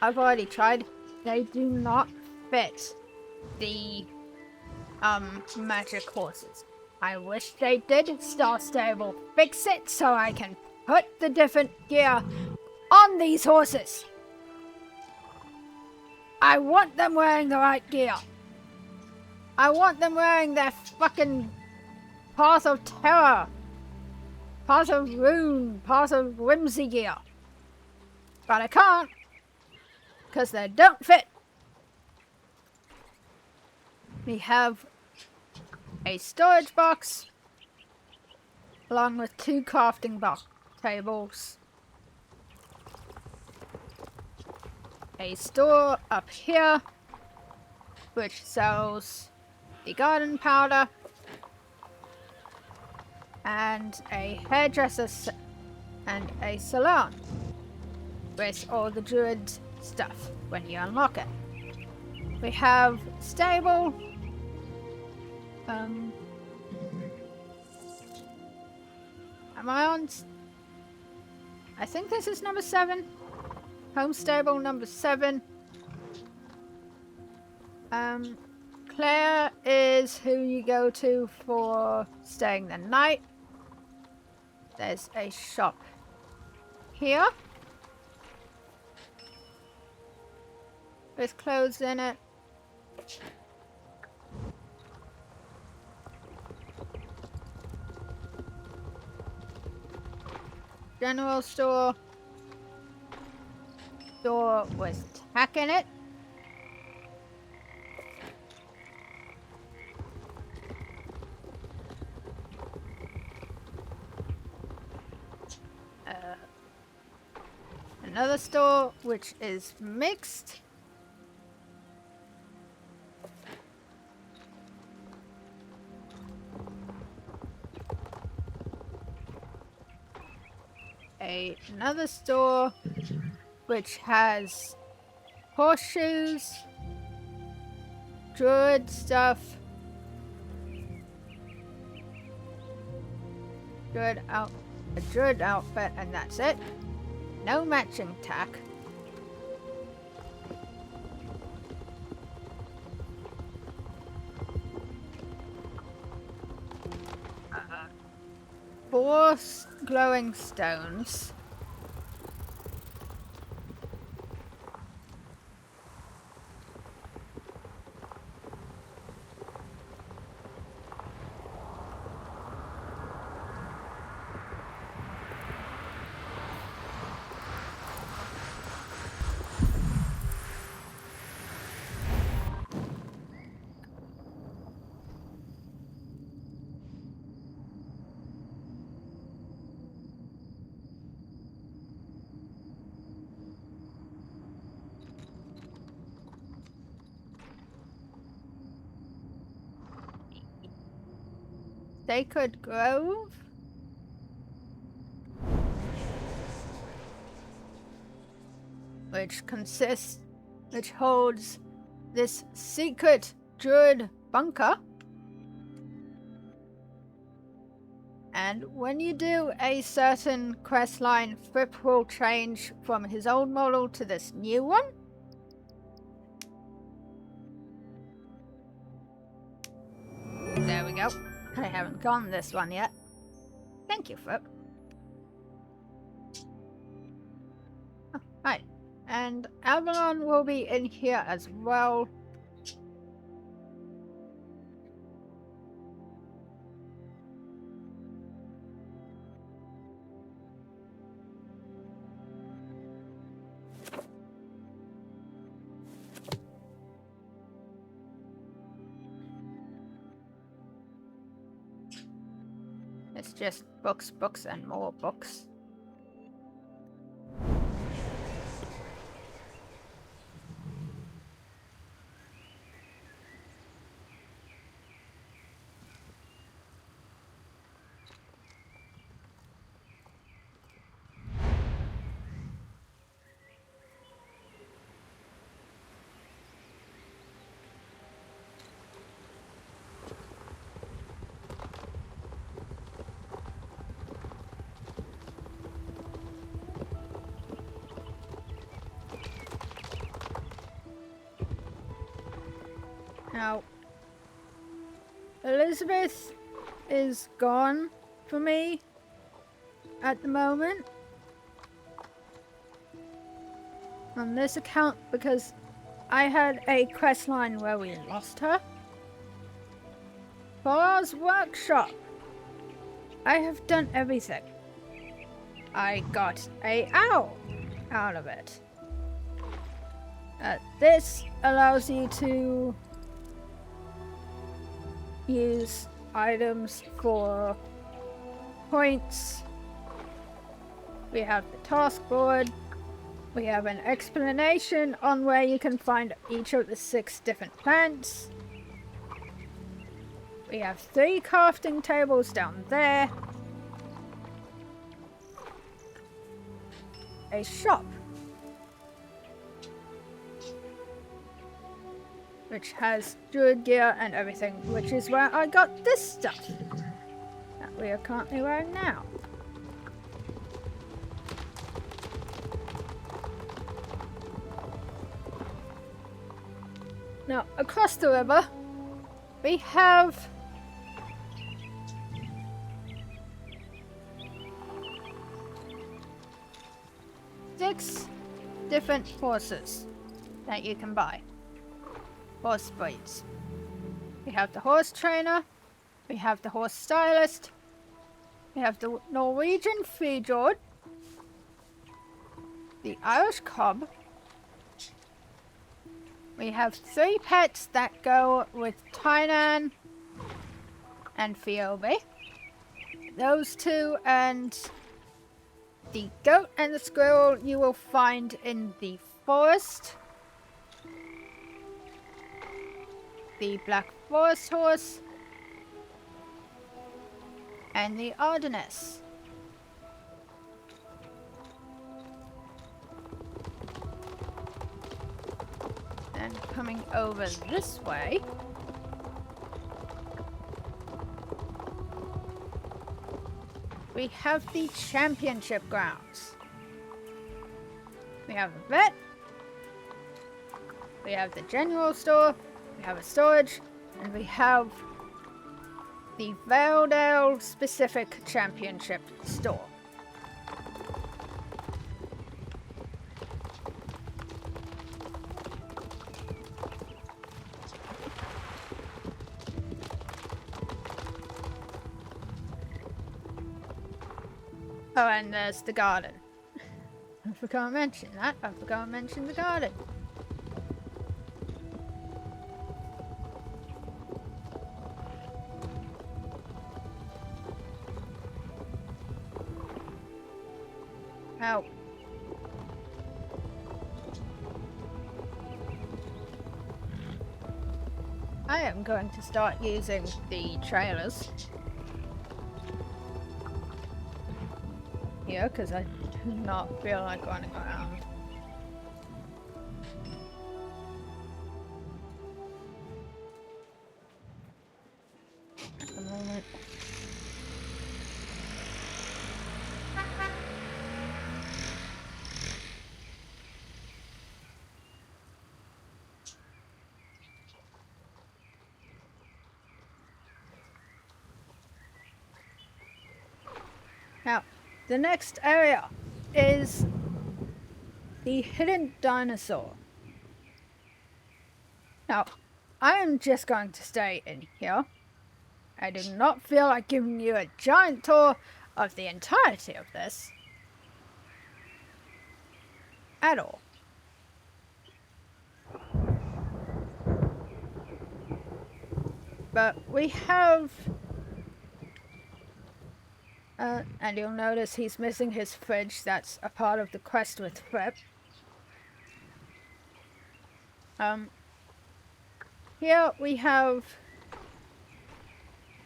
I've already tried. They do not fit the magic horses. I wish they did. Star Stable, fix it so I can put the different gear on these horses. I want them wearing the right gear. I want them wearing their fucking Path of Terror, Path of Rune, Path of Whimsy gear. But I can't, because they don't fit. We have a storage box, along with 2 crafting tables. A store up here, which sells the garden powder. and a and a salon with all the druid stuff when you unlock it. We have stable. Am I on? I think this is number 7. Home stable number 7. Claire is who you go to for staying the night. There's a shop here with clothes in it. General store with tack in it. Another store which is mixed. Another store which has horseshoes, druid stuff, a druid outfit, and that's it. No matching tack. Four glowing stones. Sacred Grove, which holds this secret druid bunker. And when you do a certain quest line, Fripp will change from his old model to this new one. There we go. I haven't gone this one yet. Thank you, Fripp. Oh, hi. And Avalon will be in here as well. It's just books, books, and more books. Now, Elizabeth is gone for me at the moment on this account because I had a quest line where we lost her. Far's workshop. I have done everything. I got a owl out of it. This allows you to use items for points. We have the task board. We have an explanation on where you can find each of the 6 different plants. We have 3 crafting tables down there. a shop, which has druid gear and everything, which is where I got this stuff that we are currently wearing now. Now, across the river, we have six different horses that you can buy. Horse breeds. We have the horse trainer, we have the horse stylist, we have the Norwegian fjord, the Irish cob. We have 3 pets that go with Tynan and Phoebe. Those 2 and the goat and the squirrel you will find in the forest. The black forest horse and the Ardennes. And coming over this way, we have the championship grounds. We have a vet, we have the general store, we have a storage, and we have the Valedale specific championship store. Oh, and there's the garden. I forgot to mention that. I forgot to mention the garden. Now, I am going to start using the trailers here because I do not feel like running around. At the moment. Now, the next area is the hidden dinosaur. Now, I am just going to stay in here. I do not feel like giving you a giant tour of the entirety of this at all. But we have and you'll notice he's missing his fridge. That's a part of the quest with Fripp. Here we have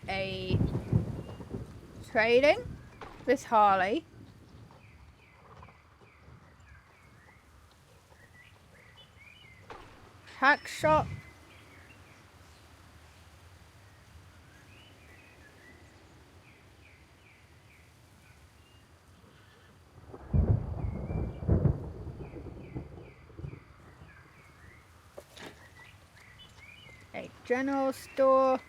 a trading with Harley. Hack shop. A general store.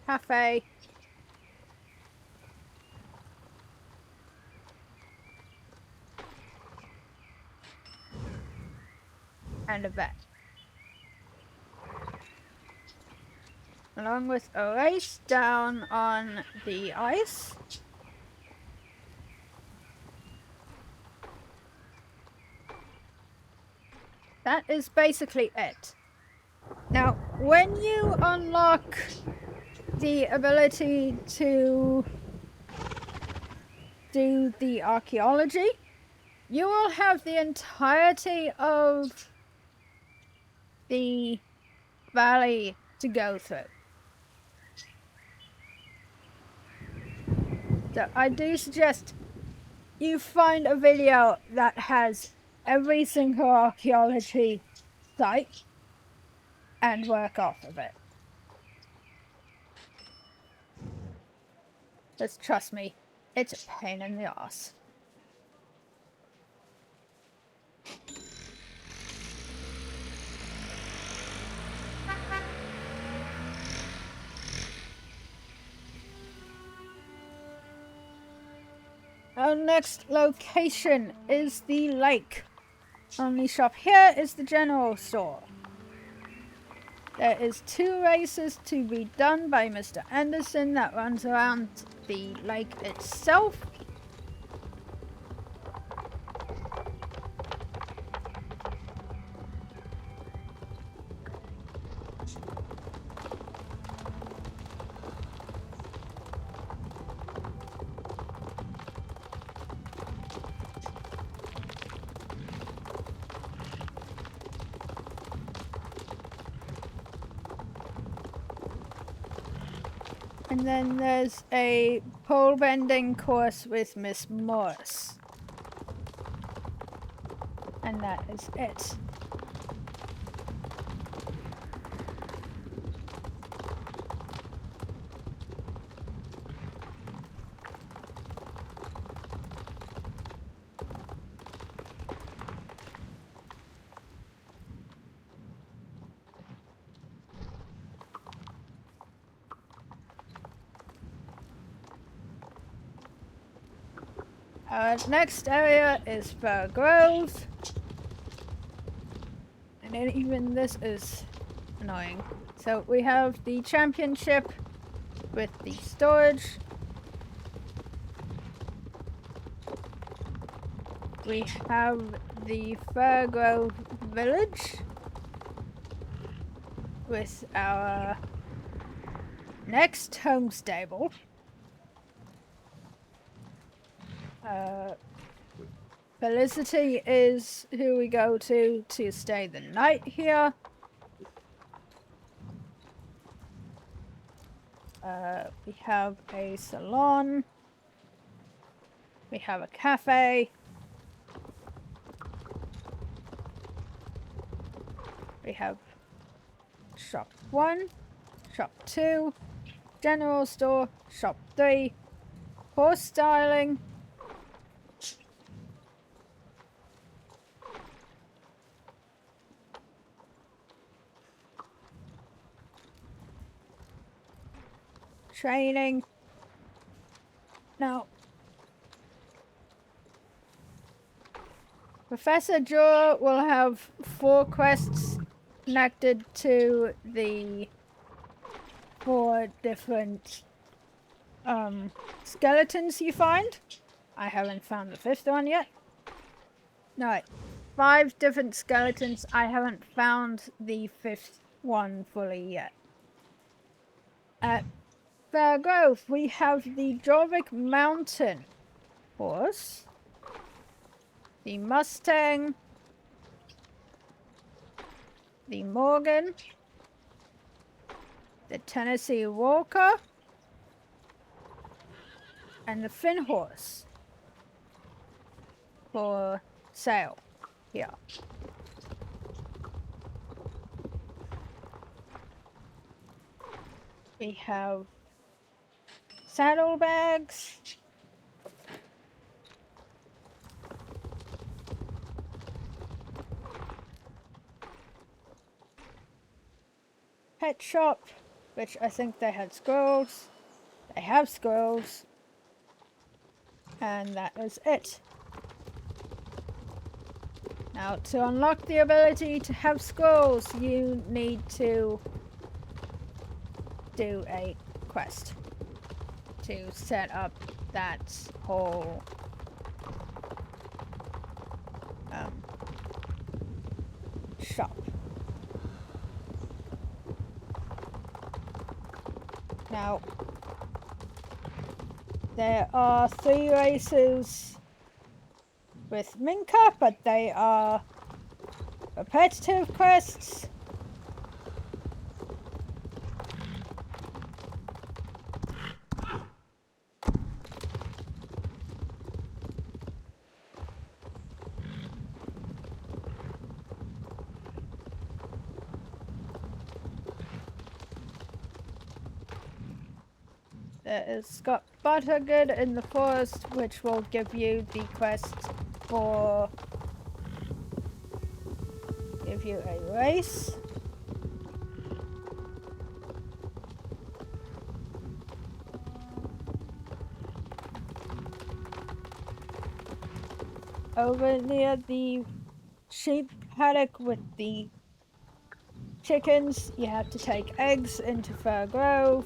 Cafe. And a vet. Along with a race down on the ice. That is basically it. Now, when you unlock the ability to do the archaeology, you will have the entirety of the valley to go through. So I do suggest you find a video that has every single archaeology site and work off of it. Just trust me, it's a pain in the ass. Our next location is the lake. Only shop here is the general store. There is 2 races to be done by Mr. Anderson that runs around the lake itself. And then there's a pole bending course with Miss Morris. And that is it. Our next area is Fir Grove. And then even this is annoying. So we have the championship with the storage. We have the Fir Grove village with our next home stable. Felicity is who we go to stay the night here. We have a salon. We have a cafe. We have shop 1, shop 2, general store, shop 3, horse styling, training. Now, Professor Jor will have 4 quests connected to the 4 different skeletons you find. I haven't found the 5th one yet. No, 5 different skeletons. I haven't found the 5th one fully yet. At Fair Grove, we have the Jorvik Mountain horse, the Mustang, the Morgan, the Tennessee Walker, and the Finn horse for sale here. We have saddlebags, pet shop, which I think they had squirrels. They have squirrels. And that is it. Now, to unlock the ability to have squirrels, you need to do a quest to set up that whole shop. Now, there are 3 races with Minka, but they are repetitive quests. There is Scott Buttergood in the forest, which will give you the quest for... give you a race. Over near the sheep paddock with the chickens, you have to take eggs into Fir Grove.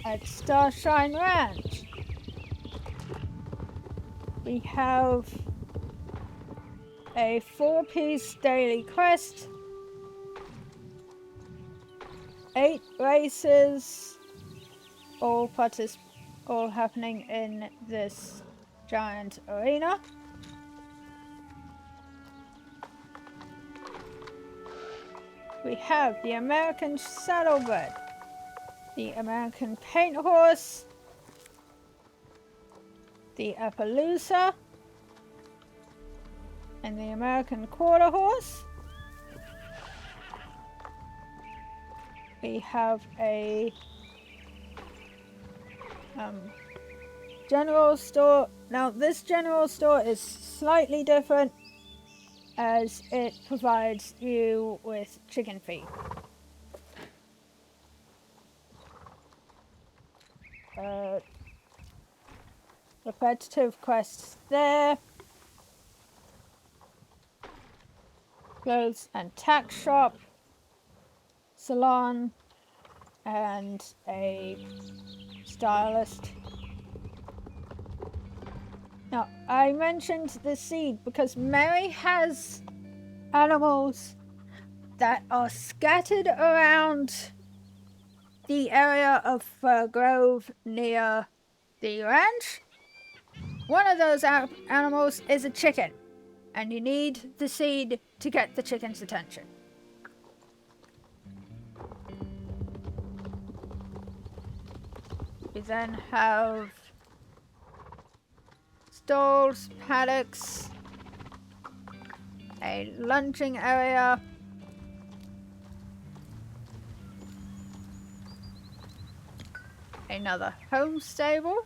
At Starshine Ranch, we have a 4-piece daily quest, 8 races, all happening in this giant arena. We have the American Saddlebred, the American Paint Horse, the Appaloosa, and the American Quarter Horse. We have a general store. Now this general store is slightly different as it provides you with chicken feed. Repetitive quests there. Clothes and tack shop, salon, and a stylist. Now, I mentioned the seed because Mary has animals that are scattered around the area of Fir Grove near the ranch. One of those animals is a chicken, and you need the seed to get the chicken's attention. We then have stalls, paddocks, a lunging area, another home stable,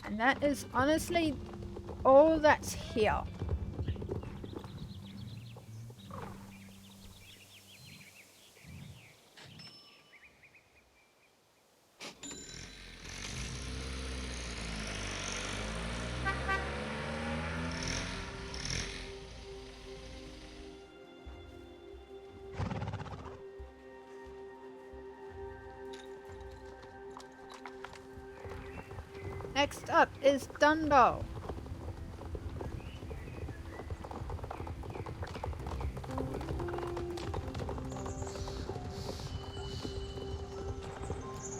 and that is honestly all that's here. Next up is Dundal.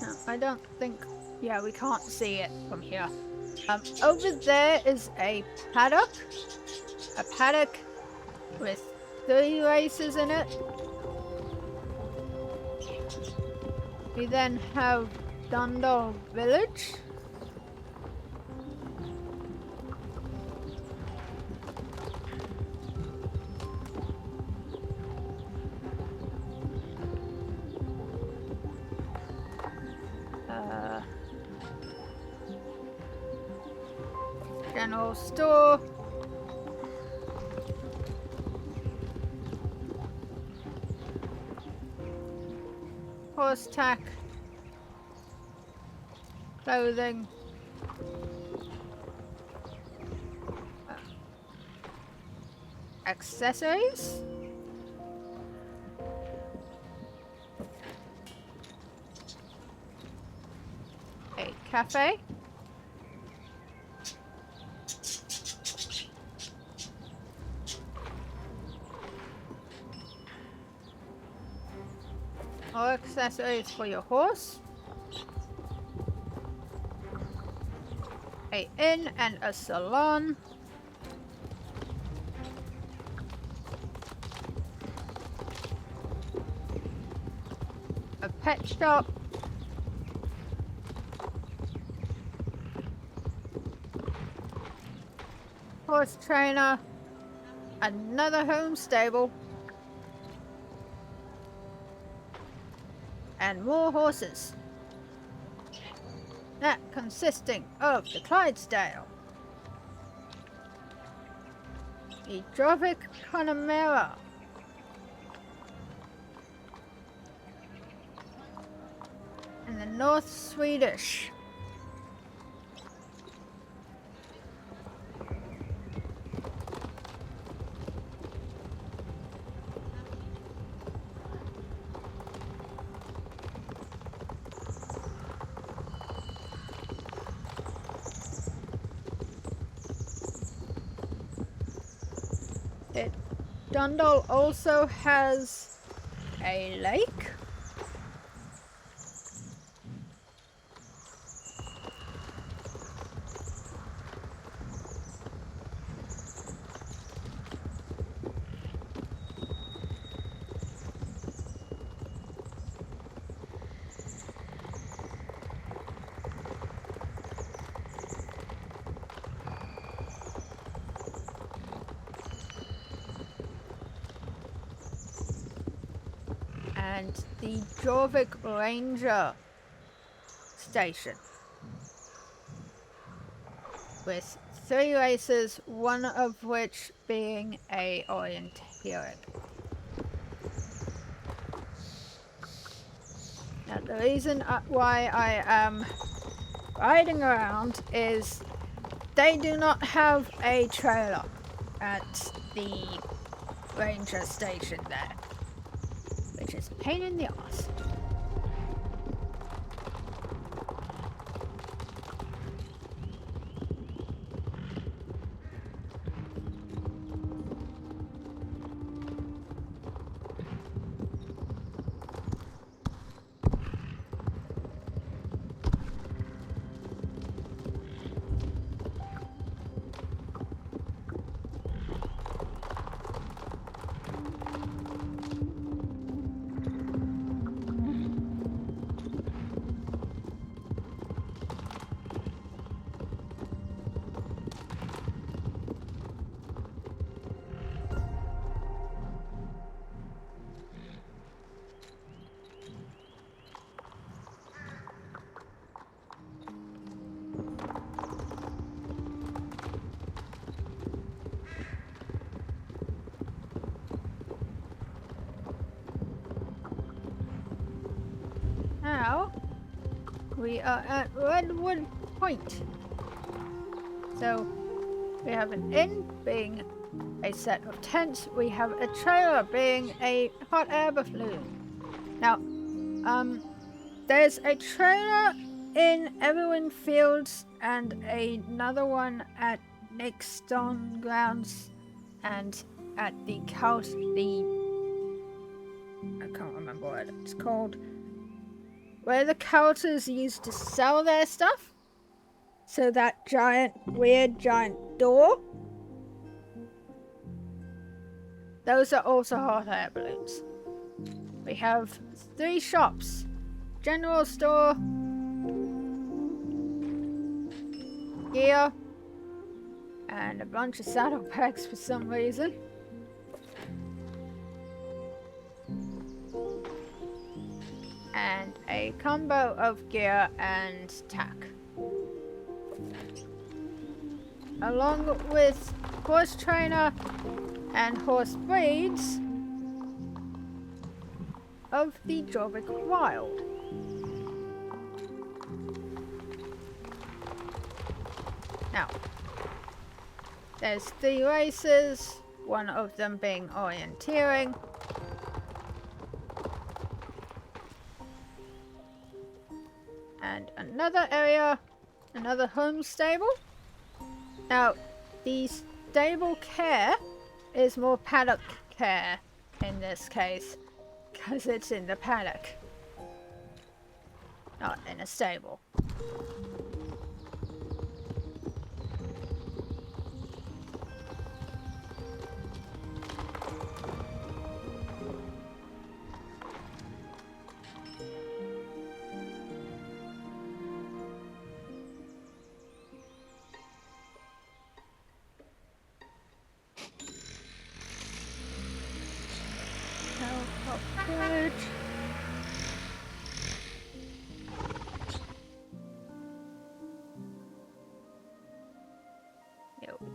No, I don't think... yeah, we can't see it from here. Over there is a paddock. A paddock with 3 races in it. We then have Dundal Village. General store. Horse tack. Clothing. Accessories. A cafe. More accessories for your horse. An inn and a salon. A pet shop. horse trainer, another home stable, and more horses. That consisting of the Clydesdale, the Jorvik Connemara, and the North Swedish. Dundal also has a lake. And the Jorvik Ranger Station, with 3 races, one of which being a orienteering. Now the reason why I am riding around is they do not have a trailer at the ranger station there, which is a pain in the ass. Now, we are at Redwood Point. So, we have an inn being a set of tents. We have a trailer being a hot air balloon. Now, there's a trailer in Everwin Fields and another one at Nickstone Grounds and at the I can't remember what it's called, where the counters used to sell their stuff. So that weird giant door. Those are also hot air balloons. We have 3 shops. General store, gear, and a bunch of saddlebags for some reason. And a combo of gear and tack. Along with horse trainer and horse breeds of the Jorvik Wild. Now, there's 3 races, one of them being orienteering. And another area, another home stable. Now, the stable care is more paddock care in this case, because it's in the paddock, not in a stable.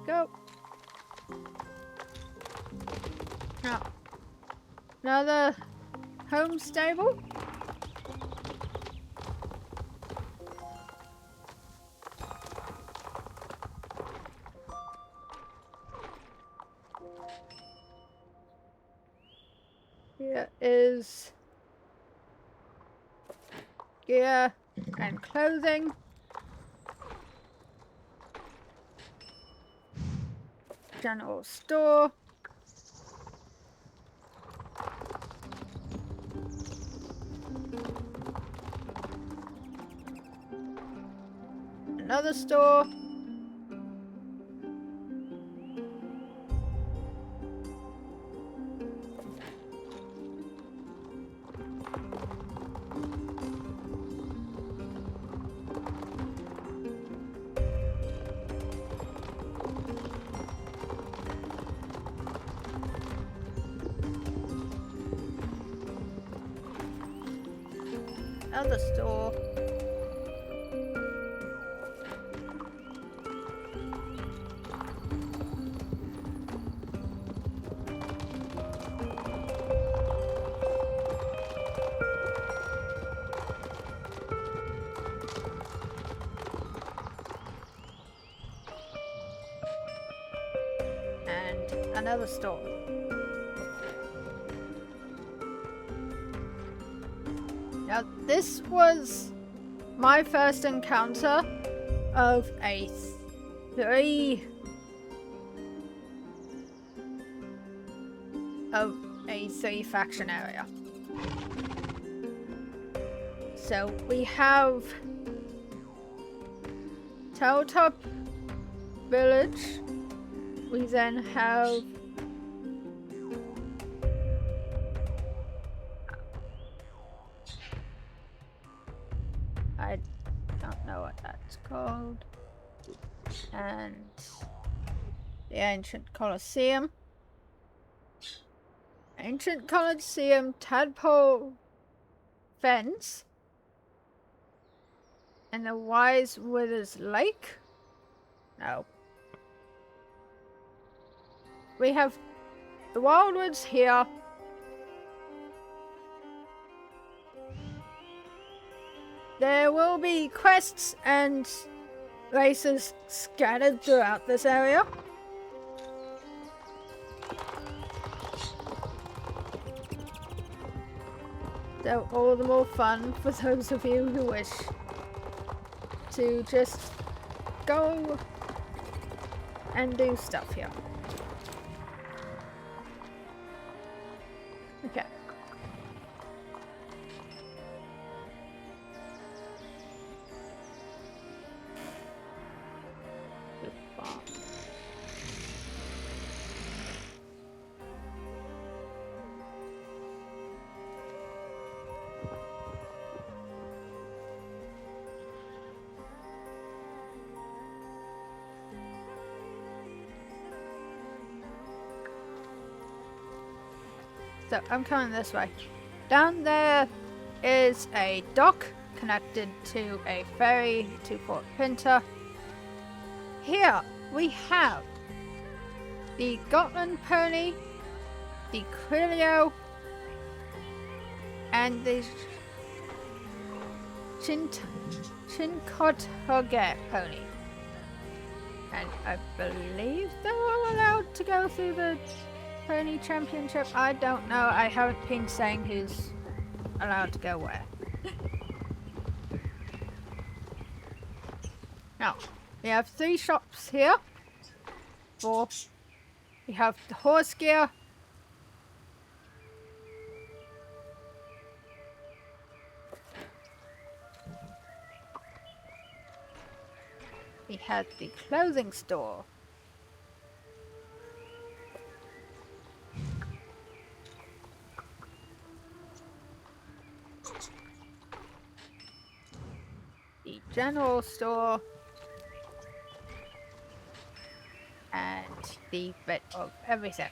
go. Now, another home stable. Here is gear and clothing. General store. Another store. Another store. And another store. Now, this was my first encounter of a three faction area. So we have Telltop Village. We then have I don't know what that's called. And the Ancient Colosseum. Ancient Colosseum, Tadpole Fence, and the Wise Withers Lake. No. We have the Wildwoods here. There will be quests and races scattered throughout this area. So all the more fun for those of you who wish to just go and do stuff here. Okay. So I'm coming this way. Down there is a dock connected to a ferry to Fort Pinter. Here we have the Gotland pony, the Quilio, and the Chincoteague pony. And I believe they're all allowed to go through the Pony Championship. I don't know. I haven't been saying who's allowed to go where. Now, we have 3 shops here. 4. We have the horse gear. We have the clothing store. The general store. And the bit of everything.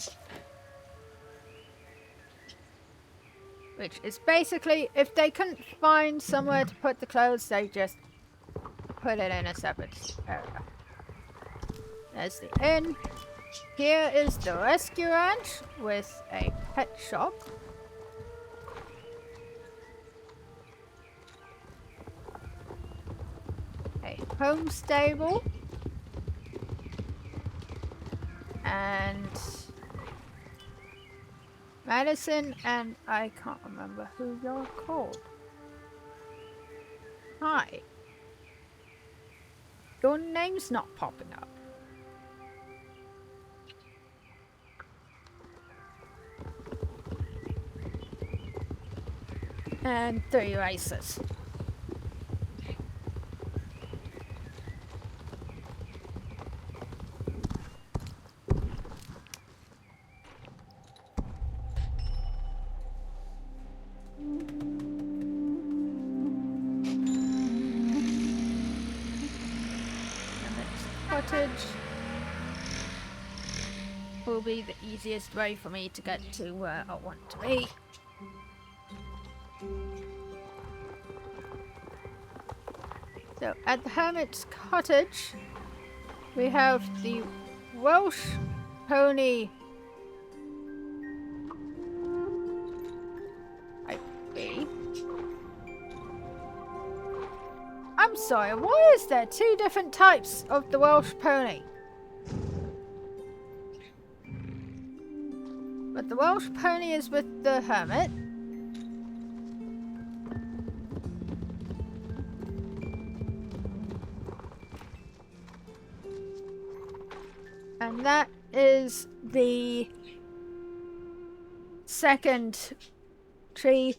Which is basically, if they couldn't find somewhere to put the clothes, they just put it in a separate area. There's the inn. Here is the rescue ranch with a pet shop. A home stable. And medicine, and I can't remember who you're called. Hi. Your name's not popping up. And 3 races. Cottage will be the easiest way for me to get to where I want to be. So at the Hermit's Cottage, we have the Welsh pony. I'm sorry, why is there 2 different types of the Welsh pony? But the Welsh pony is with the Hermit. And that is the second tree.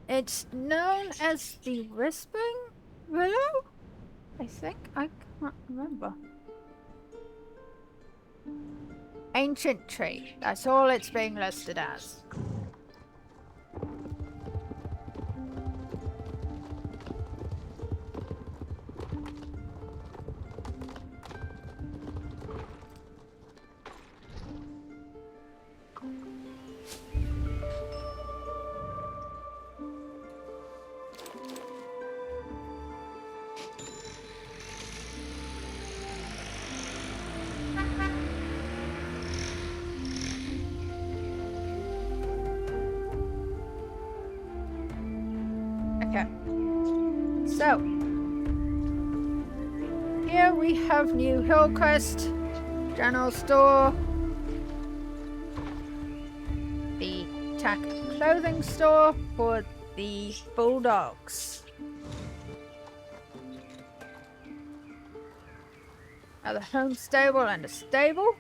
It's known as the Whispering Willow? I think? I can't remember. Ancient tree. That's all it's being listed as. Okay, so here we have New Hillcrest General Store, the Tack Clothing Store for the Bulldogs, another home stable and a stable,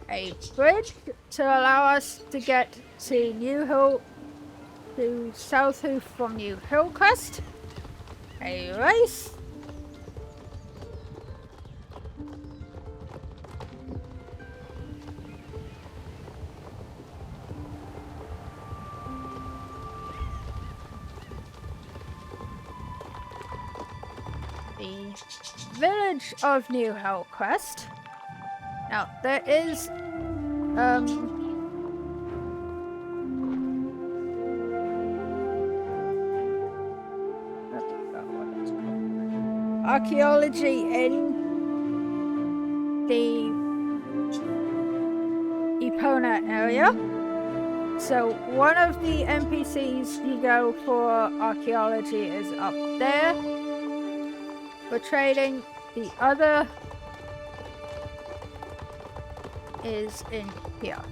a bridge to allow us to get to South Hoof from New Hillcrest, a race, the village of New Hillcrest. Now there is archaeology in the Epona area. So one of the NPCs you go for archaeology is up there. For trading, the other is in here.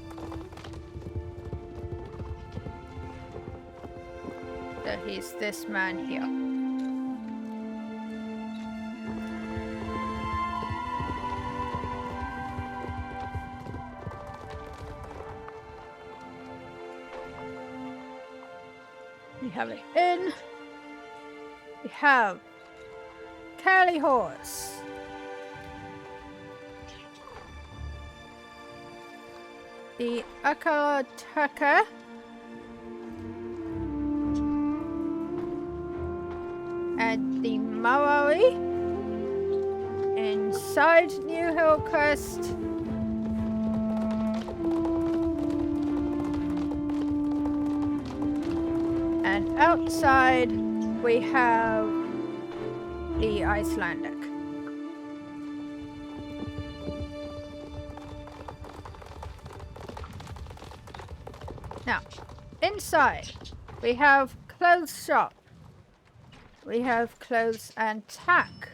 So he's this man here. We have an inn. We have Curly Horse. The Akalataka. And the Maori. Inside New Hillcrest. And outside we have the Icelandic. Now, inside, we have clothes shop. We have clothes and tack.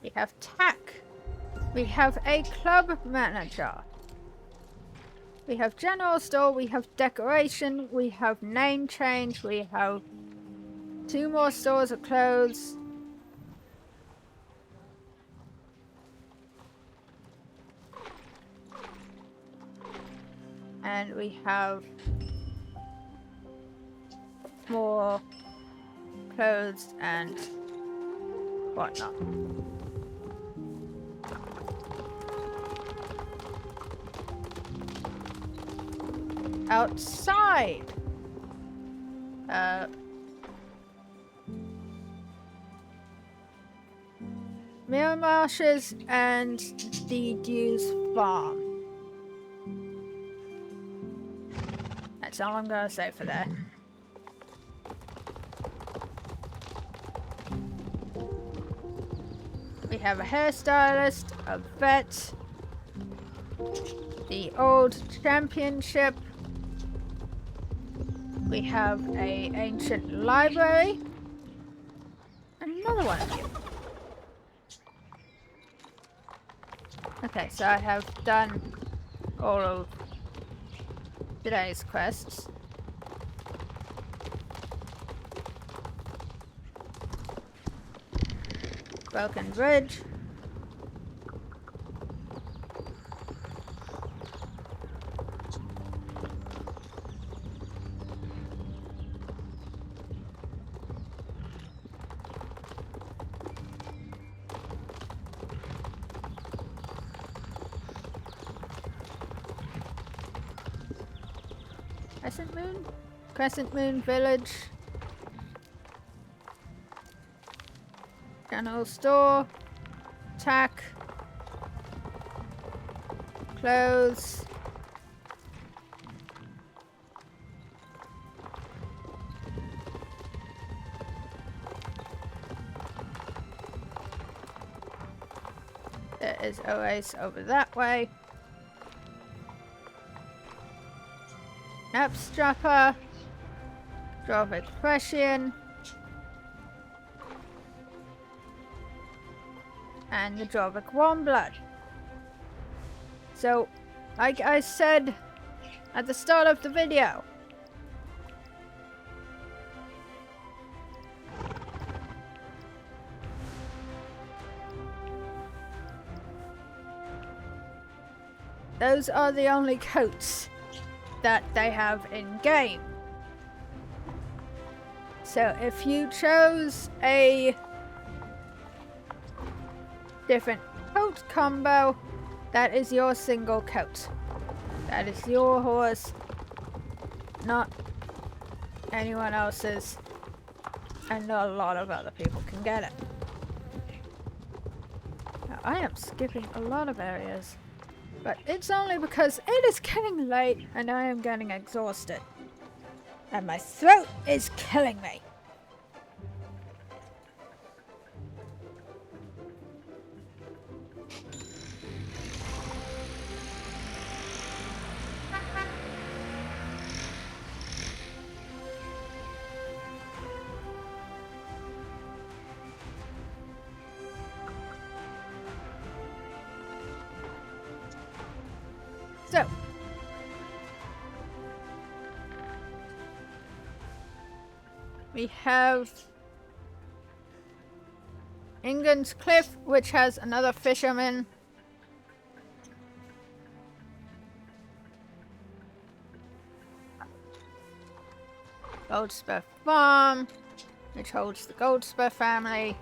We have tack. We have a club manager. We have general store. We have decoration. We have name change. We have 2 more stores of clothes. And we have more clothes and whatnot. Outside. Mill Marshes and the Dews Farm. That's all I'm gonna say for that. We have a hairstylist, a vet, the old championship. We have a ancient library. And another one of you. Okay, so I have done all of today's quests. Broken Bridge. Crescent Moon Village. General store. Tack. Clothes. There is Oasis over that way. Napstrapper, Drovik Prescian, and the Drovik Warmblood. So, like I said at the start of the video, those are the only coats that they have in game. So if you chose a different coat combo, that is your single coat. That is your horse, not anyone else's, and a lot of other people can get it. Now, I am skipping a lot of areas. But it's only because it is getting late and I am getting exhausted. And my throat is killing me. So, we have England's Cliff, which has another fisherman. Goldsmith Farm, which holds the Goldsmith family.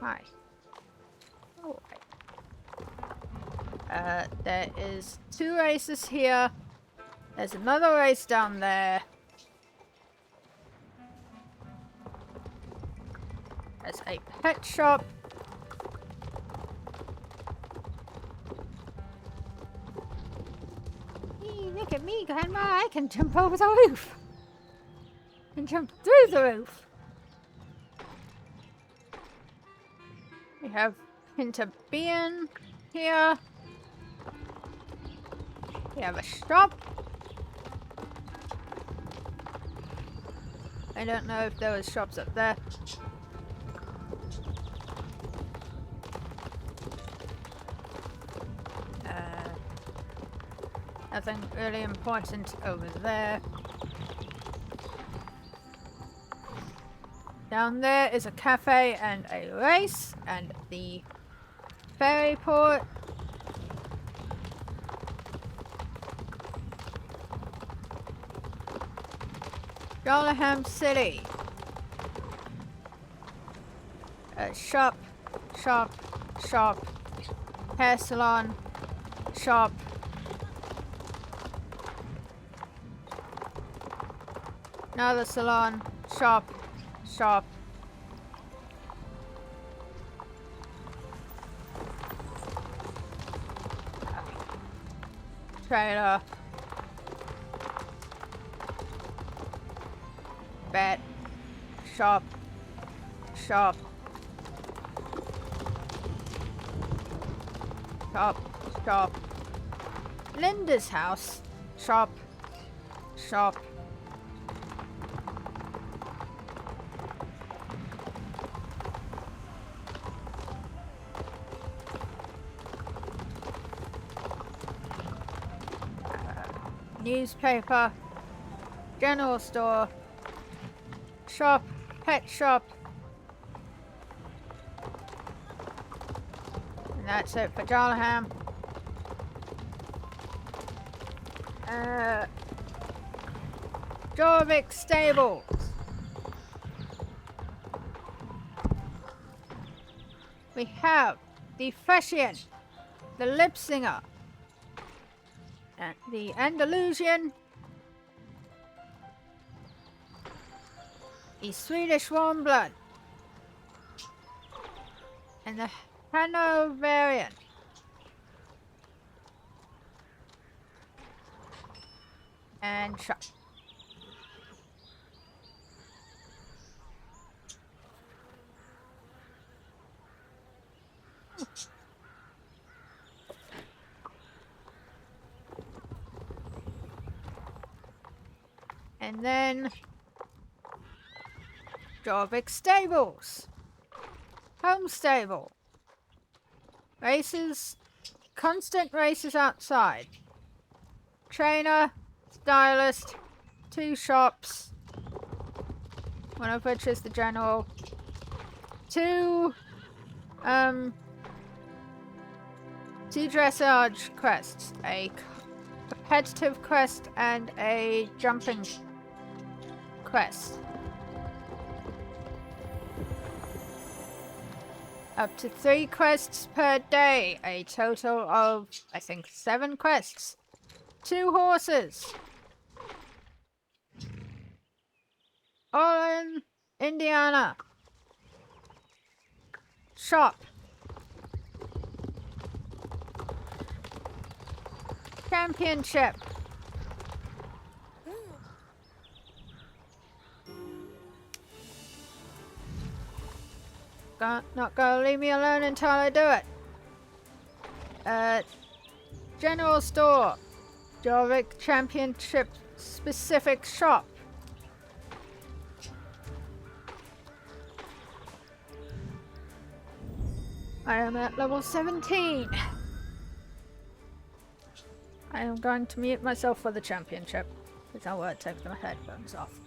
Hi. Oh. There is 2 races here. There's another race down there. There's a pet shop. Hey, look at me, Grandma. I can jump over the roof. I can jump through the roof. We have Hinterbean here. We have a shop. I don't know if there was shops up there. Nothing really important over there. Down there is a cafe and a race and the ferry port. Dollarham City. Shop, shop, shop. Hair salon, shop. Another salon, shop, shop. Trailer. Bet. Shop. Shop. Shop. Shop. Linda's house. Shop. Shop. Newspaper, general store, shop, pet shop, and that's it for Jarlaham. Jorvik Stables. We have the Freshian, the Lip Singer, and the Andalusian, the Swedish Warm Blood, and the Hanoverian. And shop. And then Jorvik Stables, Home Stable, races, constant races outside, trainer, stylist, 2 shops, one of which is the general, 2 dressage quests, a competitive quest and a jumping quest. Up to 3 quests per day, a total of, I think, 7 quests. 2 horses. All in Indiana. Shop. Championship. Not gonna leave me alone until I do it. General store. Jorvik Championship specific shop. I am at level 17. I am going to mute myself for the championship, because I will take my headphones off.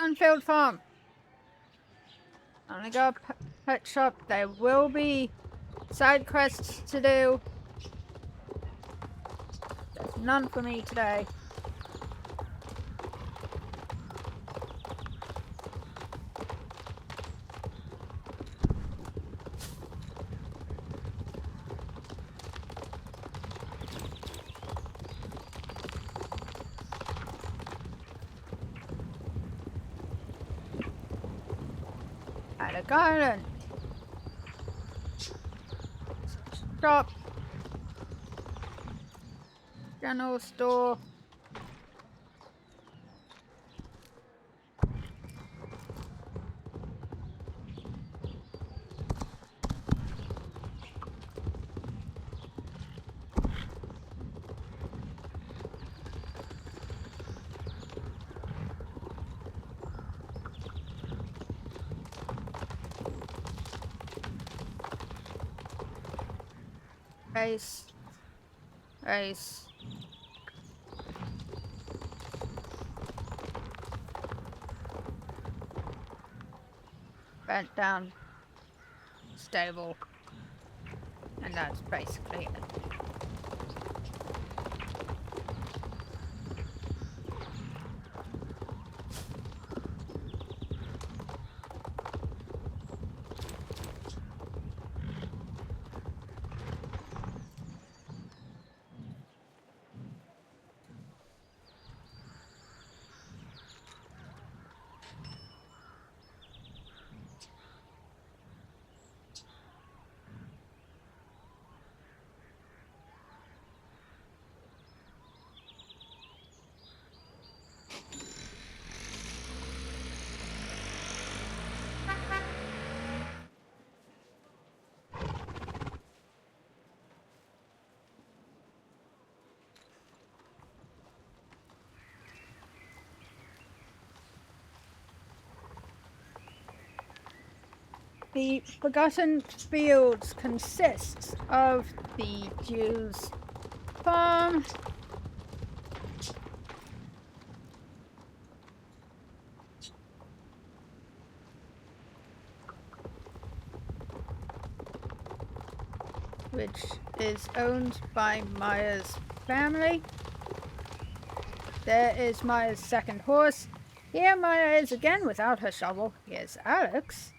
Sunfield Farm. I'm gonna go pet shop. There will be side quests to do. There's none for me today. Attic Island. Shop. General store. Race. Race. Bent down. Stable. And that's basically it. The Forgotten Fields consists of the Jew's farm, which is owned by Maya's family. There is Maya's second horse. Here Maya is again without her shovel. Here's Alex.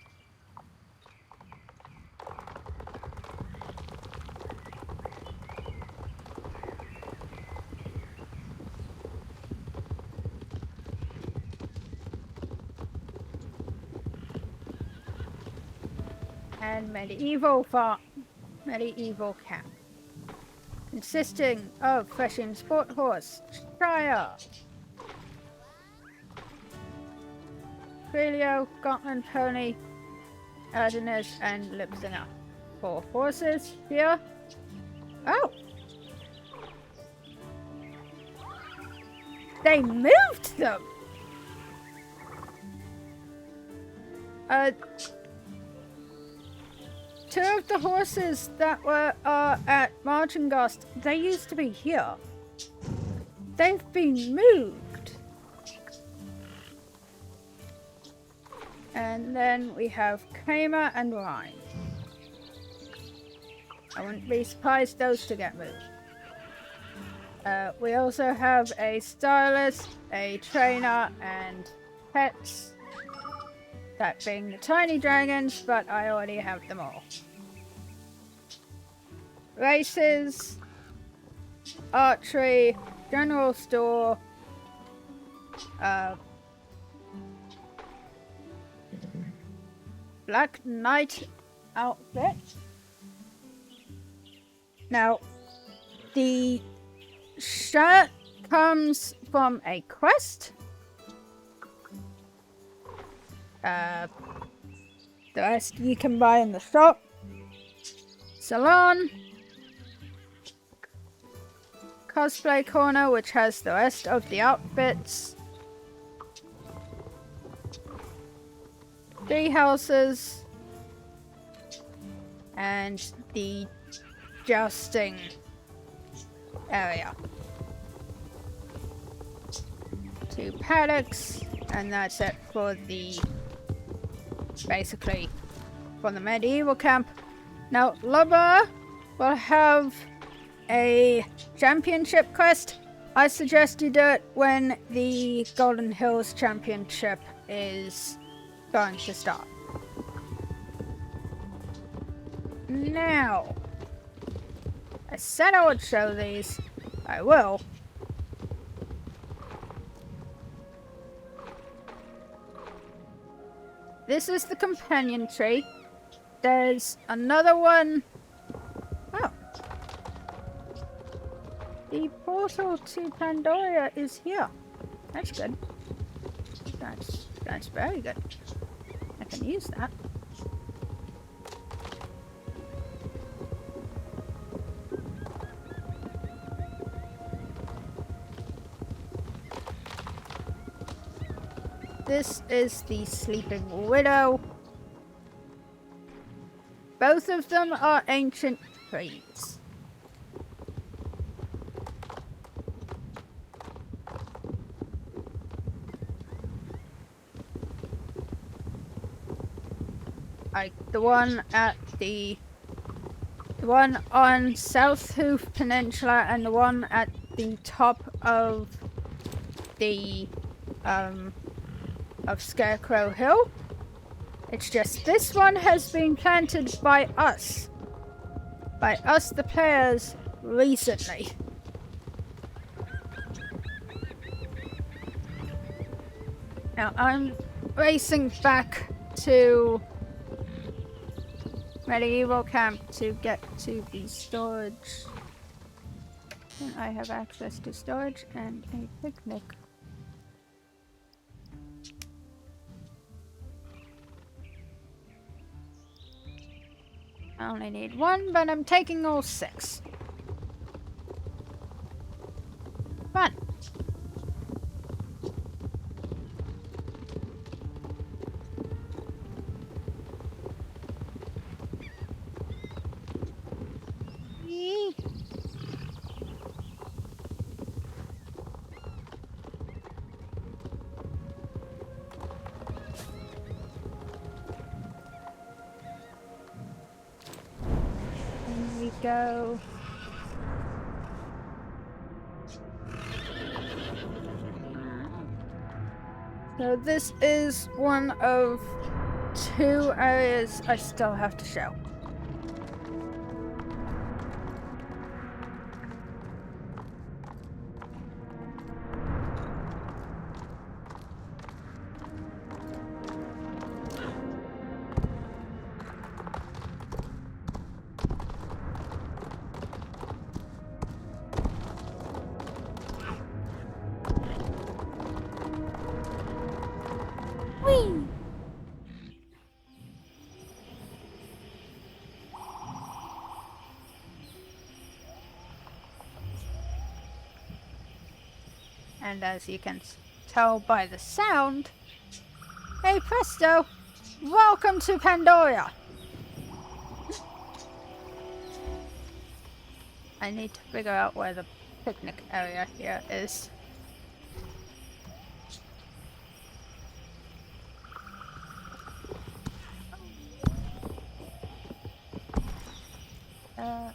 And medieval camp, consisting of Freshin Sport Horse, Shire, Trilio, Gotland Pony, Erdenes, and Lipsinger. 4 horses here. Oh! They moved them! Two of the horses that were at Marchingast, they used to be here. They've been moved. And then we have Kramer and Ryan. I wouldn't be surprised those to get moved. We also have a stylist, a trainer, and pets. That being the tiny dragons, but I already have them all. Races, archery, general store, Black Knight outfit. Now, the shirt comes from a quest. The rest you can buy in the shop. Salon. Cosplay corner, which has the rest of the outfits. 3 houses. And the jousting area. 2 paddocks And that's it for basically, for the medieval camp. Now, Lover will have a championship quest. I suggest you do it when the Golden Hills Championship is going to start. Now, I said I would show these. I will. This is the companion tree. There's another one. Oh. The portal to Pandora is here. That's good. That's very good. I can use that. This is the Sleeping Widow. Both of them are ancient trees. The one on South Hoof Peninsula and the one at the top of the of Scarecrow Hill. It's just this one has been planted by us the players, recently. Now I'm racing back to Medieval Camp to get to the storage. And I have access to storage and a picnic. I only need one, but I'm taking all 6. Fun. Go. So this is one of 2 areas I still have to show. And as you can tell by the sound, hey presto, welcome to Pandora! I need to figure out where the picnic area here is.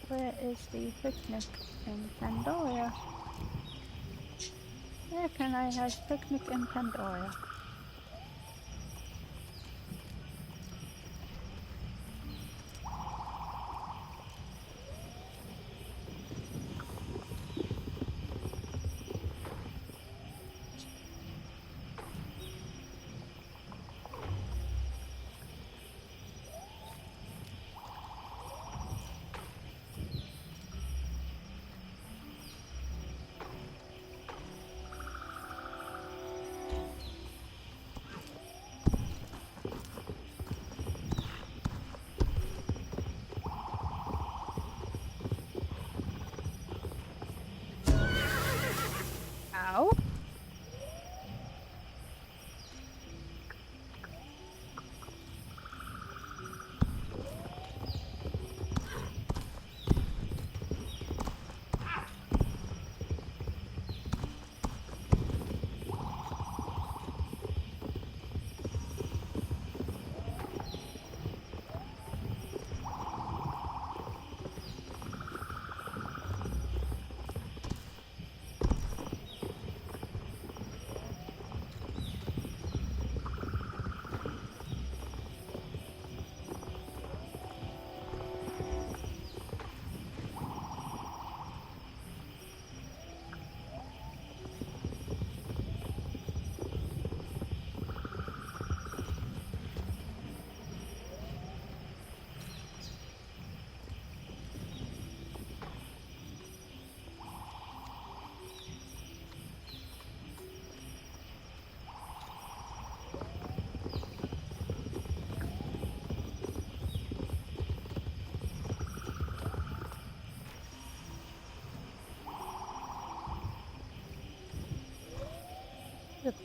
Where is the picnic in Pandora? Where can I have picnic in Pandora?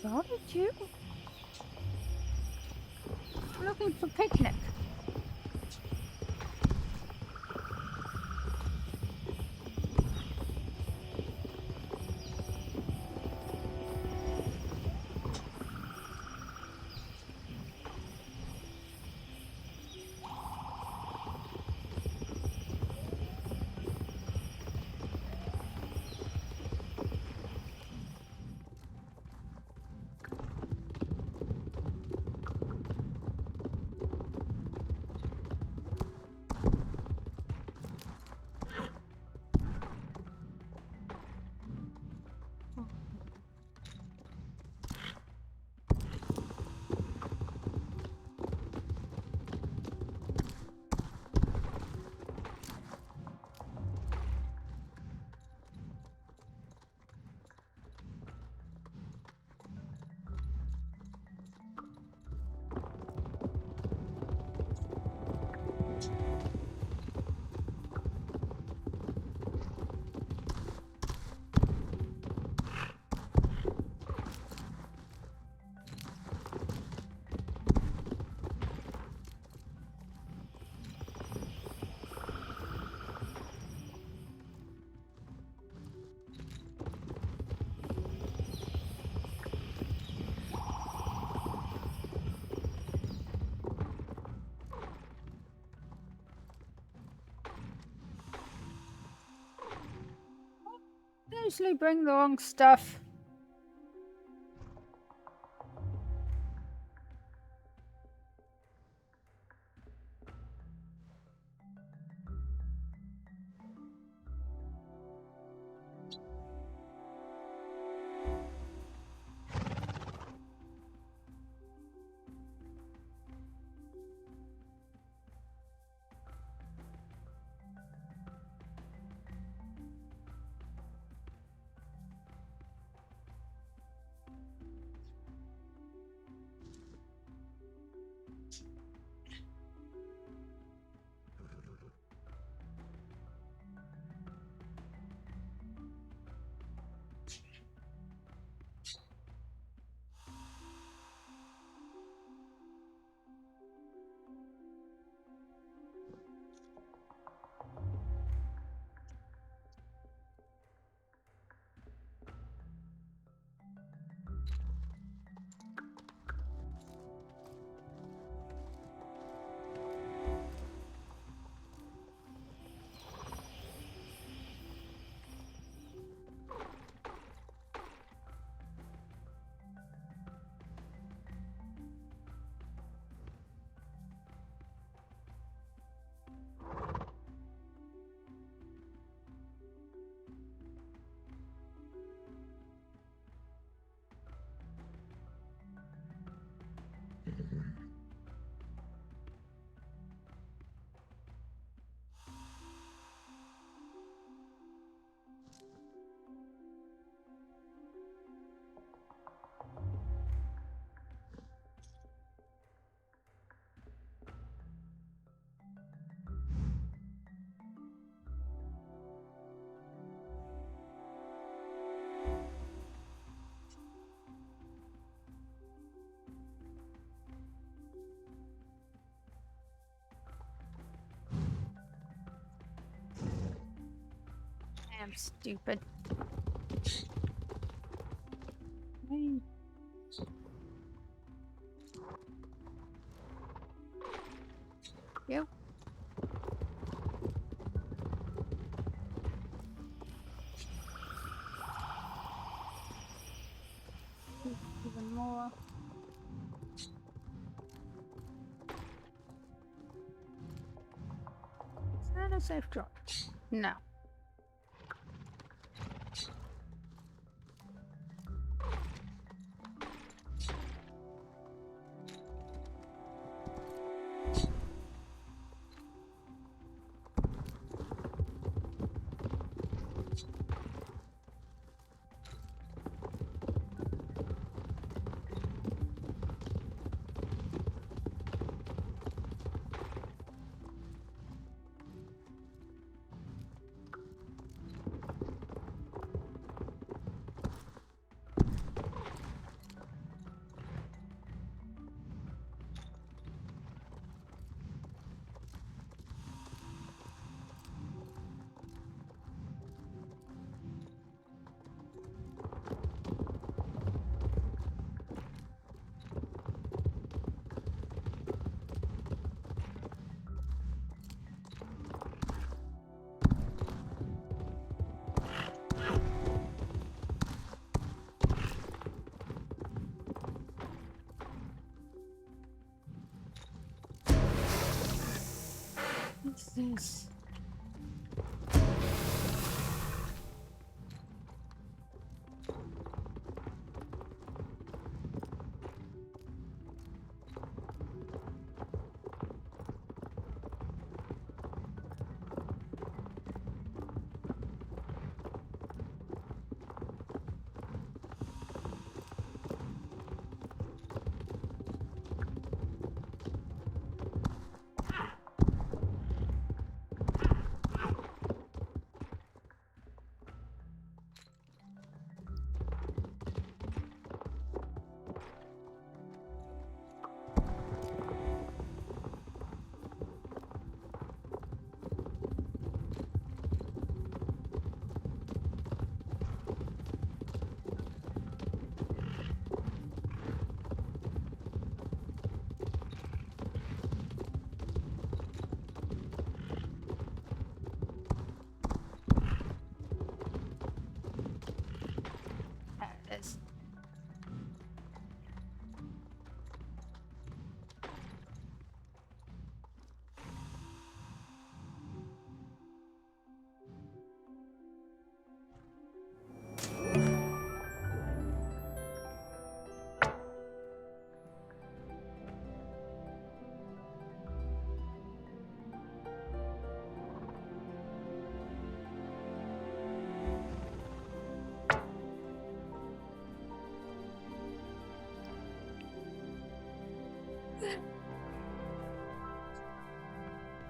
Started you? I'm looking for picnic. I usually bring the wrong stuff. I'm stupid. Hey. You. Even more. Is that a safe drop? No. What's this?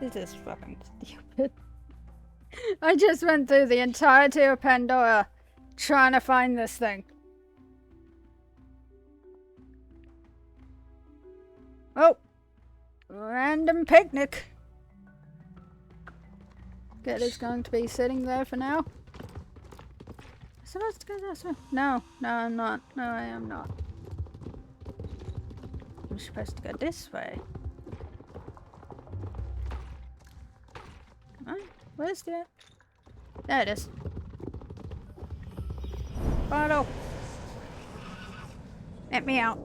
This is fucking stupid. I just went through the entirety of Pandora trying to find this thing. Oh! Random picnic. Good is going to be sitting there for now. Am I supposed to go this way? No, I'm not. No, I am not. I'm supposed to go this way. Come on. Where's the... There it is. Bottle. Let me out.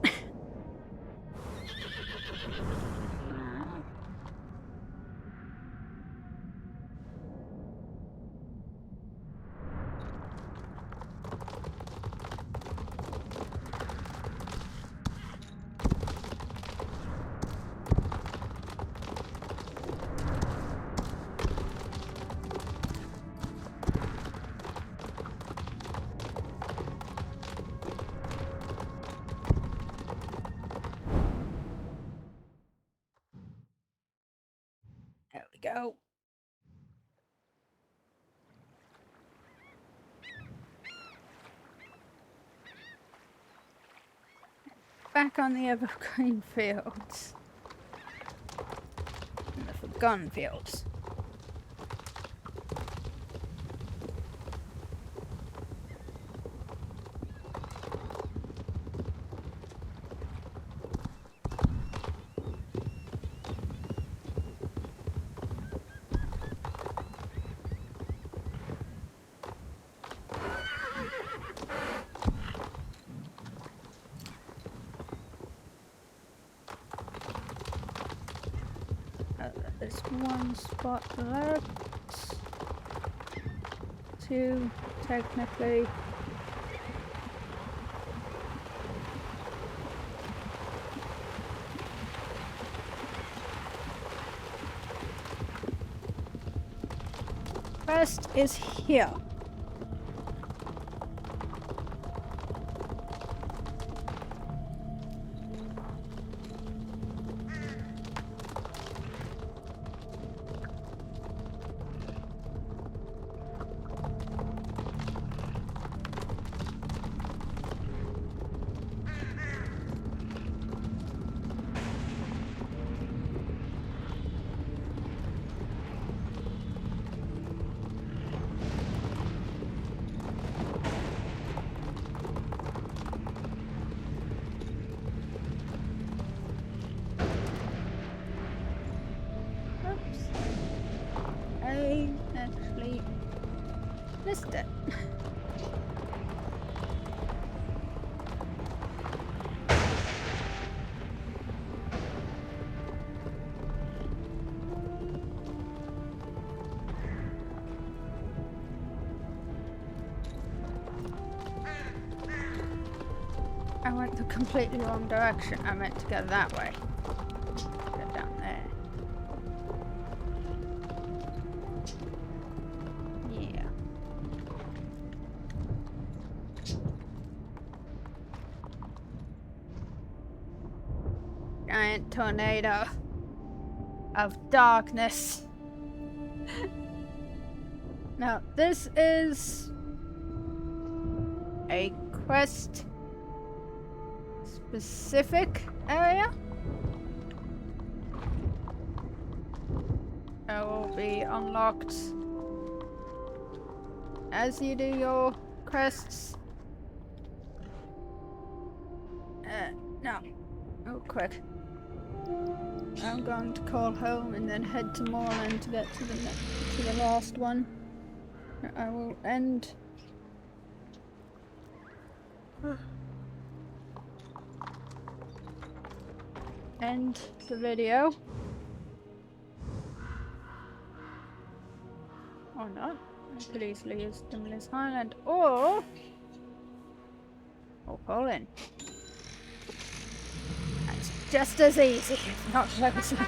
There we go. Back on the evergreen fields. And the forgotten fields. There's one spot left. Two, technically. First is here. I actually missed it. I went the completely wrong direction. I meant to go that way. Go down there. Yeah. Giant tornado of darkness. Now, this is a quest specific area. That will be unlocked as you do your quests. No. Oh, quick. I'm going to call home and then head to Moorland to get to the last one. I will end the video. Or not. I could easily use Stimulus Highland or Poland. That's just as easy, if not closer.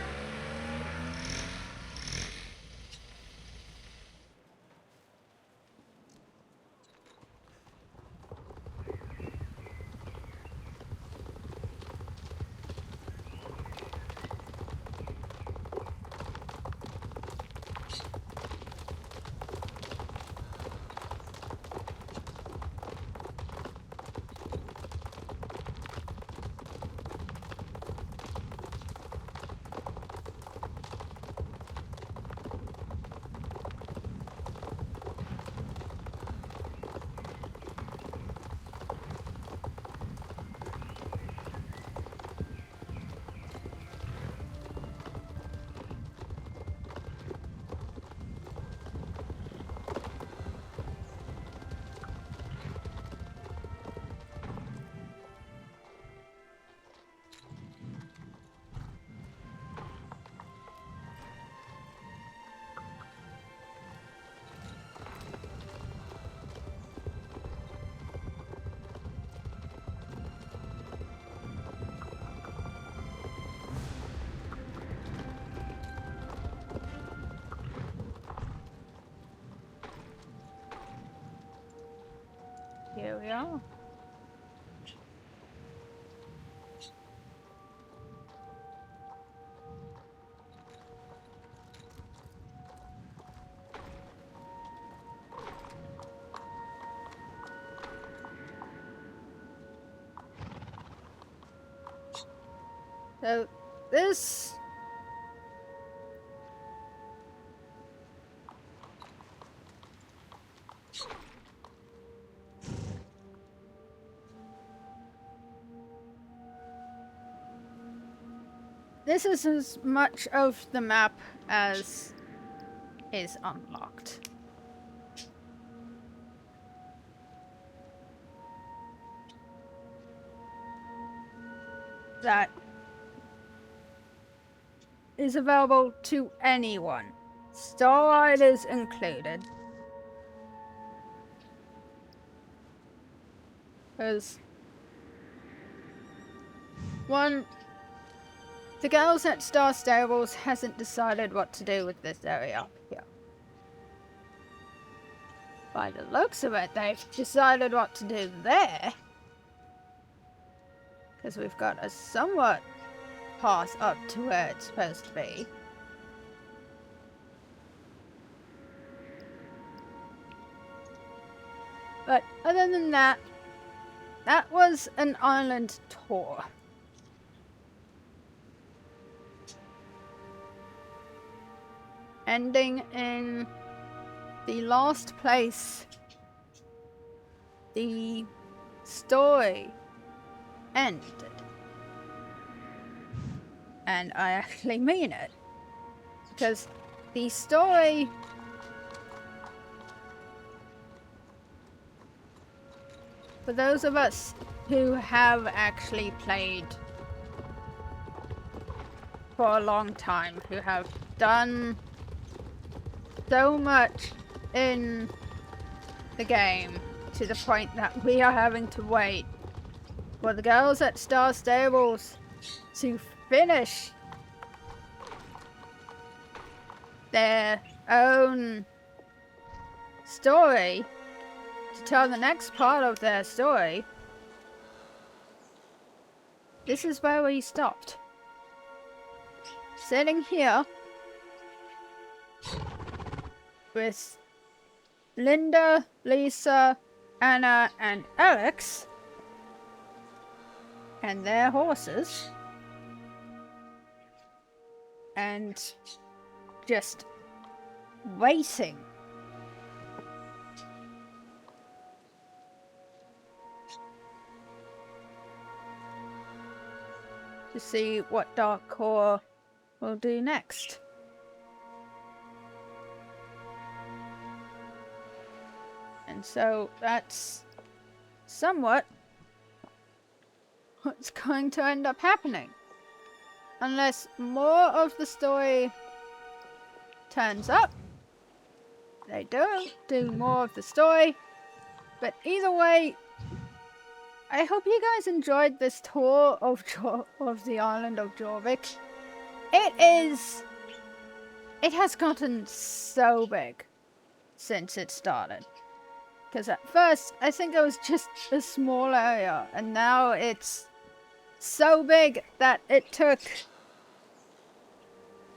Here we are. So this is as much of the map as is unlocked. That is available to anyone, Starriders included. Because one, the girls at Star Stables hasn't decided what to do with this area up here. By the looks of it, they've decided what to do there. Because we've got a somewhat path up to where it's supposed to be. But other than that, that was an island tour. Ending in the last place the story ended. And I actually mean it. Because the story for those of us who have actually played for a long time, who have done so much in the game to the point that we are having to wait for the girls at Star Stables to finish their own story, to tell the next part of their story, this is where we stopped. Sitting here with Linda, Lisa, Anna, and Alex, and their horses, and just waiting. To see what Dark Core will do next. And so that's somewhat what's going to end up happening. Unless more of the story turns up. They do more of the story. But either way, I hope you guys enjoyed this tour of the island of Jorvik. It has gotten so big since it started. Because at first, I think it was just a small area, and now it's so big that it took,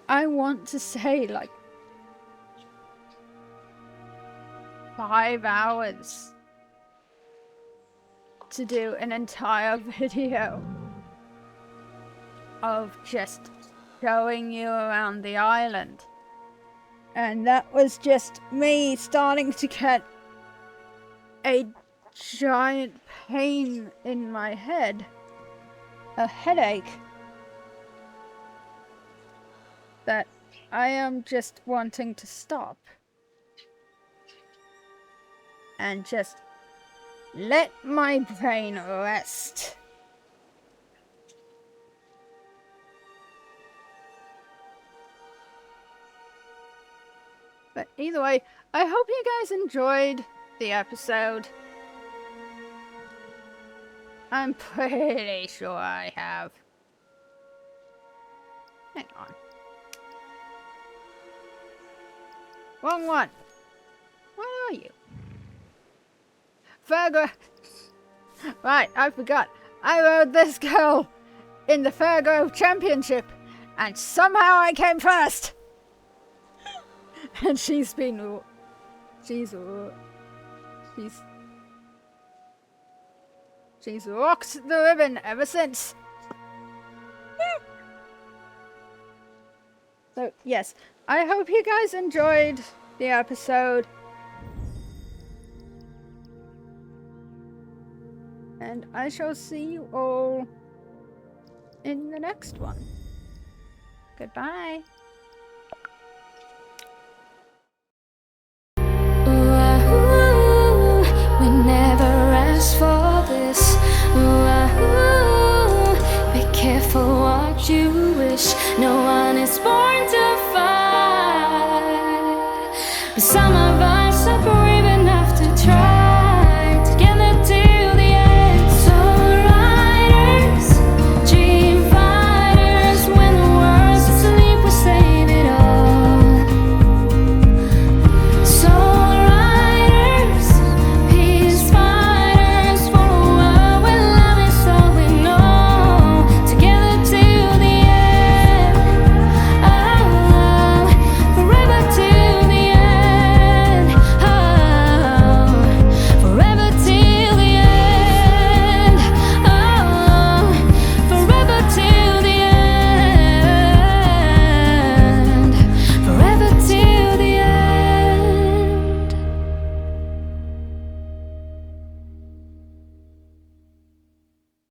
I want to say, like 5 hours to do an entire video of just showing you around the island. And that was just me starting to get a giant pain in my head, a headache, that I am just wanting to stop and just let my brain rest. But either way, I hope you guys enjoyed the episode. I'm pretty sure I have. Hang on. Wrong one. Where are you? Fairground. Right, I forgot. I rode this girl in the Fairgrove Championship, and somehow I came first. And she's rocked the ribbon ever since. So yes, I hope you guys enjoyed the episode. And I shall see you all in the next one. Goodbye.